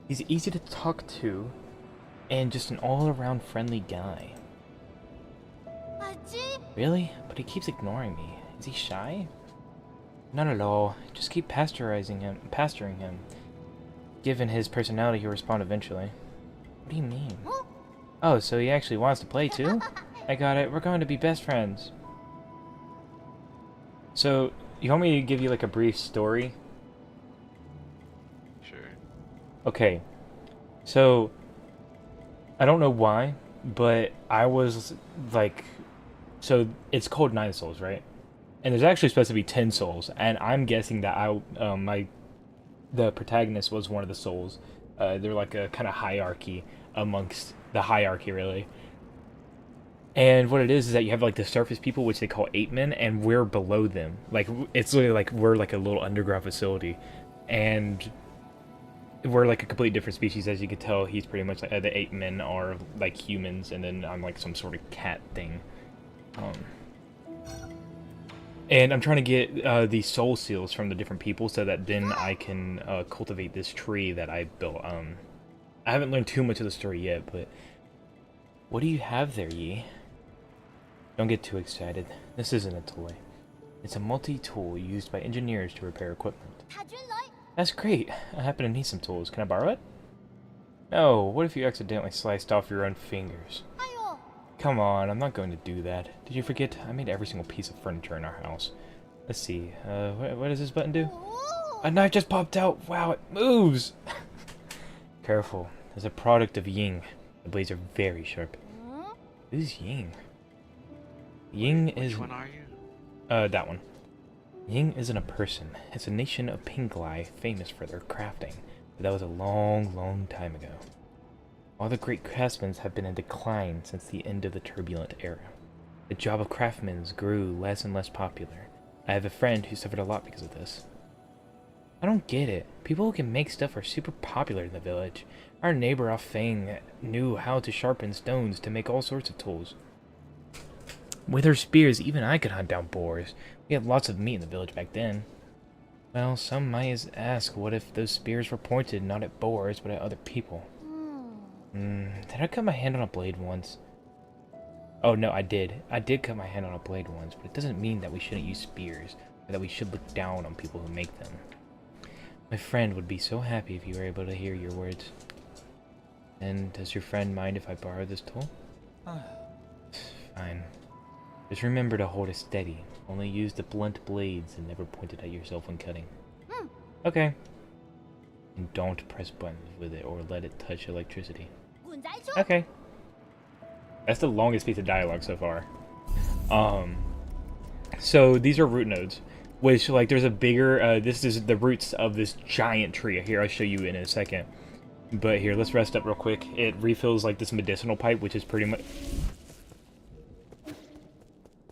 He's easy to talk to, and just an all-around friendly guy. Really? But he keeps ignoring me. Is he shy? Not at all. Just keep pestering him. Given his personality, he'll respond eventually. What do you mean? Oh, so he actually wants to play too? I got it. We're going to be best friends. So, you want me to give you like a brief story? Sure. Okay. So, I don't know why, but I was like, so it's called 9 souls, right? And there's actually supposed to be 10 souls, and I'm guessing that the protagonist was one of the souls. They're like a kind of hierarchy amongst the hierarchy, really. And what it is that you have like the surface people, which they call 8 men, and we're below them. Like, it's literally like we're like a little underground facility, and we're like a completely different species. As you can tell, he's pretty much like the 8 men are like humans, and then I'm like some sort of cat thing. And I'm trying to get the soul seals from the different people so that then I can cultivate this tree that I built. I haven't learned too much of the story yet, but what do you have there, Yi? Don't get too excited. This isn't a toy. It's a multi-tool used by engineers to repair equipment. That's great. I happen to need some tools. Can I borrow it? No, what if you accidentally sliced off your own fingers? Come on, I'm not going to do that. Did you forget? I made every single piece of furniture in our house. Let's see. What does this button do? A knife just popped out. Wow, it moves. Careful. It's a product of Ying. The blades are very sharp. Who's Ying? Ying is... Which one are you? That one. Ying isn't a person. It's a nation of Pinglai famous for their crafting. But that was a long, long time ago. All the great craftsmen have been in decline since the end of the turbulent era. The job of craftsmen grew less and less popular. I have a friend who suffered a lot because of this. I don't get it. People who can make stuff are super popular in the village. Our neighbor off Fang knew how to sharpen stones to make all sorts of tools. With her spears, even I could hunt down boars. We had lots of meat in the village back then. Well, some might ask what if those spears were pointed not at boars, but at other people. Did I cut my hand on a blade once? Oh, no, I did. I did cut my hand on a blade once, but it doesn't mean that we shouldn't use spears, or that we should look down on people who make them. My friend would be so happy if you were able to hear your words. And does your friend mind if I borrow this tool? Fine. Just remember to hold it steady. Only use the blunt blades and never point it at yourself when cutting. Okay. And don't press buttons with it or let it touch electricity. Okay. That's the longest piece of dialogue so far. So these are root nodes, which, like, there's a bigger, this is the roots of this giant tree. Here, I'll show you in a second. But here, let's rest up real quick. It refills, like, this medicinal pipe, which is pretty much...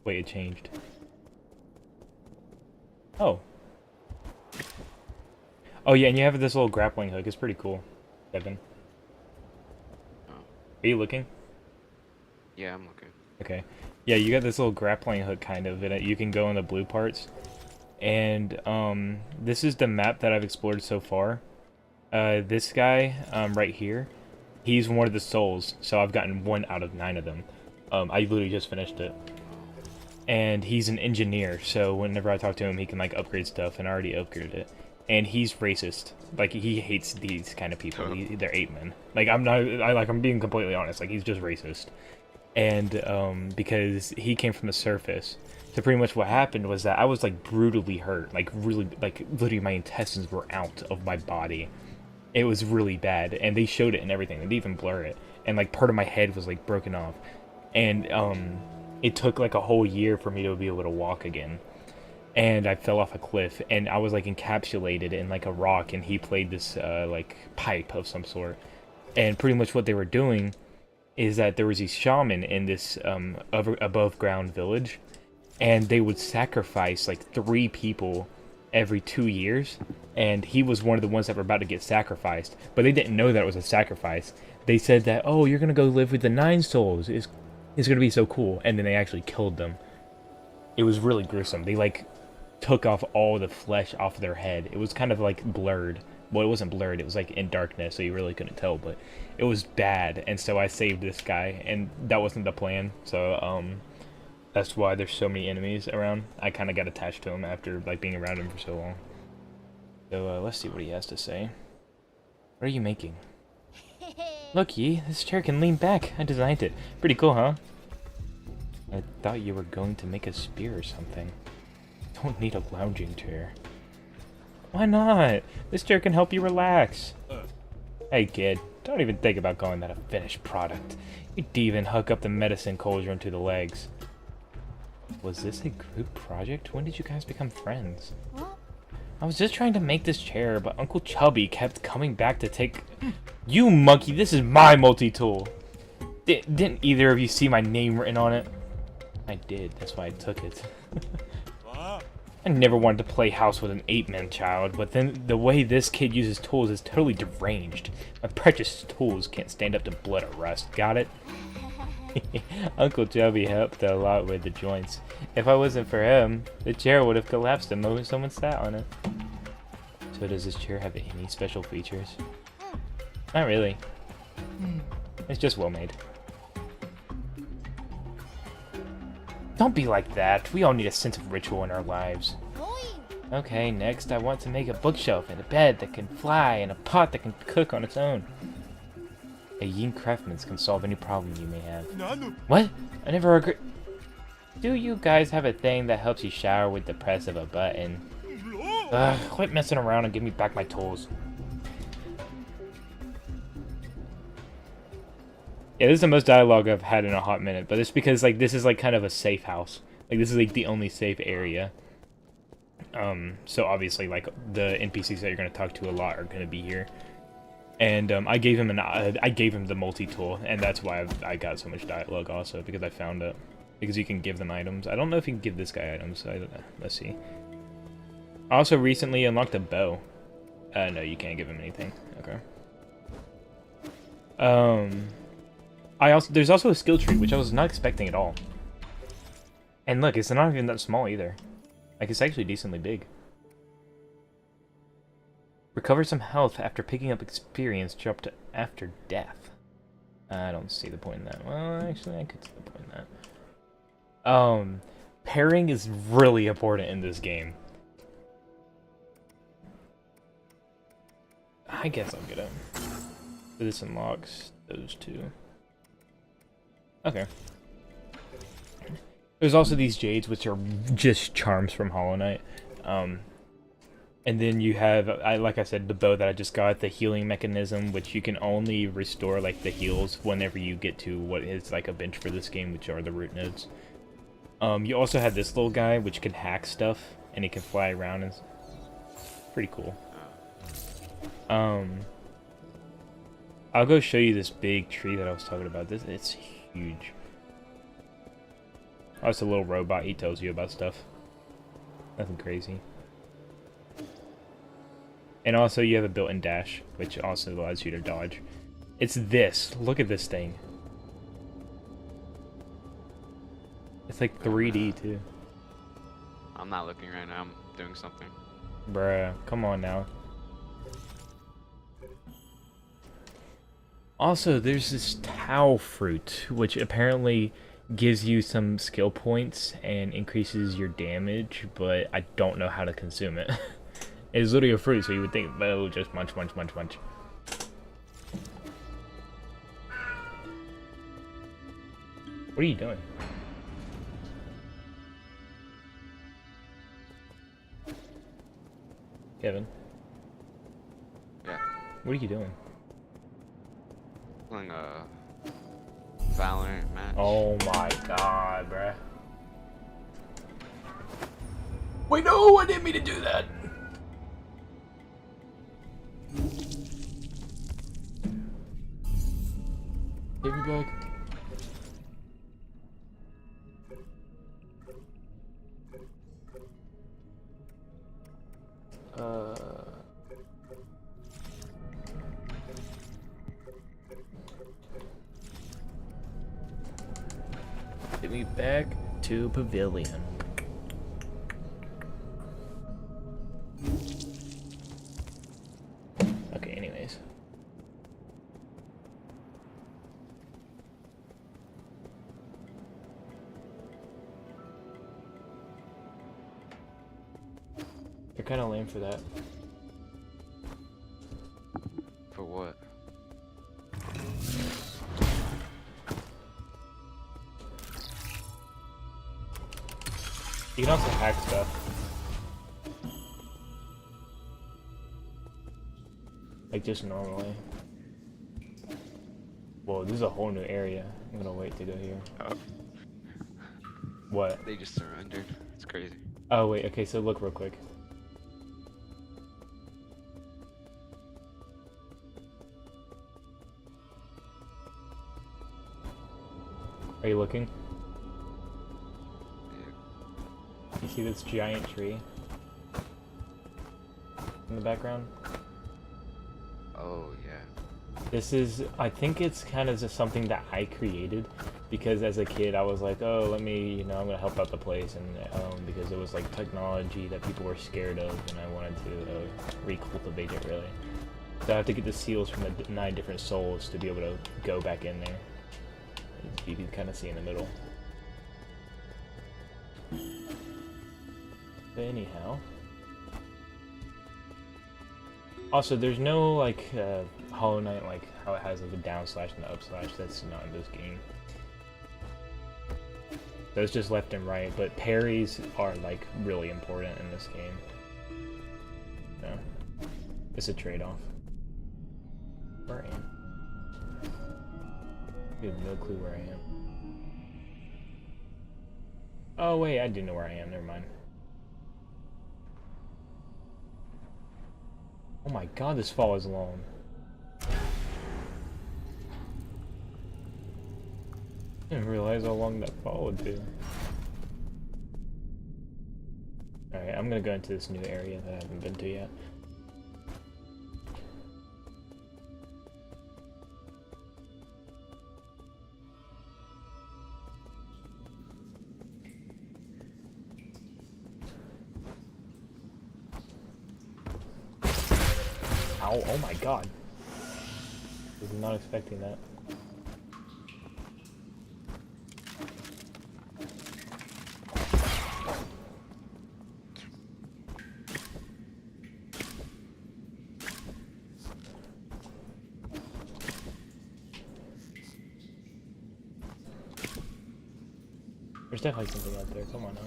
Wait, it changed. Oh. Oh, yeah, and you have this little grappling hook. It's pretty cool, Kevin. Oh. Are you looking? Yeah, I'm looking. Okay. Yeah, you got this little grappling hook kind of in it. You can go in the blue parts. And this is the map that I've explored so far. This guy right here, he's one of the souls. So I've gotten 1 out of 9 of them. I literally just finished it. And he's an engineer, so whenever I talk to him, he can like upgrade stuff, and I already upgraded it. and he's racist. Like, he hates these kind of people. Huh. They're ape men. Like, I'm being completely honest. Like, he's just racist. And because he came from the surface, so pretty much what happened was that I was like brutally hurt, like really, like literally my intestines were out of my body. It was really bad, and they showed it and everything. They didn't even blur it, and like part of my head was like broken off, and it took like a whole year for me to be able to walk again. And I fell off a cliff, and I was like encapsulated in like a rock, and he played this like pipe of some sort, and pretty much what they were doing is that there was these shaman in this above ground village, and they would sacrifice like 3 people every 2 years, and he was one of the ones that were about to get sacrificed, but they didn't know that it was a sacrifice. They said that, oh, you're gonna go live with the 9 souls, it's gonna be so cool, and then they actually killed them. It was really gruesome. They like took off all the flesh off their head. It was kind of like blurred. Well, it wasn't blurred, it was like in darkness, so you really couldn't tell, but it was bad, and so I saved this guy, and that wasn't the plan, so that's why there's so many enemies around. I kind of got attached to him after like being around him for so long. So let's see what he has to say. What are you making? Look, Yi, this chair can lean back. I designed it. Pretty cool, huh? I thought you were going to make a spear or something. Don't need a lounging chair. Why not? This chair can help you relax. Hey kid, don't even think about calling that a finished product. You'd even hook up the medicine cauldron to the legs. Was this a group project? When did you guys become friends? I was just trying to make this chair, but Uncle Chubby kept coming back to take... You monkey, this is my multi-tool! Didn't either of you see my name written on it? I did, that's why I took it. I never wanted to play house with an ape-man child, but then the way this kid uses tools is totally deranged. My precious tools can't stand up to blood or rust, got it? Uncle Chubby helped a lot with the joints. If I wasn't for him, the chair would have collapsed the moment someone sat on it. So does this chair have any special features? Not really. It's just well made. Don't be like that. We all need a sense of ritual in our lives. Okay, next I want to make a bookshelf and a bed that can fly and a pot that can cook on its own. A Yin Craftsman's can solve any problem you may have. What? I never agree. Do you guys have a thing that helps you shower with the press of a button? Ugh, quit messing around and give me back my tools. Yeah, this is the most dialogue I've had in a hot minute, but it's because like this is like kind of a safe house. Like this is like the only safe area. So obviously like the NPCs that you're gonna talk to a lot are gonna be here. And I gave him the multi-tool, and that's why I got so much dialogue also, because I found it. Because you can give them items. I don't know if you can give this guy items. Let's see. I also recently unlocked a bow. No, you can't give him anything. Okay. There's also a skill tree, which I was not expecting at all. And look, it's not even that small either. Like, it's actually decently big. Recover some health after picking up experience dropped after death. I don't see the point in that. Well, actually, I could see the point in that. Pairing is really important in this game. I guess I'll get him. This unlocks those two. Okay. There's also these jades, which are just charms from Hollow Knight. And then you have, like I said, the bow that I just got, the healing mechanism, which you can only restore like the heals whenever you get to what is like a bench for this game, which are the root nodes. You also have this little guy, which can hack stuff, and he can fly around, and it's pretty cool. I'll go show you this big tree that I was talking about. It's huge. Oh, it's a little robot. He tells you about stuff. Nothing crazy. And also you have a built-in dash, which also allows you to dodge. It's this. Look at this thing. It's like 3D too. I'm not looking right now. I'm doing something. Bruh, come on now. Also, there's this Tao fruit, which apparently gives you some skill points and increases your damage, but I don't know how to consume it. It's literally a fruit, so you would think, oh, just munch, munch, munch, munch. What are you doing? Kevin? Yeah. What are you doing? Playing a Valorant match. Oh my god, bruh. Wait, no, I didn't mean to do that. Take me back. Take me back to Pavilion. Okay, anyways. You're kind of lame for that. For what? You can also hack stuff. Like just normally. Whoa, this is a whole new area. I'm gonna wait to go here. Oh, What? they just surrendered. It's crazy. Oh wait, okay, so look real quick. Are you looking? Yeah. You see this giant tree in the background? Oh yeah. This is, I think it's kind of just something that I created because as a kid I was like, oh, let me, you know, I'm gonna help out the place, and because it was like technology that people were scared of, and I wanted to recultivate it really. So I have to get the seals from the 9 different souls to be able to go back in there. As you can kind of see in the middle. But anyhow. Also, there's no like Hollow Knight, like how it has like a down slash and an up slash. That's not in this game. Those just left and right, but parries are like really important in this game. No, it's a trade-off. Where I am? I have no clue where I am. Oh wait, I do know where I am. Never mind. Oh my god, this fall is long. I didn't realize how long that fall would be. Alright, I'm gonna go into this new area that I haven't been to yet. Ow, oh my god. I was not expecting that. There's definitely something out there, come on now.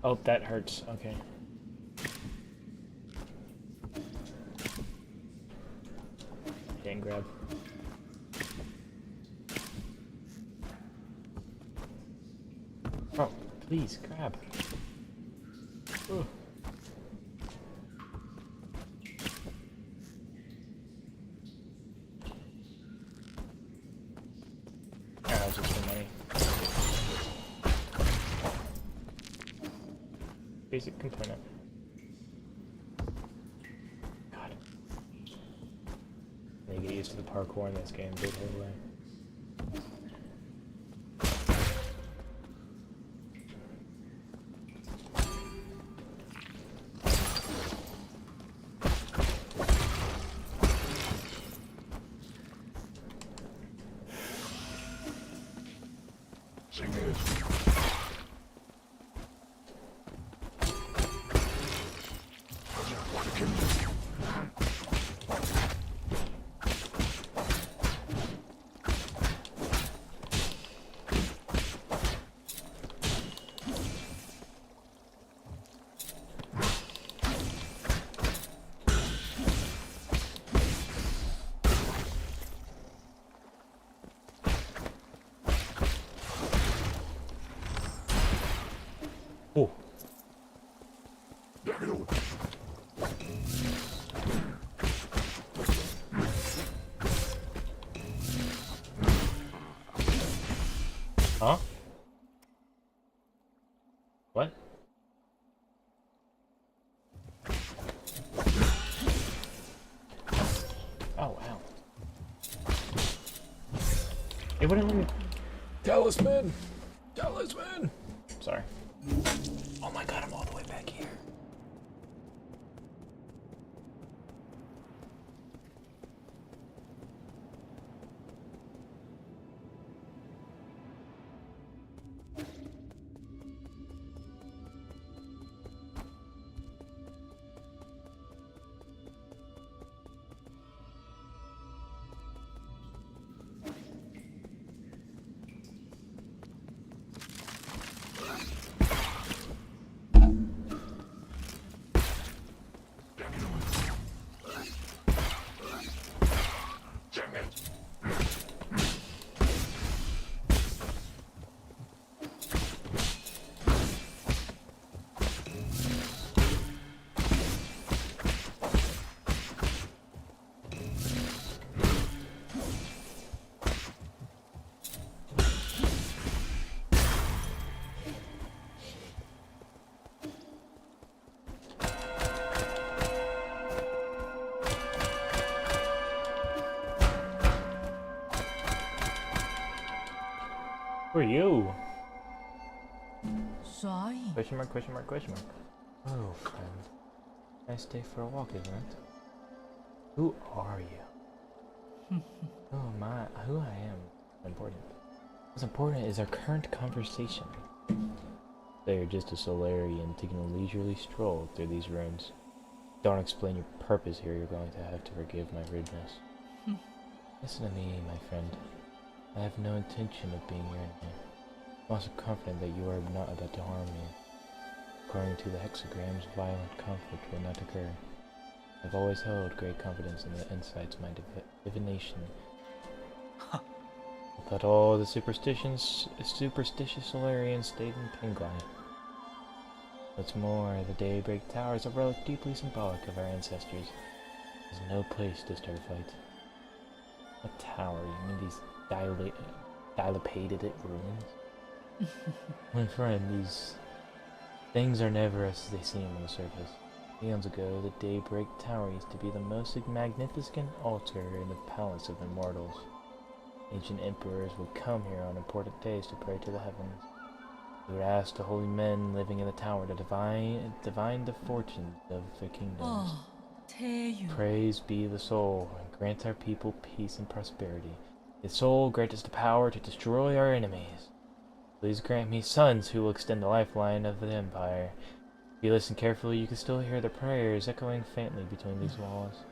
Oh, that hurts. Okay. Dang grab. Oh, please, grab. Ugh. Ah, just for money. Basic component. God. I need to get used to the parkour in this game, big way. Huh? What? Oh, wow. It wouldn't let me. Talisman! Talisman! Sorry. Oh my god, I'm all the way back here. Who are you? Sorry. Question mark, question mark, question mark. Oh, friend. Nice day for a walk, isn't it? Who are you? Who am I? Who I am is important. What's important is our current conversation. So you're just a Solarian taking a leisurely stroll through these ruins. Don't explain your purpose here, you're going to have to forgive my rudeness. Listen to me, my friend. I have no intention of being your enemy. I'm also confident that you are not about to harm me. According to the hexagrams, violent conflict will not occur. I've always held great confidence in the insights of my divination. I thought all the superstitious Solarians stayed in Penglai. What's more, the Daybreak Tower is a relic deeply symbolic of our ancestors. There's no place to start a fight. A tower? You mean these dilapidated ruins? My friend, these things are never as they seem on the surface. Eons ago, the Daybreak Tower used to be the most magnificent altar in the Palace of Immortals. Ancient emperors would come here on important days to pray to the heavens. They would ask the holy men living in the tower to divine the fortunes of their kingdoms. Oh, Taeyu. Praise be the soul, and grant our people peace and prosperity. The soul grant us the power to destroy our enemies. Please grant me sons who will extend the lifeline of the Empire. If you listen carefully, you can still hear the prayers echoing faintly between these walls.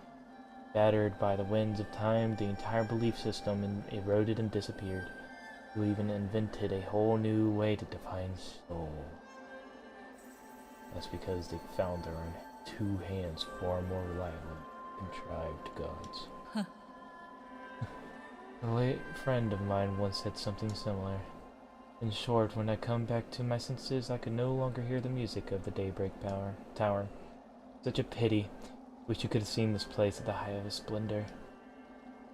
Battered by the winds of time, the entire belief system eroded and disappeared. You even invented a whole new way to define soul. That's because they found their own two hands far more reliable than contrived gods. A late friend of mine once said something similar. In short, when I come back to my senses, I could no longer hear the music of the Daybreak Tower. Such a pity. Wish you could have seen this place at the height of its splendor.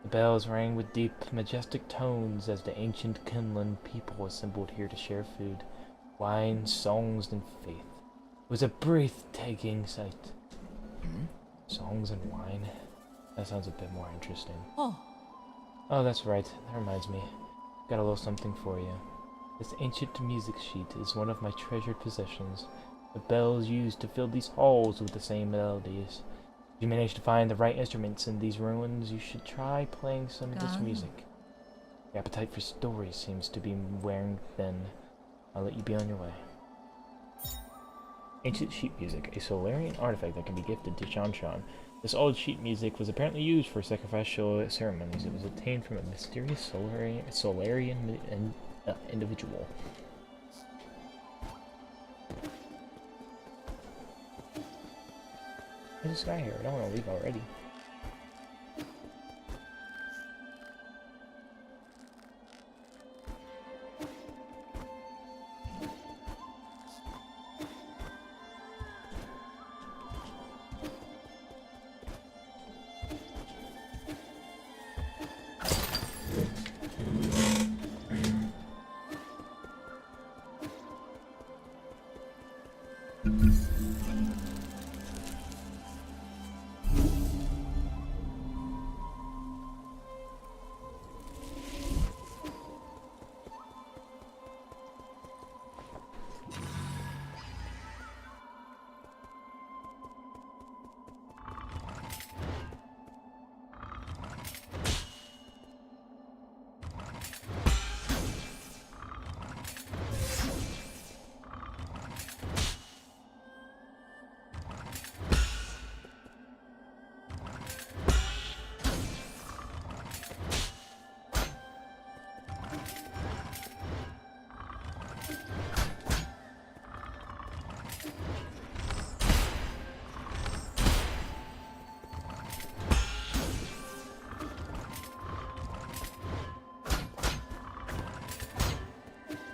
The bells rang with deep, majestic tones as the ancient Kinlan people assembled here to share food, wine, songs, and faith. It was a breathtaking sight. Songs and wine? That sounds a bit more interesting. Oh, that's right. That reminds me. Got a little something for you. This ancient music sheet is one of my treasured possessions. The bells used to fill these halls with the same melodies. If you manage to find the right instruments in these ruins, you should try playing some of this music. Your appetite for stories seems to be wearing thin. I'll let you be on your way. Ancient sheet music, a Solarian artifact that can be gifted to Shan Shan. This old sheet music was apparently used for sacrificial ceremonies. It was obtained from a mysterious Solarian individual. There's this guy here. I don't want to leave already.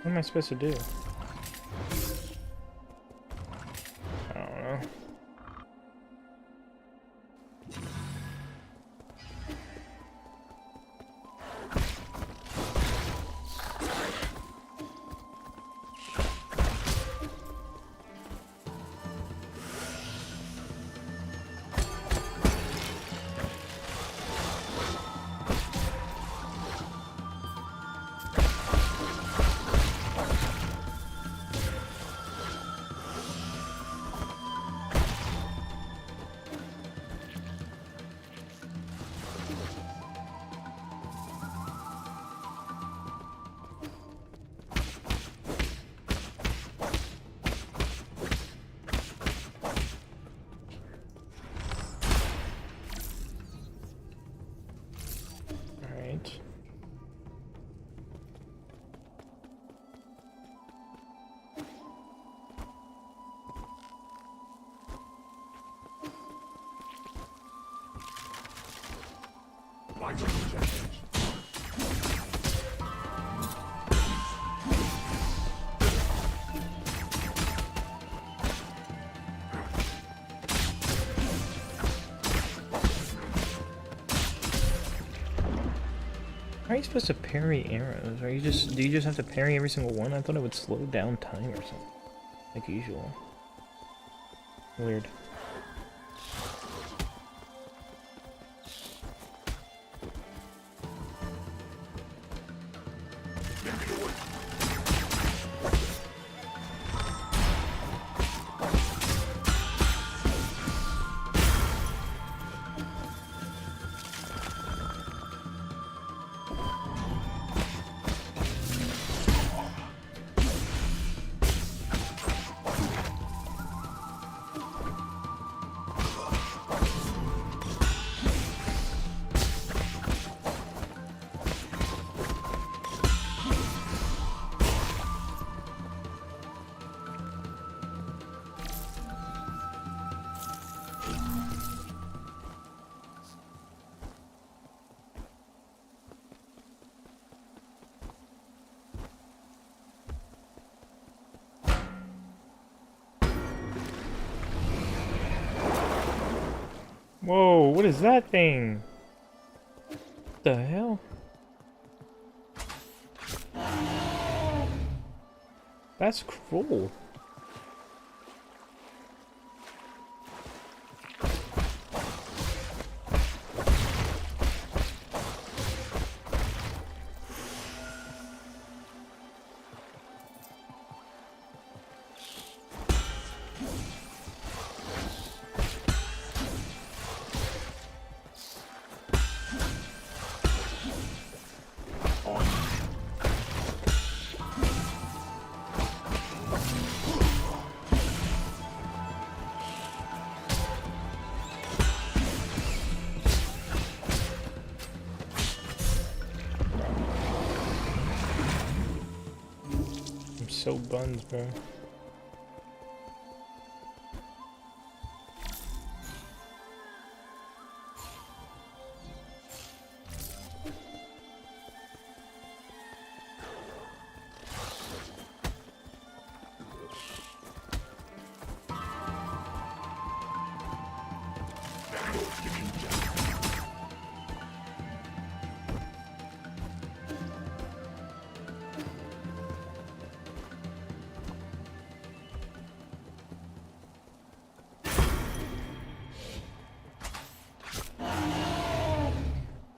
What am I supposed to do? I don't know. Alright. How are you supposed to parry arrows? Do you just have to parry every single one? I thought it would slow down time or something. Like usual. Weird. Whoa, what is that thing? What the hell? That's cruel. I'm so buns, bro.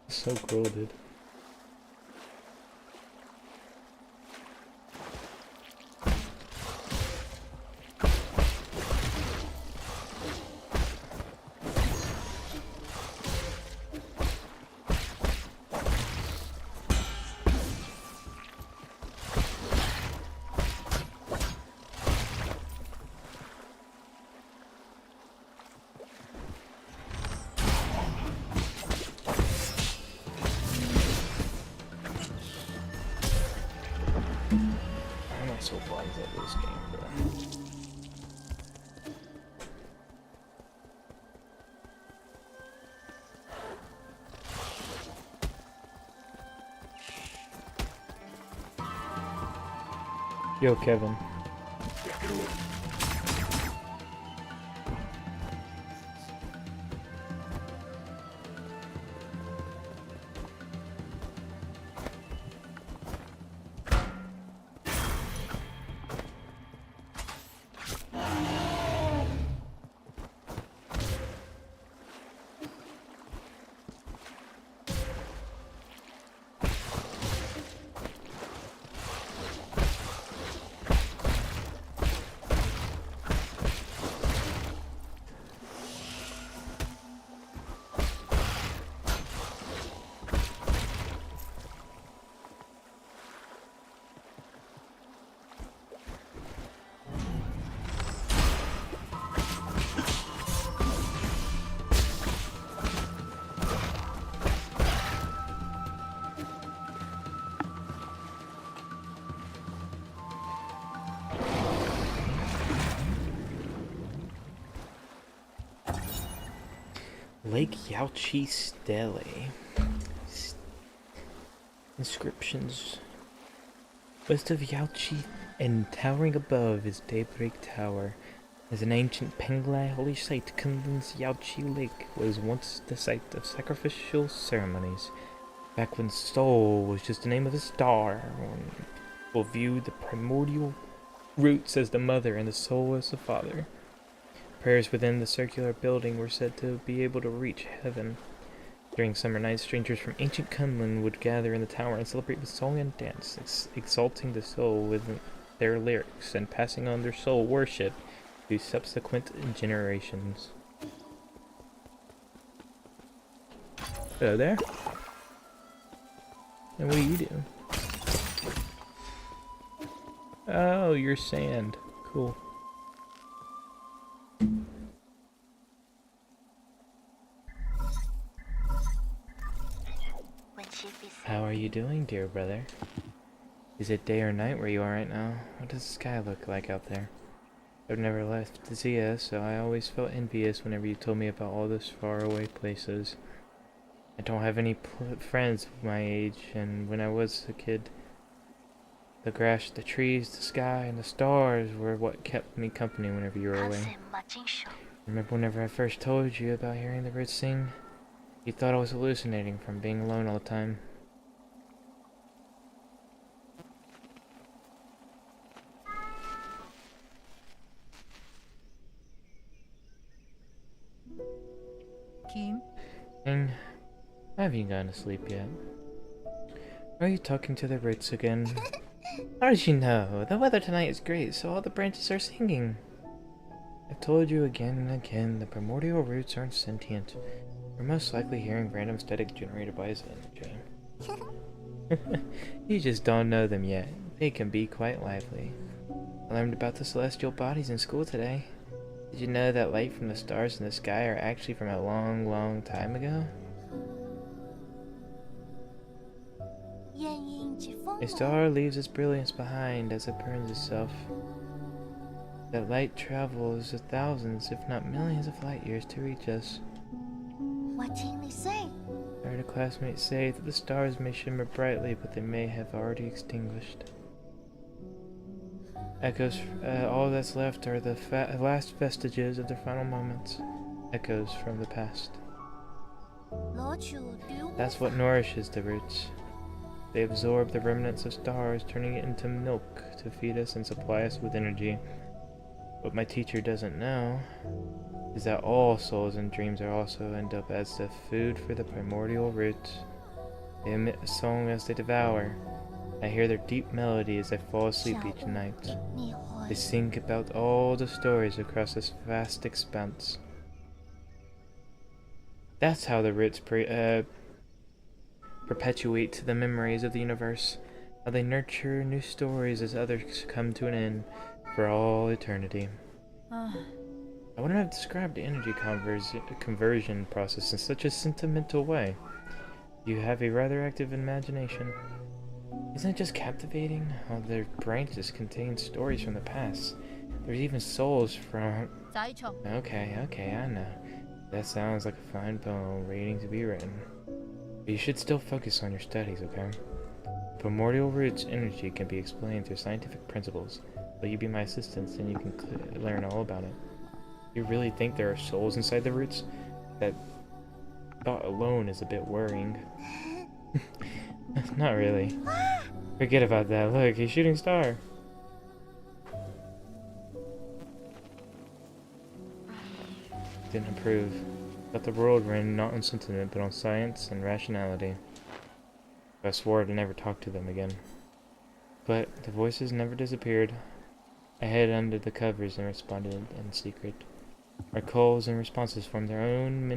So cruel, dude. I'm not so blind at this game, bro. Yo, Kevin. Lake Yaochi Stele. Inscriptions. West of Yaochi and towering above is Daybreak Tower. As an ancient Penglai holy site, Kunlun's Yaochi Lake was once the site of sacrificial ceremonies. Back when Sol was just the name of a star, when people viewed the primordial roots as the mother and the soul as the father. Prayers within the circular building were said to be able to reach heaven. During summer nights, strangers from ancient Kunlun would gather in the tower and celebrate with song and dance, exalting the soul with their lyrics and passing on their soul worship to subsequent generations. Hello there. And what do you do? Oh, you're sand. Cool. How are you doing, dear brother? Is it day or night where you are right now? What does the sky look like out there? I've never left the Zia, so I always felt envious whenever you told me about all those faraway places. I don't have any friends my age, and when I was a kid, the grass, the trees, the sky, and the stars were what kept me company whenever you were away. Remember whenever I first told you about hearing the birds sing? You thought I was hallucinating from being alone all the time. Kim? King, I haven't gone to sleep yet. Are you talking to the roots again? How did you know? The weather tonight is great, so all the branches are singing. I've told you again and again, the primordial roots aren't sentient. You're most likely hearing random static generated by his energy. You just don't know them yet. They can be quite lively. I learned about the celestial bodies in school today. Did you know that light from the stars in the sky are actually from a long, long time ago? A star leaves its brilliance behind as it burns itself. That light travels thousands, if not millions of light years to reach us. What did they say? I heard a classmate say that the stars may shimmer brightly, but they may have already extinguished. Echoes, all that's left are the last vestiges of their final moments. Echoes from the past. That's what nourishes the roots. They absorb the remnants of stars, turning it into milk to feed us and supply us with energy. What my teacher doesn't know is that all souls and dreams are also end up as the food for the primordial roots. They emit a song as they devour. I hear their deep melody as I fall asleep each night. They sing about all the stories across this vast expanse. That's how the roots perpetuate the memories of the universe. How they nurture new stories as others come to an end for all eternity. I wouldn't have described the energy conversion process in such a sentimental way. You have a rather active imagination. Isn't it just captivating how their branches contain stories from the past? There's even souls from... Okay, I know. That sounds like a fine poem waiting to be written. But you should still focus on your studies, okay? primordial root's energy can be explained through scientific principles. Will you be my assistant, and you can learn all about it? You really think there are souls inside the roots? That thought alone is a bit worrying. Not really. Forget about that. Look, a shooting star. Didn't approve. Thought the world ran not on sentiment, but on science and rationality. I swore I'd never talk to them again. But the voices never disappeared. I hid under the covers and responded in secret. Our calls and responses formed their own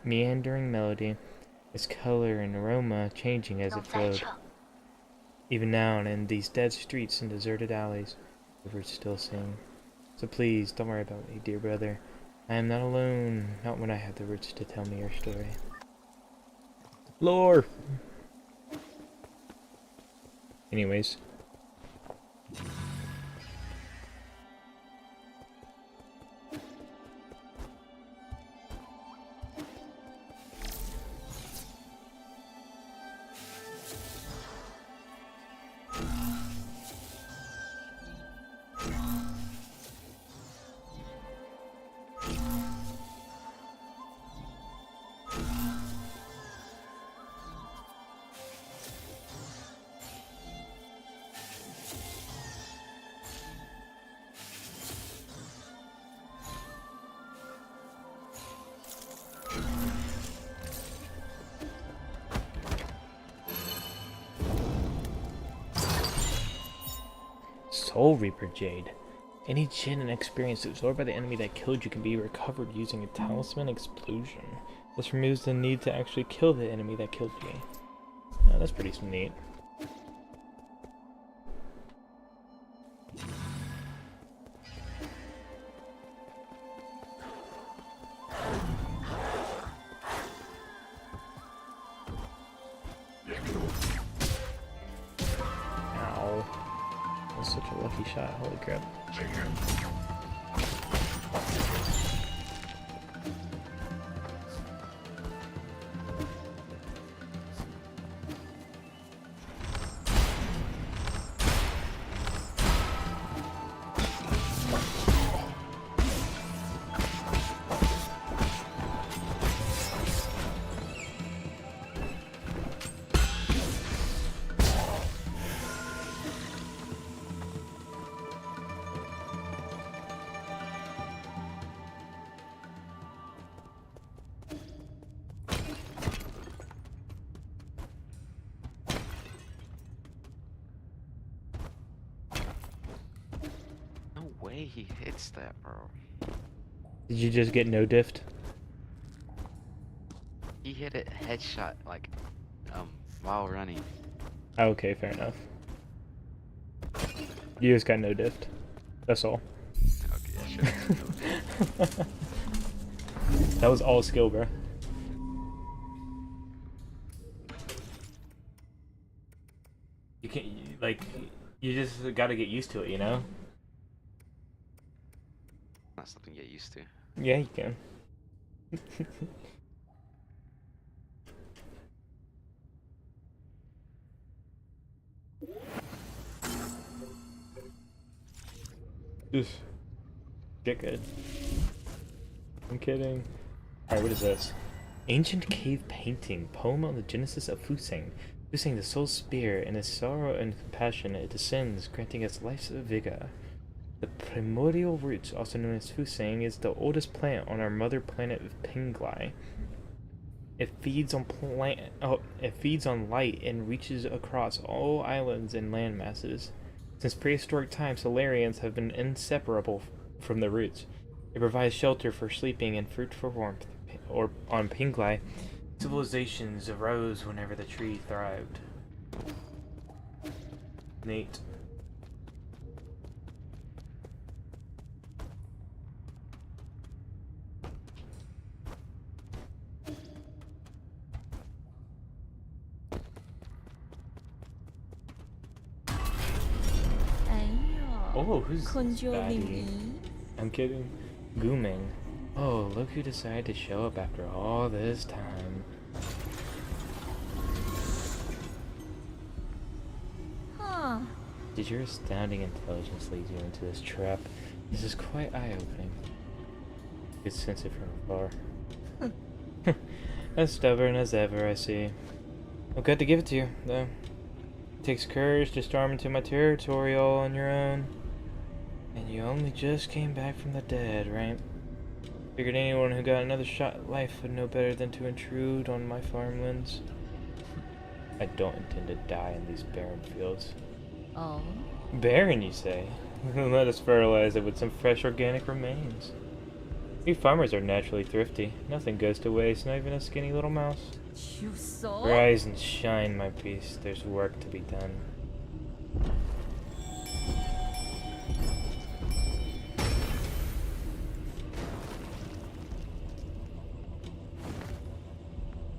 meandering melody, its color and aroma changing as it flowed. Even now, in these dead streets and deserted alleys, the words still sing. So please, don't worry about me, dear brother. I am not alone, not when I have the words to tell me your story. Lore! Anyways. Soul Reaper Jade. Any Jinn and experience absorbed by the enemy that killed you can be recovered using a talisman explosion. This removes the need to actually kill the enemy that killed you. Oh, that's pretty neat. Such a lucky shot, holy crap. Way he hits that, bro. Did you just get no diffed? He hit it headshot like while running. Okay, fair enough. You just got no diffed. That's all. Okay, yeah, sure. That was all skill, bro. You can't, like, you just gotta get used to it, you know? Not something to get used to. Yeah, you can. Just get good. I'm kidding. Alright, what is this? Ancient cave painting. Poem on the genesis of Fusang. Fusang, the soul's spear, in its sorrow and compassion, it descends, granting us life's vigor. The primordial roots, also known as Fusang, is the oldest plant on our mother planet Penglai. It feeds on light and reaches across all islands and land masses. Since prehistoric times, Solarians have been inseparable from the roots. It provides shelter for sleeping and fruit for warmth. Or on Penglai, civilizations arose whenever the tree thrived. Neat. Oh, who's Daddy? I'm kidding. Gooming. Oh, look who decided to show up after all this time. Did your astounding intelligence lead you into this trap? This is quite eye-opening. You could sense it from afar. As stubborn as ever, I see. I've got to give it to you, though. It takes courage to storm into my territory all on your own. And you only just came back from the dead, right? Figured anyone who got another shot at life would know better than to intrude on my farmlands. I don't intend to die in these barren fields. Oh? Barren, you say? Let us fertilize it with some fresh organic remains. We farmers are naturally thrifty. Nothing goes to waste, not even a skinny little mouse. You saw? Rise and shine, my beast. There's work to be done.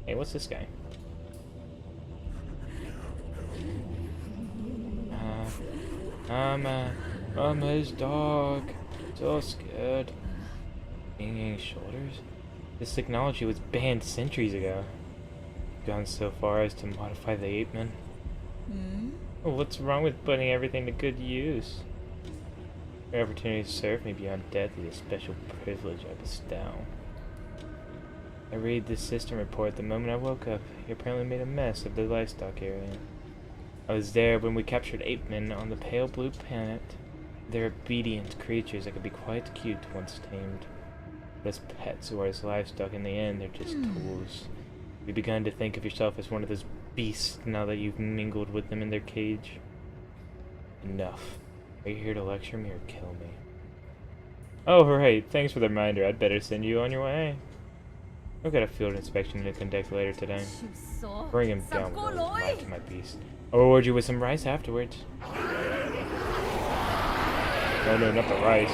Hey, what's this guy? I'm his dog. So scared. Hanging shoulders? This technology was banned centuries ago. Gone so far as to modify the ape-men. Hmm? Well, what's wrong with putting everything to good use? Your opportunity to serve me beyond death is a special privilege I bestow. I read this system report the moment I woke up. You apparently made a mess of the livestock area. I was there when we captured ape-men on the pale blue planet. They're obedient creatures that could be quite cute once tamed. But as pets or as livestock, in the end, they're just tools. You've begun to think of yourself as one of those beasts now that you've mingled with them in their cage. Enough. Are you here to lecture me or kill me? Oh, right. Thanks for the reminder. I'd better send you on your way. I've got a field inspection to conduct later today. You saw? Bring him down with all his life to my beast. I'll reward you with some rice afterwards. Oh no, not the rice.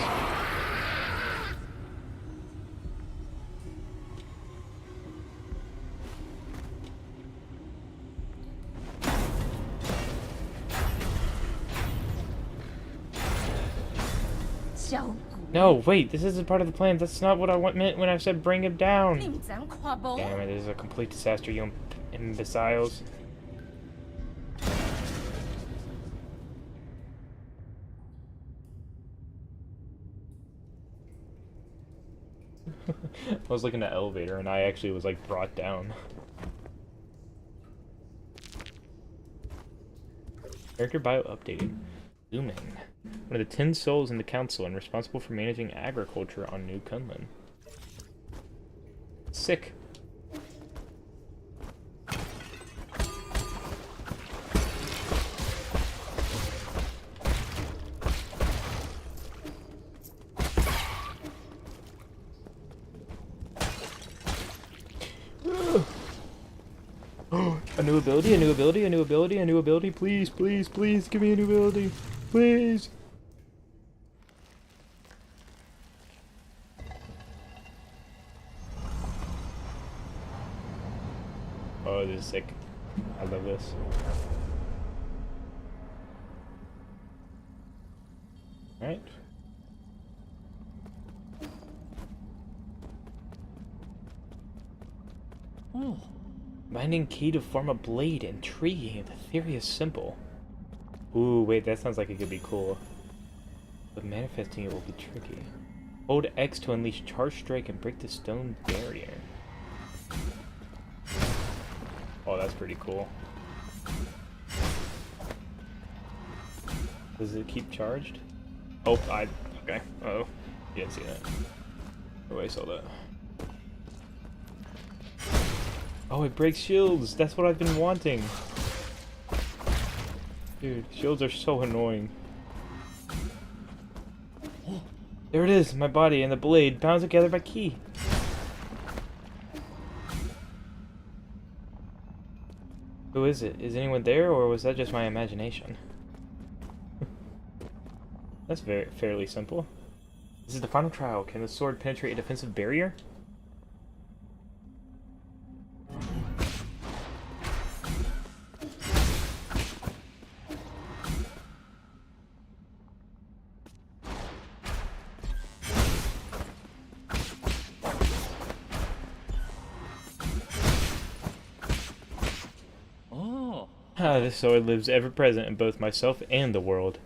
No, wait, this isn't part of the plan. That's not what I meant when I said bring him down. Damn it, this is a complete disaster, you imbeciles. I was looking at the elevator and I actually was like brought down. Character bio updated. Zooming. One of the 10 souls in the council and responsible for managing agriculture on New Kunlun. Sick. A new ability, a new ability, a new ability, a new ability. Please, please, please, give me a new ability. Please. Oh, this is sick. I love this. Alright. Oh. Binding key to form a blade. Intriguing. The theory is simple. Ooh, wait, that sounds like it could be cool. But manifesting it will be tricky. Hold X to unleash Charge Strike and break the stone barrier. Oh, that's pretty cool. Does it keep charged? Oh, okay. Uh-oh. You didn't see that. Oh, I saw that. Oh, it breaks shields! That's what I've been wanting! Dude, shields are so annoying. There it is! My body and the blade bound together by key! Who is it? Is anyone there, or was that just my imagination? That's fairly simple. This is the final trial. Can the sword penetrate a defensive barrier? This sword lives ever present in both myself and the world.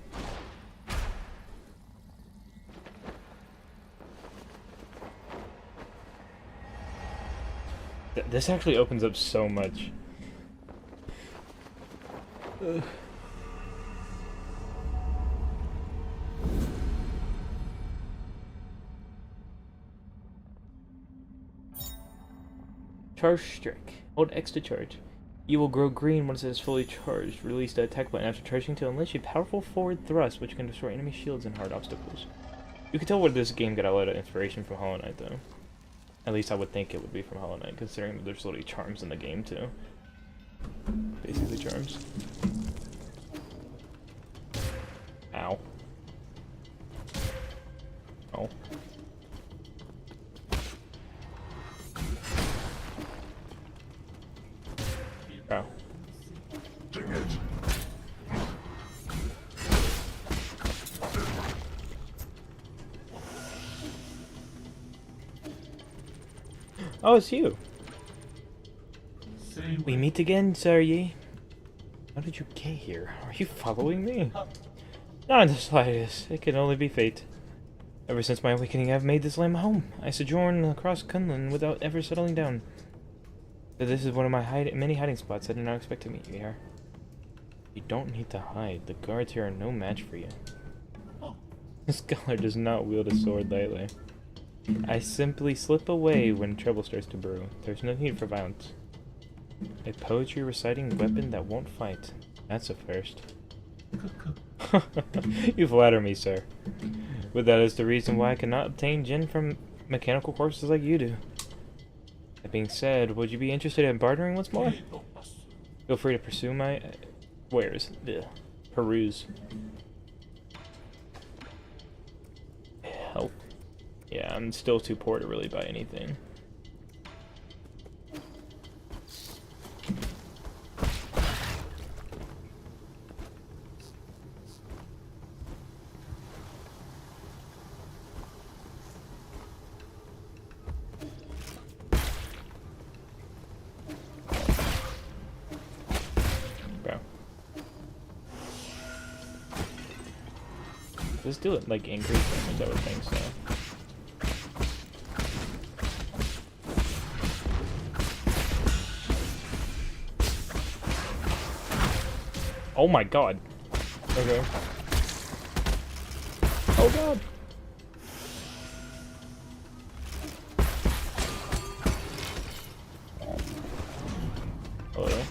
This actually opens up so much. Ugh. Charge Strike. Hold X to charge. You will grow green once it is fully charged. Release the attack button after charging to unleash a powerful forward thrust which can destroy enemy shields and hard obstacles. You can tell where this game got a lot of inspiration from Hollow Knight though. At least I would think it would be from Hollow Knight, considering that there's literally charms in the game too. Basically charms. Ow. Oh. Oh. Oh, it's you. We meet again, Sir Yi. How did you get here? Are you following me? Not in the slightest. It can only be fate. Ever since my awakening, I've made this land my home. I sojourn across Kunlun without ever settling down. But this is one of my many hiding spots. I did not expect to meet you here. You don't need to hide. The guards here are no match for you. This scholar does not wield a sword lightly. I simply slip away when trouble starts to brew. There's no need for violence. A poetry reciting weapon that won't fight. That's a first. You flatter me, sir. But that is the reason why I cannot obtain Jin from mechanical corpses like you do. That being said, would you be interested in bartering once more? Feel free to pursue my wares. Peruse. Help. Yeah, I'm still too poor to really buy anything. Bro. Let's do it like increase damage, I would think so. Oh my god. Okay. Oh god. Hello.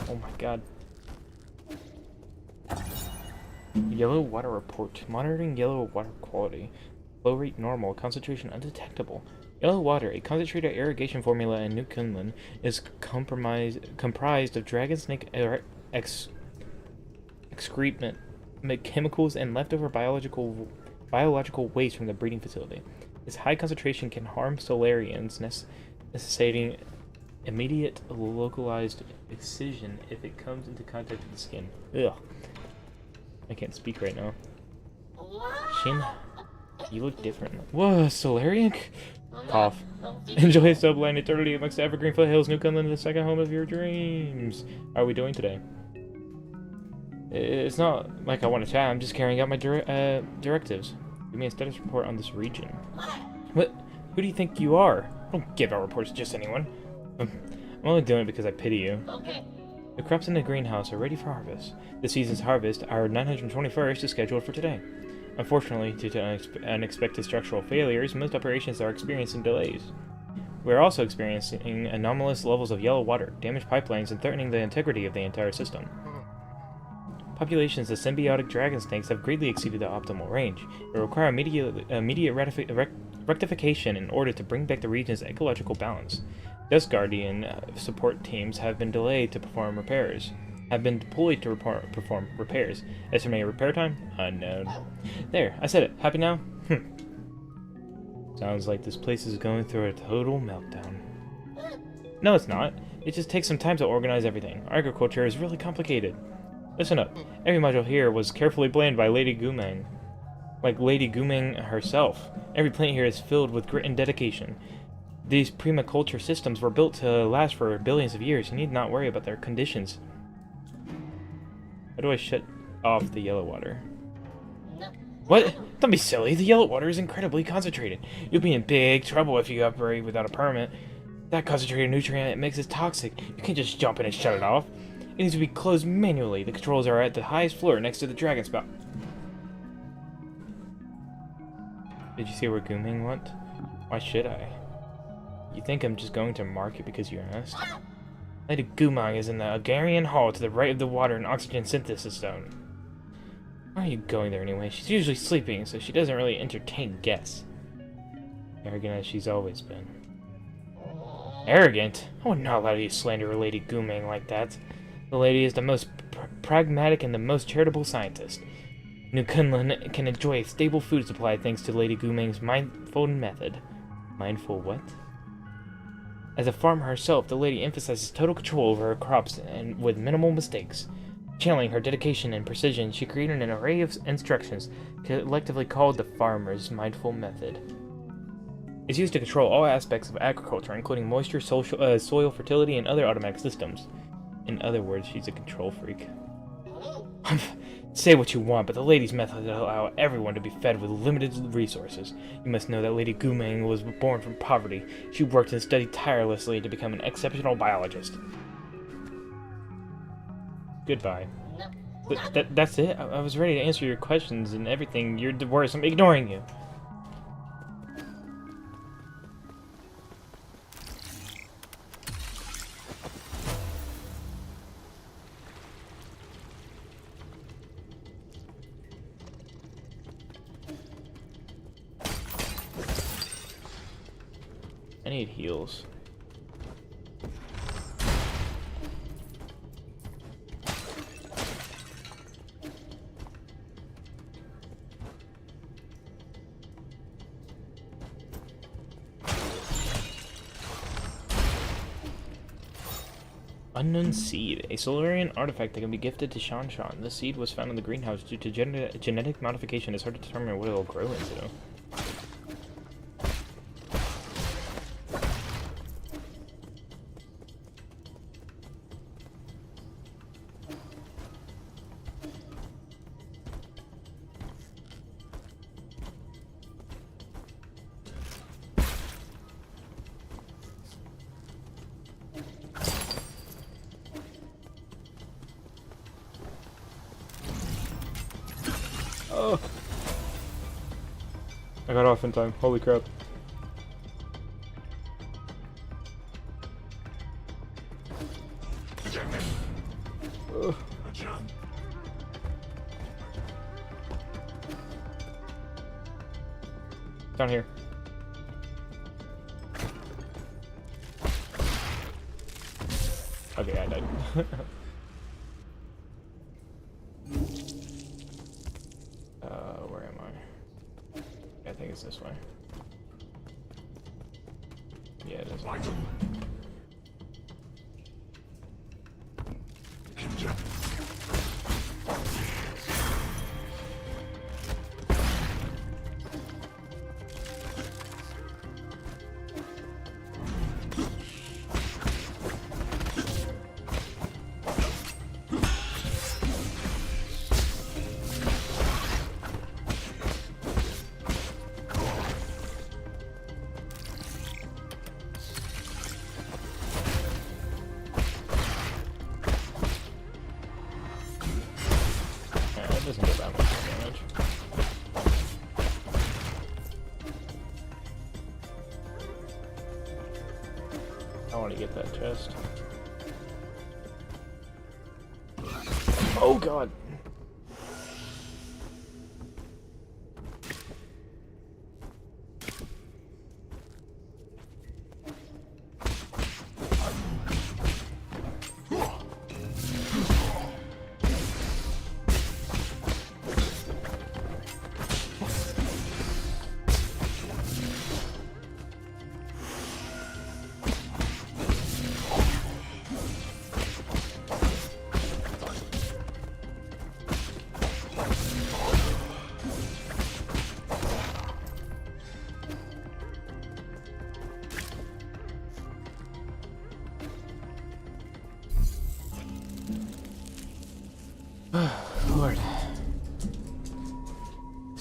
Oh my god. Yellow water report. Monitoring yellow water quality. Flow rate normal. Concentration undetectable. Yellow water, a concentrated irrigation formula in New Kunlun, is comprised of dragon snake excrement, chemicals, and leftover biological waste from the breeding facility. Its high concentration can harm Solarians, necessitating immediate localized excision if it comes into contact with the skin. Ugh. I can't speak right now. Shin, you look different. Whoa, Solarian? Cough. Enjoy a sublime eternity amongst the evergreen foothills, New Kunlun, the second home of your dreams. How are we doing today? It's not like I want to chat, I'm just carrying out my directives. Give me a status report on this region. What? Who do you think you are? Don't give out reports to just anyone. I'm only doing it because I pity you. Okay. The crops in the greenhouse are ready for harvest. This season's harvest, our 921st, is scheduled for today. Unfortunately, due to unexpected structural failures, most operations are experiencing delays. We are also experiencing anomalous levels of yellow water, damaged pipelines, and threatening the integrity of the entire system. Populations of symbiotic dragon snakes have greatly exceeded the optimal range. It will require immediate rectification in order to bring back the region's ecological balance. Dust Guardian support teams have been delayed to perform repairs. Have been deployed to perform repairs. Estimated repair time? Unknown. There, I said it. Happy now? Sounds like this place is going through a total meltdown. No, it's not. It just takes some time to organize everything. Agriculture is really complicated. Listen up. Every module here was carefully planned by Lady Gumeng. Like Lady Gumeng herself. Every plant here is filled with grit and dedication. These permaculture systems were built to last for billions of years. You need not worry about their conditions. How do I shut off the yellow water? What? Don't be silly. The yellow water is incredibly concentrated. You'll be in big trouble if you operate without a permit. That concentrated nutrient mix is toxic. You can't just jump in and shut it off. It needs to be closed manually. The controls are at the highest floor next to the dragon spout. Did you see where Gumeng went? Why should I? You think I'm just going to mark it because you asked? Lady Gumeng is in the Agarian Hall to the right of the water and oxygen synthesis zone. Why are you going there anyway? She's usually sleeping, so she doesn't really entertain guests. Arrogant as she's always been. Arrogant? I would not allow you to slander Lady Gumeng like that. The lady is the most pragmatic and the most charitable scientist. New Kunlun can enjoy a stable food supply thanks to Lady Gumeng's mindful method. Mindful what? As a farmer herself, the lady emphasizes total control over her crops and with minimal mistakes. Channeling her dedication and precision, she created an array of instructions collectively called the Farmer's Mindful Method. It's used to control all aspects of agriculture, including moisture, soil fertility, and other automatic systems. In other words, she's a control freak. Say what you want, but the lady's methods allow everyone to be fed with limited resources. You must know that Lady Gumeng was born from poverty. She worked and studied tirelessly to become an exceptional biologist. Goodbye. That's it? I was ready to answer your questions and everything. You're the worst. I'm ignoring you. I need heals. Unknown Seed, a Solarian artifact that can be gifted to Shan Shan. The seed was found in the greenhouse due to genetic modification. It's hard to determine what it will grow into. Oh! I got off in time. Holy crap. Oh. Down here. Okay, I died. Where am I? I think it's this way. Yeah, it is. It doesn't do that much damage. I want to get that chest. Oh god!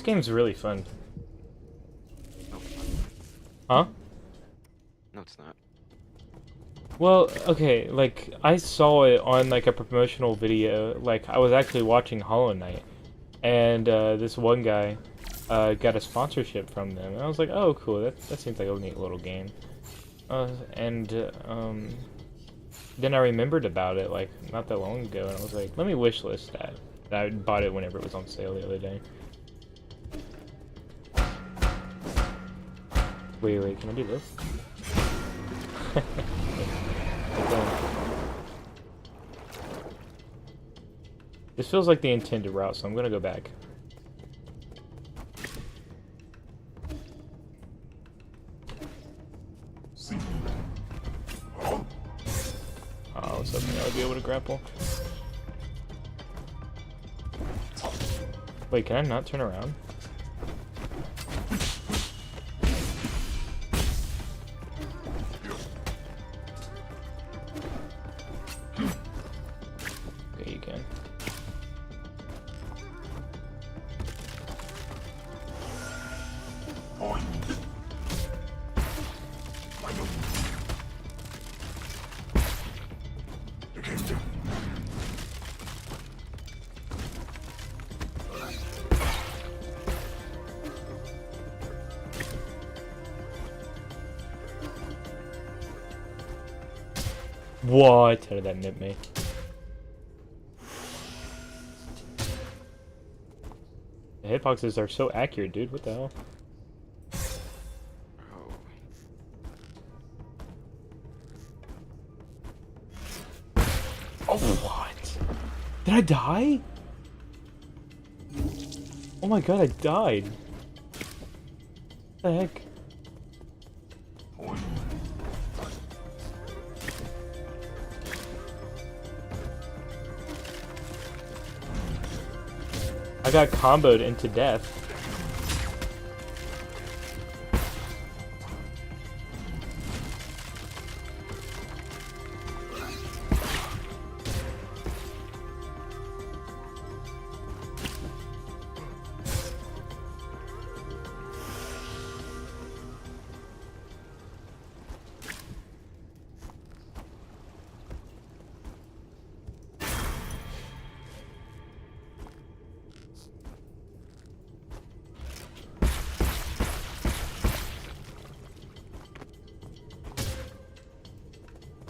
game's really fun. No, it's Huh? not. No, it's not. Well, okay, like, I saw it on, like, a promotional video. Like, I was actually watching Hollow Knight, and, this one guy, got a sponsorship from them. And I was like, oh, cool, that seems like a neat little game. Then I remembered about it, like, not that long ago, and I was like, let me wishlist that. And I bought it whenever it was on sale the other day. Wait, can I do this? This feels like the intended route, so I'm gonna go back. Oh, I was hoping I would be able to grapple. Wait, can I not turn around? Okay, you can. What? How did that nip me? The hitboxes are so accurate, dude. What the hell? Oh. Oh, what? Did I die? Oh my god, I died. What the heck? I got comboed into death.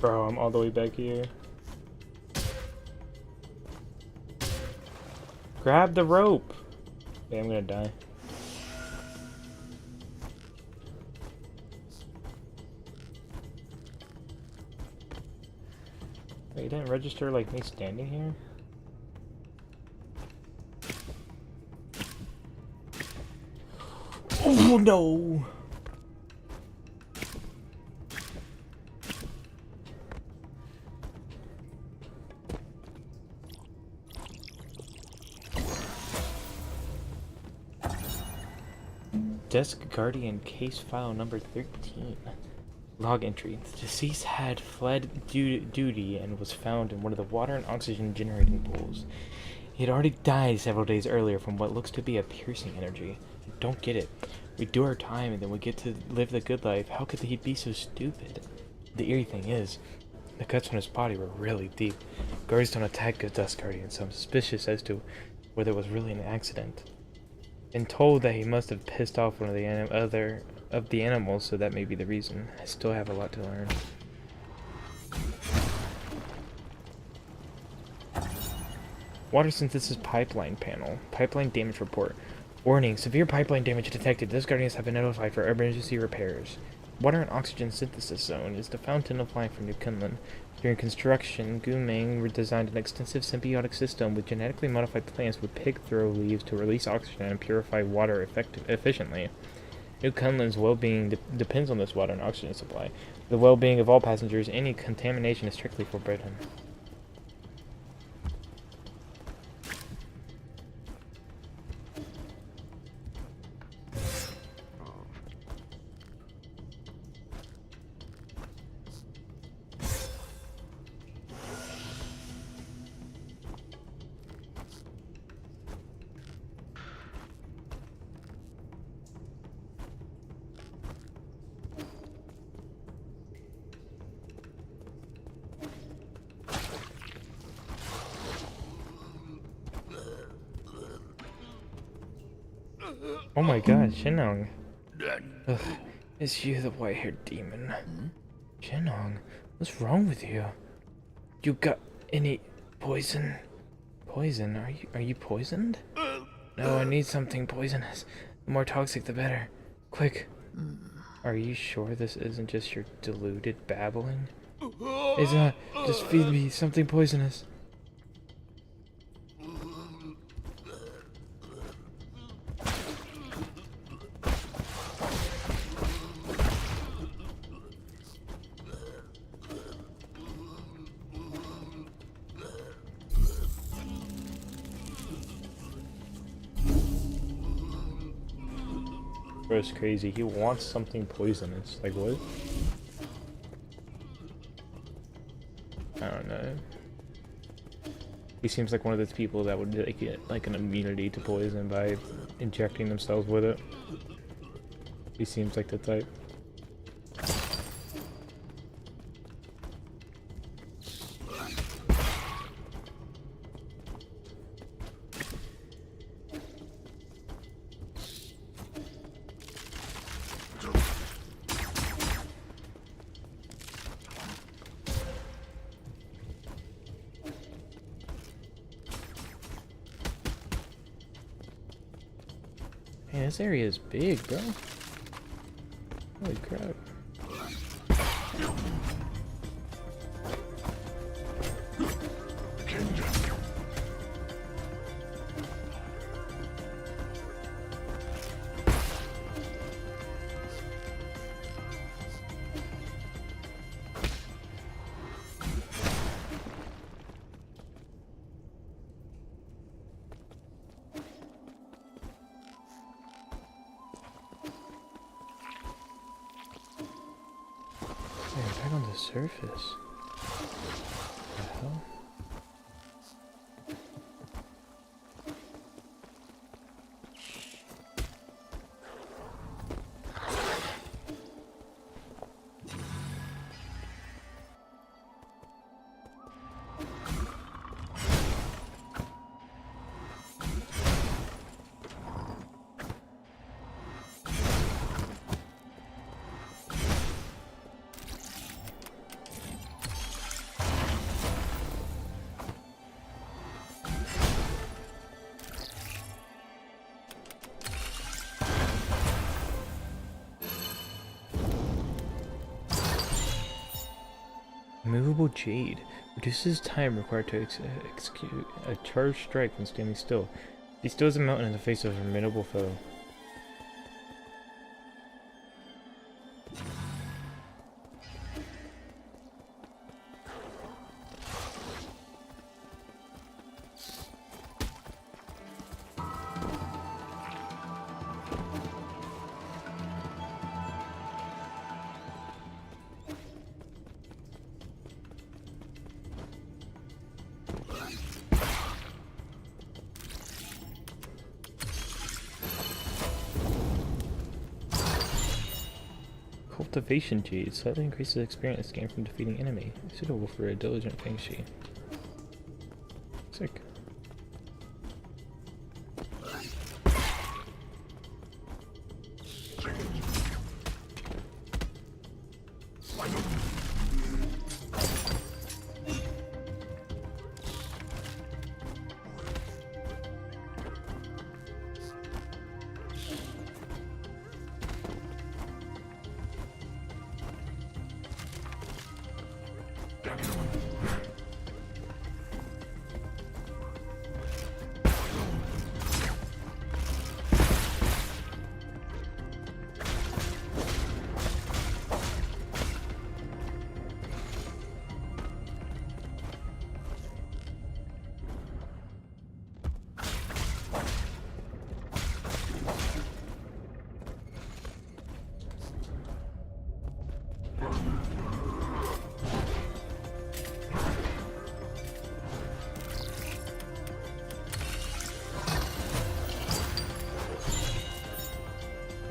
Bro, I'm all the way back here. Grab the rope! Okay, I'm gonna die. Wait, it didn't register like me standing here? Oh no! Desk Guardian case file number 13. Log entry. The deceased had fled duty and was found in one of the water and oxygen generating pools. He had already died several days earlier from what looks to be a piercing energy. I don't get it. We do our time and then we get to live the good life. How could he be so stupid? The eerie thing is, the cuts on his body were really deep. Guards don't attack good Dust Guardians, so I'm suspicious as to whether it was really an accident. Been told that he must have pissed off one of the other of the animals, so that may be the reason. I still have a lot to learn. Water synthesis pipeline panel. Pipeline damage report. Warning, severe pipeline damage detected. Those guardians have been notified for emergency repairs. Water and oxygen synthesis zone is the fountain of life for New Kunlun. During construction, Gumeng designed an extensive symbiotic system with genetically modified plants with pig throw leaves to release oxygen and purify water efficiently. New Kunlun's well-being depends on this water and oxygen supply. For the well-being of all passengers, any contamination is strictly forbidden. Oh my god, Shenong. Ugh, it's you, the white-haired demon. Shenong, what's wrong with you? You got any poison? Poison? Are you poisoned? No, I need something poisonous. The more toxic, the better. Quick. Are you sure this isn't just your deluded babbling? It's not. Just feed me something poisonous. Bro's crazy. He wants something poisonous. Like what? I don't know. He seems like one of those people that would get like an immunity to poison by injecting themselves with it. He seems like the type. Man, this area is big, bro. Holy crap. Back on the surface. What the hell? Movable Jade reduces time required to execute a charged strike when standing still. He stills a mountain in the face of a formidable foe. Cultivation Jade slightly increases experience gained from defeating enemy. Suitable for a diligent Feng Shi. Sick.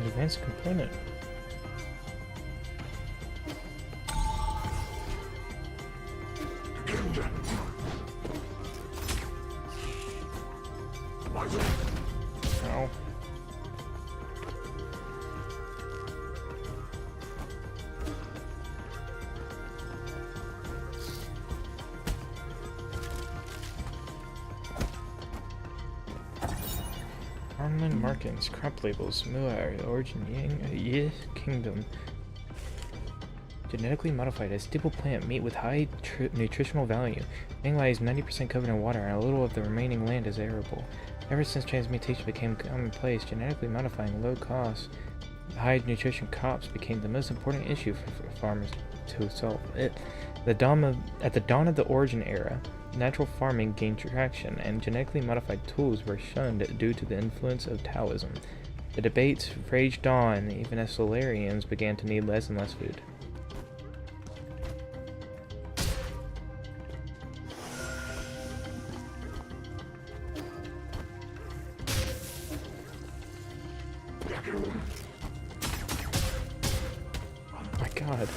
Advanced component. Ow. Farmland markings, crop labels, Muar, origin, Yi Kingdom. Genetically modified as staple plant, meat with high nutritional value. Manglai is 90% covered in water, and a little of the remaining land is arable. Ever since transmutation became commonplace, genetically modifying low-cost, high-nutrition crops became the most important issue for farmers to solve. At the dawn of the Origin era, natural farming gained traction, and genetically modified tools were shunned due to the influence of Taoism. The debates raged on, even as Solarians began to need less and less food. Oh my god.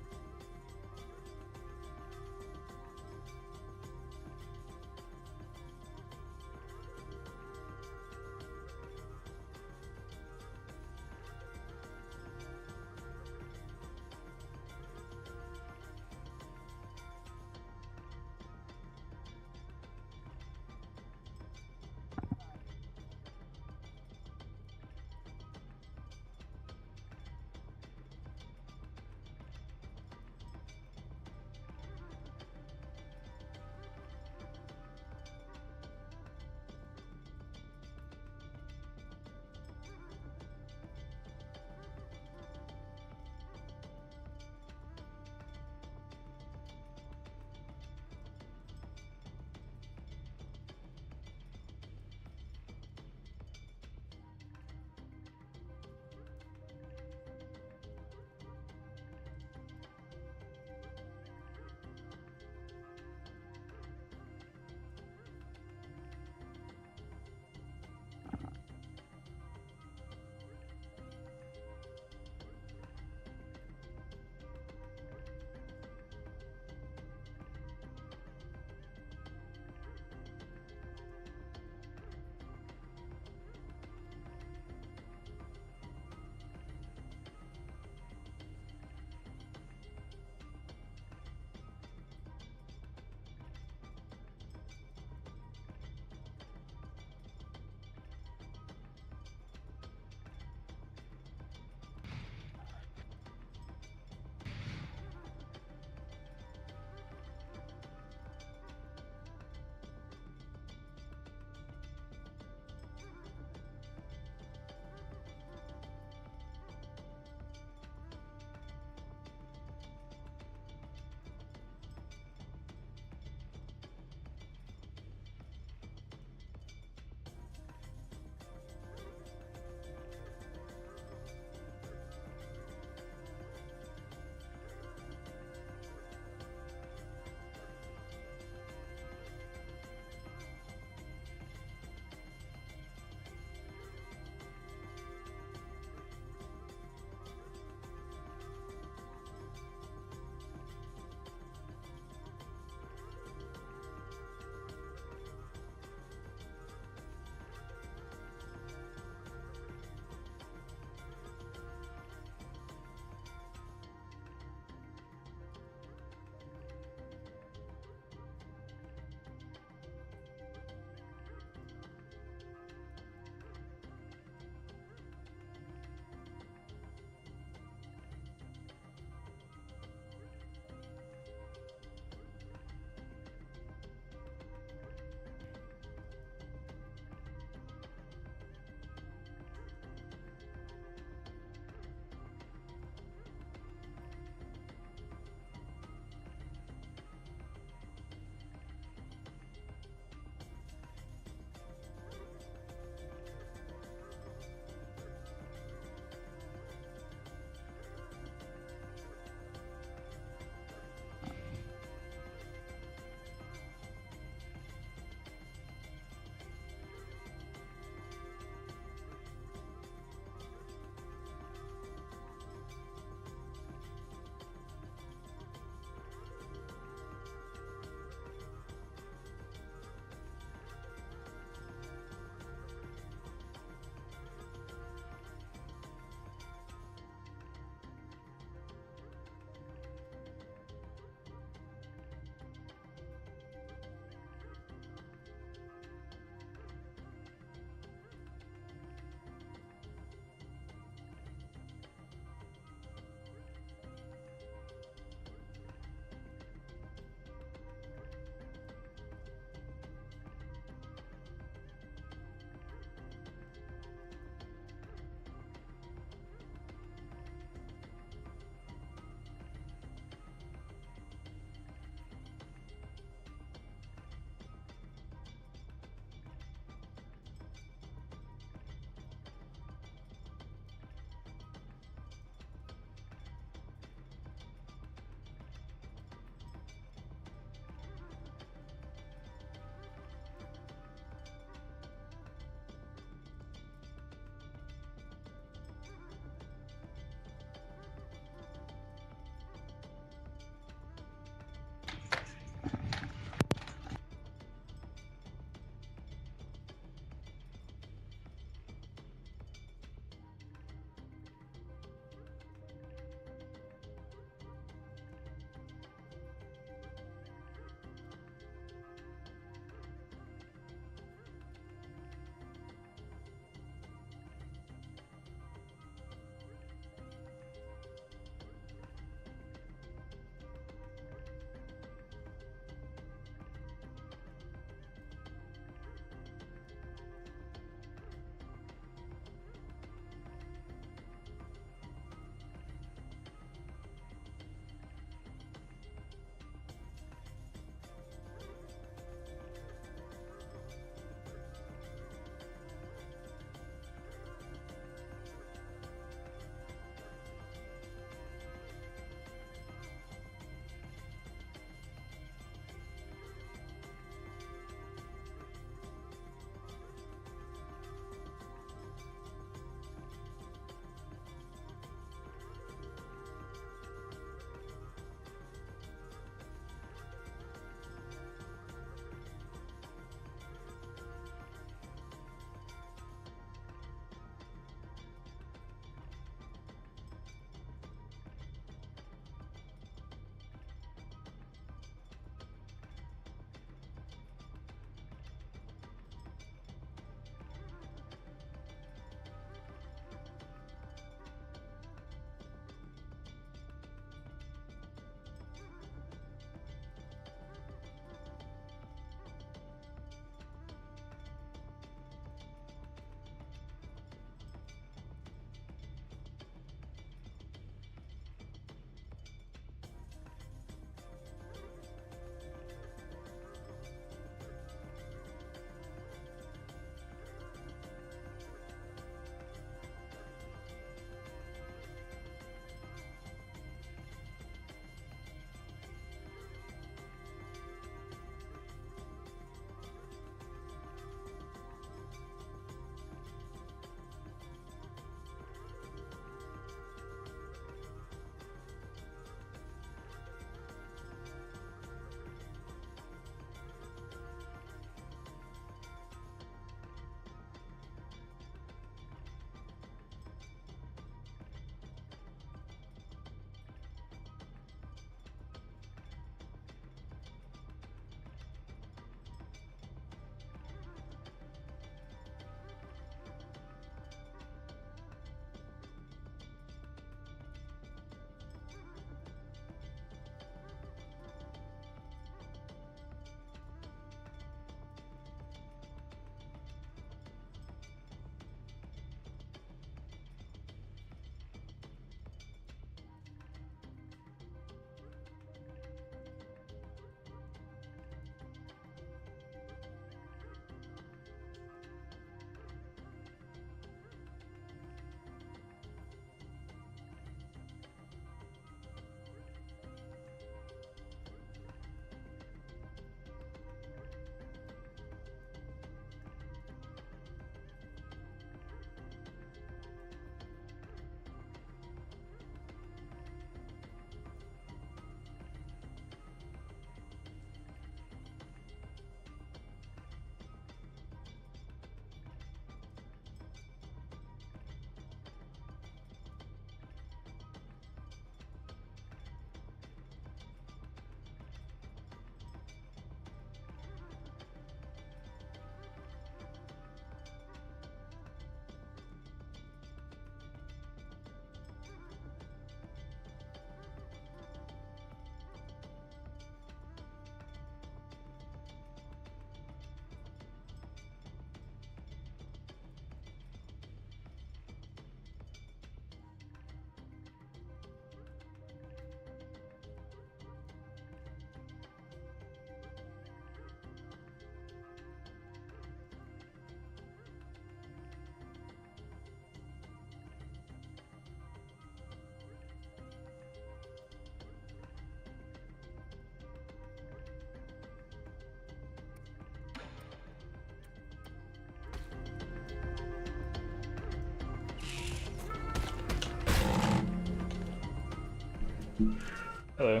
Hello.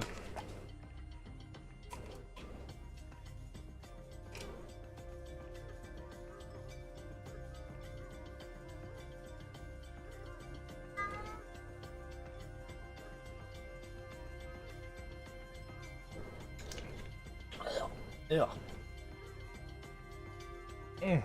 Yeah. Mm.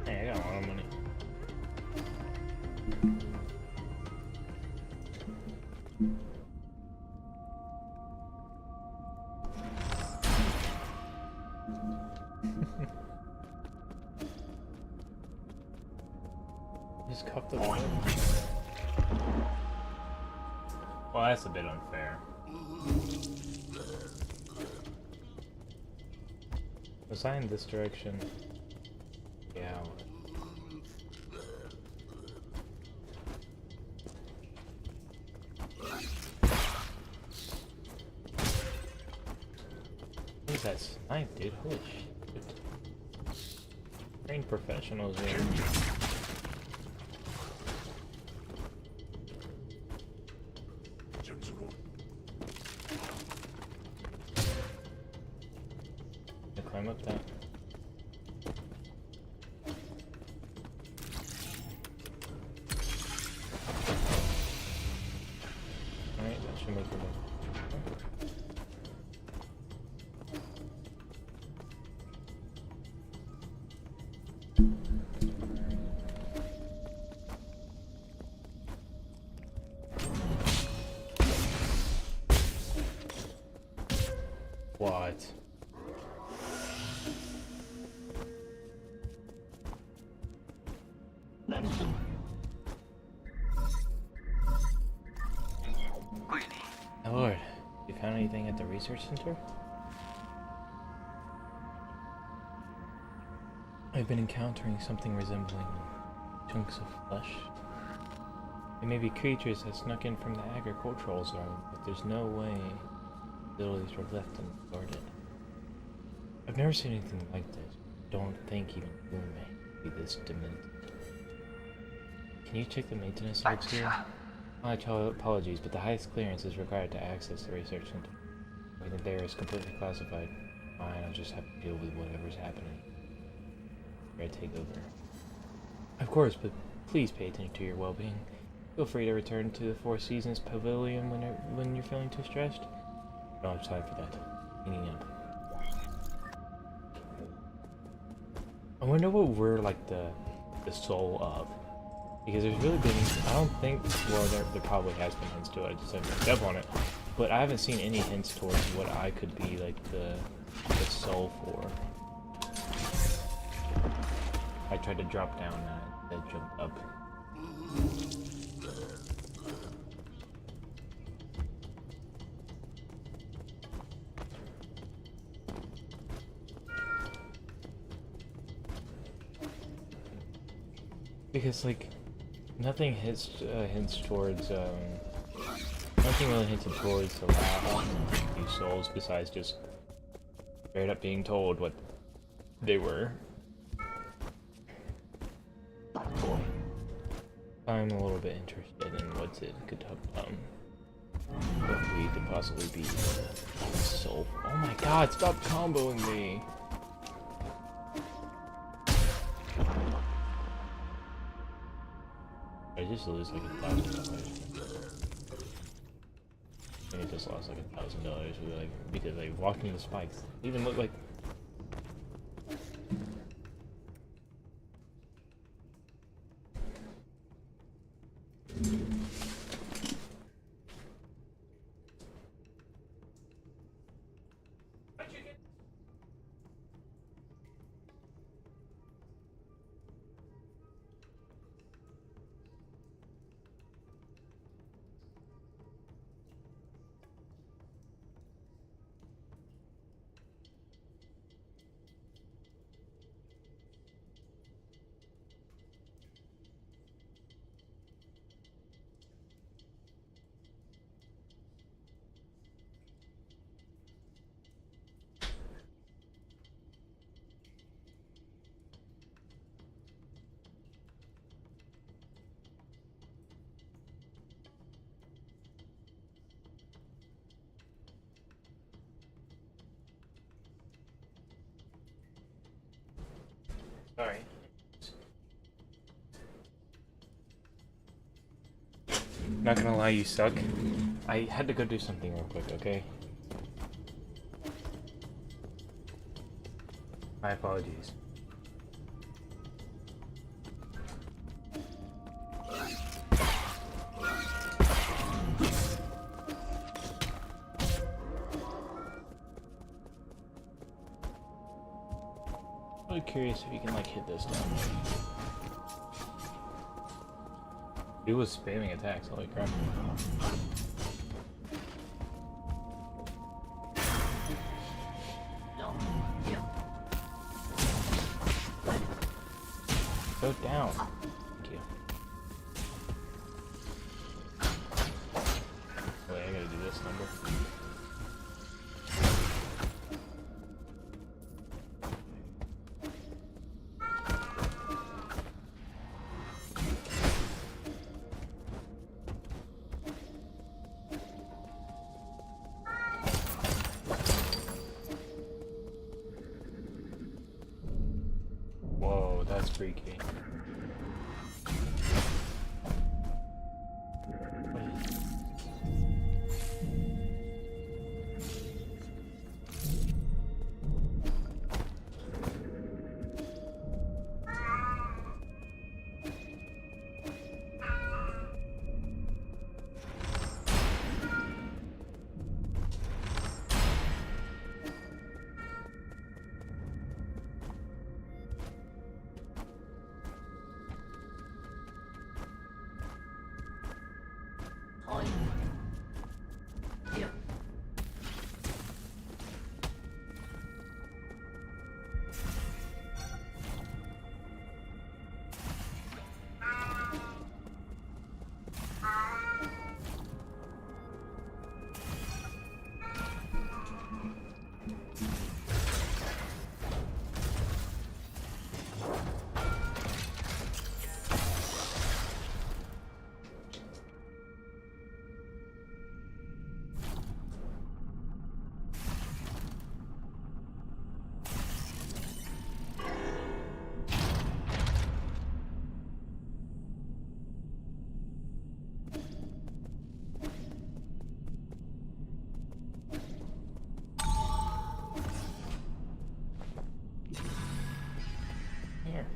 Hey, I got a lot of money. Just cuffed the water. Well, that's a bit unfair. Was I in this direction? Yeah. What is that snipe, dude? Holy shit. Trained professionals here. Climb up that. Alright, that should make it work. What? My lord, you found anything at the research center? I've been encountering something resembling chunks of flesh. They may be creatures that snuck in from the agricultural zone, but there's no way facilities were left unguarded. I've never seen anything like this. Don't think even you may be this demented. Can you check the maintenance notes here? My apologies, but the highest clearance is required to access the research center. Everything there is completely classified. Fine, I'll just have to deal with whatever's happening. I take over. Of course, but please pay attention to your well-being. Feel free to return to the Four Seasons Pavilion when you're feeling too stressed. I don't have time for that. Hanging up. I wonder what we're like the soul of. Because there's really been, I don't think, well, there probably has been hints to it, I just haven't picked up on it. But I haven't seen any hints towards what I could be, like, the soul for. I tried to drop down, then jump up. Because, like, nothing hints towards, nothing really hinted towards the last few souls besides just straight up being told what they were. I'm a little bit interested in what it could what we could possibly be the soul. Oh my god, stop comboing me! I just lose like $1,000. I think I just lost like $1,000 because like walking the spikes. They even look like. Sorry. Not gonna lie, you suck. I had to go do something real quick, okay? My apologies. I'm curious if you can like hit this down. He was spamming attacks, holy crap. Go down. Thank you. Wait, I gotta do this number. Whoa, that's freaky. Here.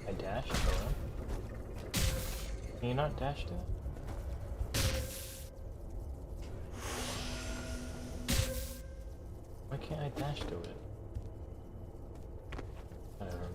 I dashed, hello? Can you not dash to it? Why can't I dash to it? Whatever.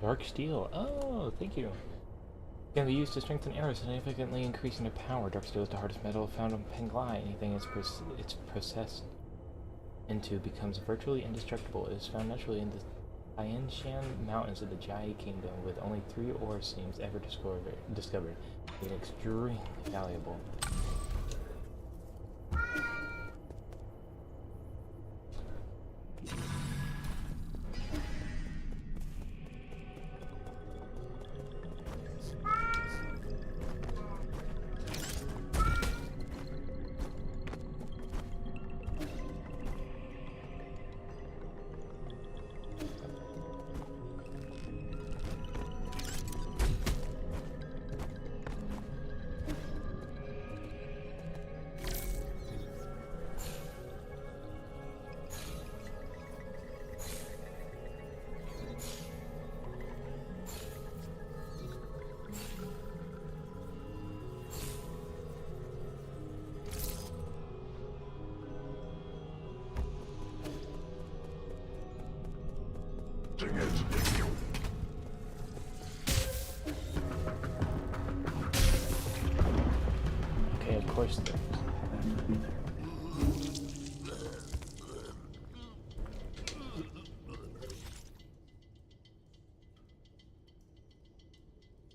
Dark steel. Oh, thank you. Can be used to strengthen arrows, significantly increasing their power. Dark steel is the hardest metal found on Penglai. Anything it's processed into becomes virtually indestructible. It is found naturally in the Tianshan Mountains of the Jai Kingdom, with only 3 ore seams ever discovered. It's extremely valuable. Okay, of course there is.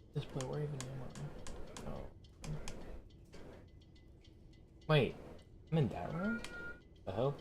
At this point, where even am I? Oh. Wait, I'm in that room? The hell?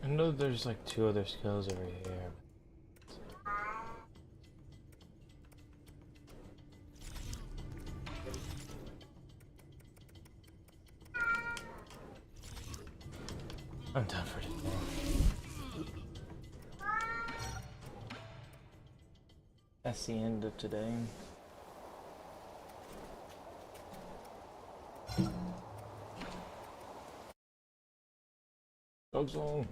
I know there's like 2 other skills over here. I'm done for today. That's the end of today. Dog song.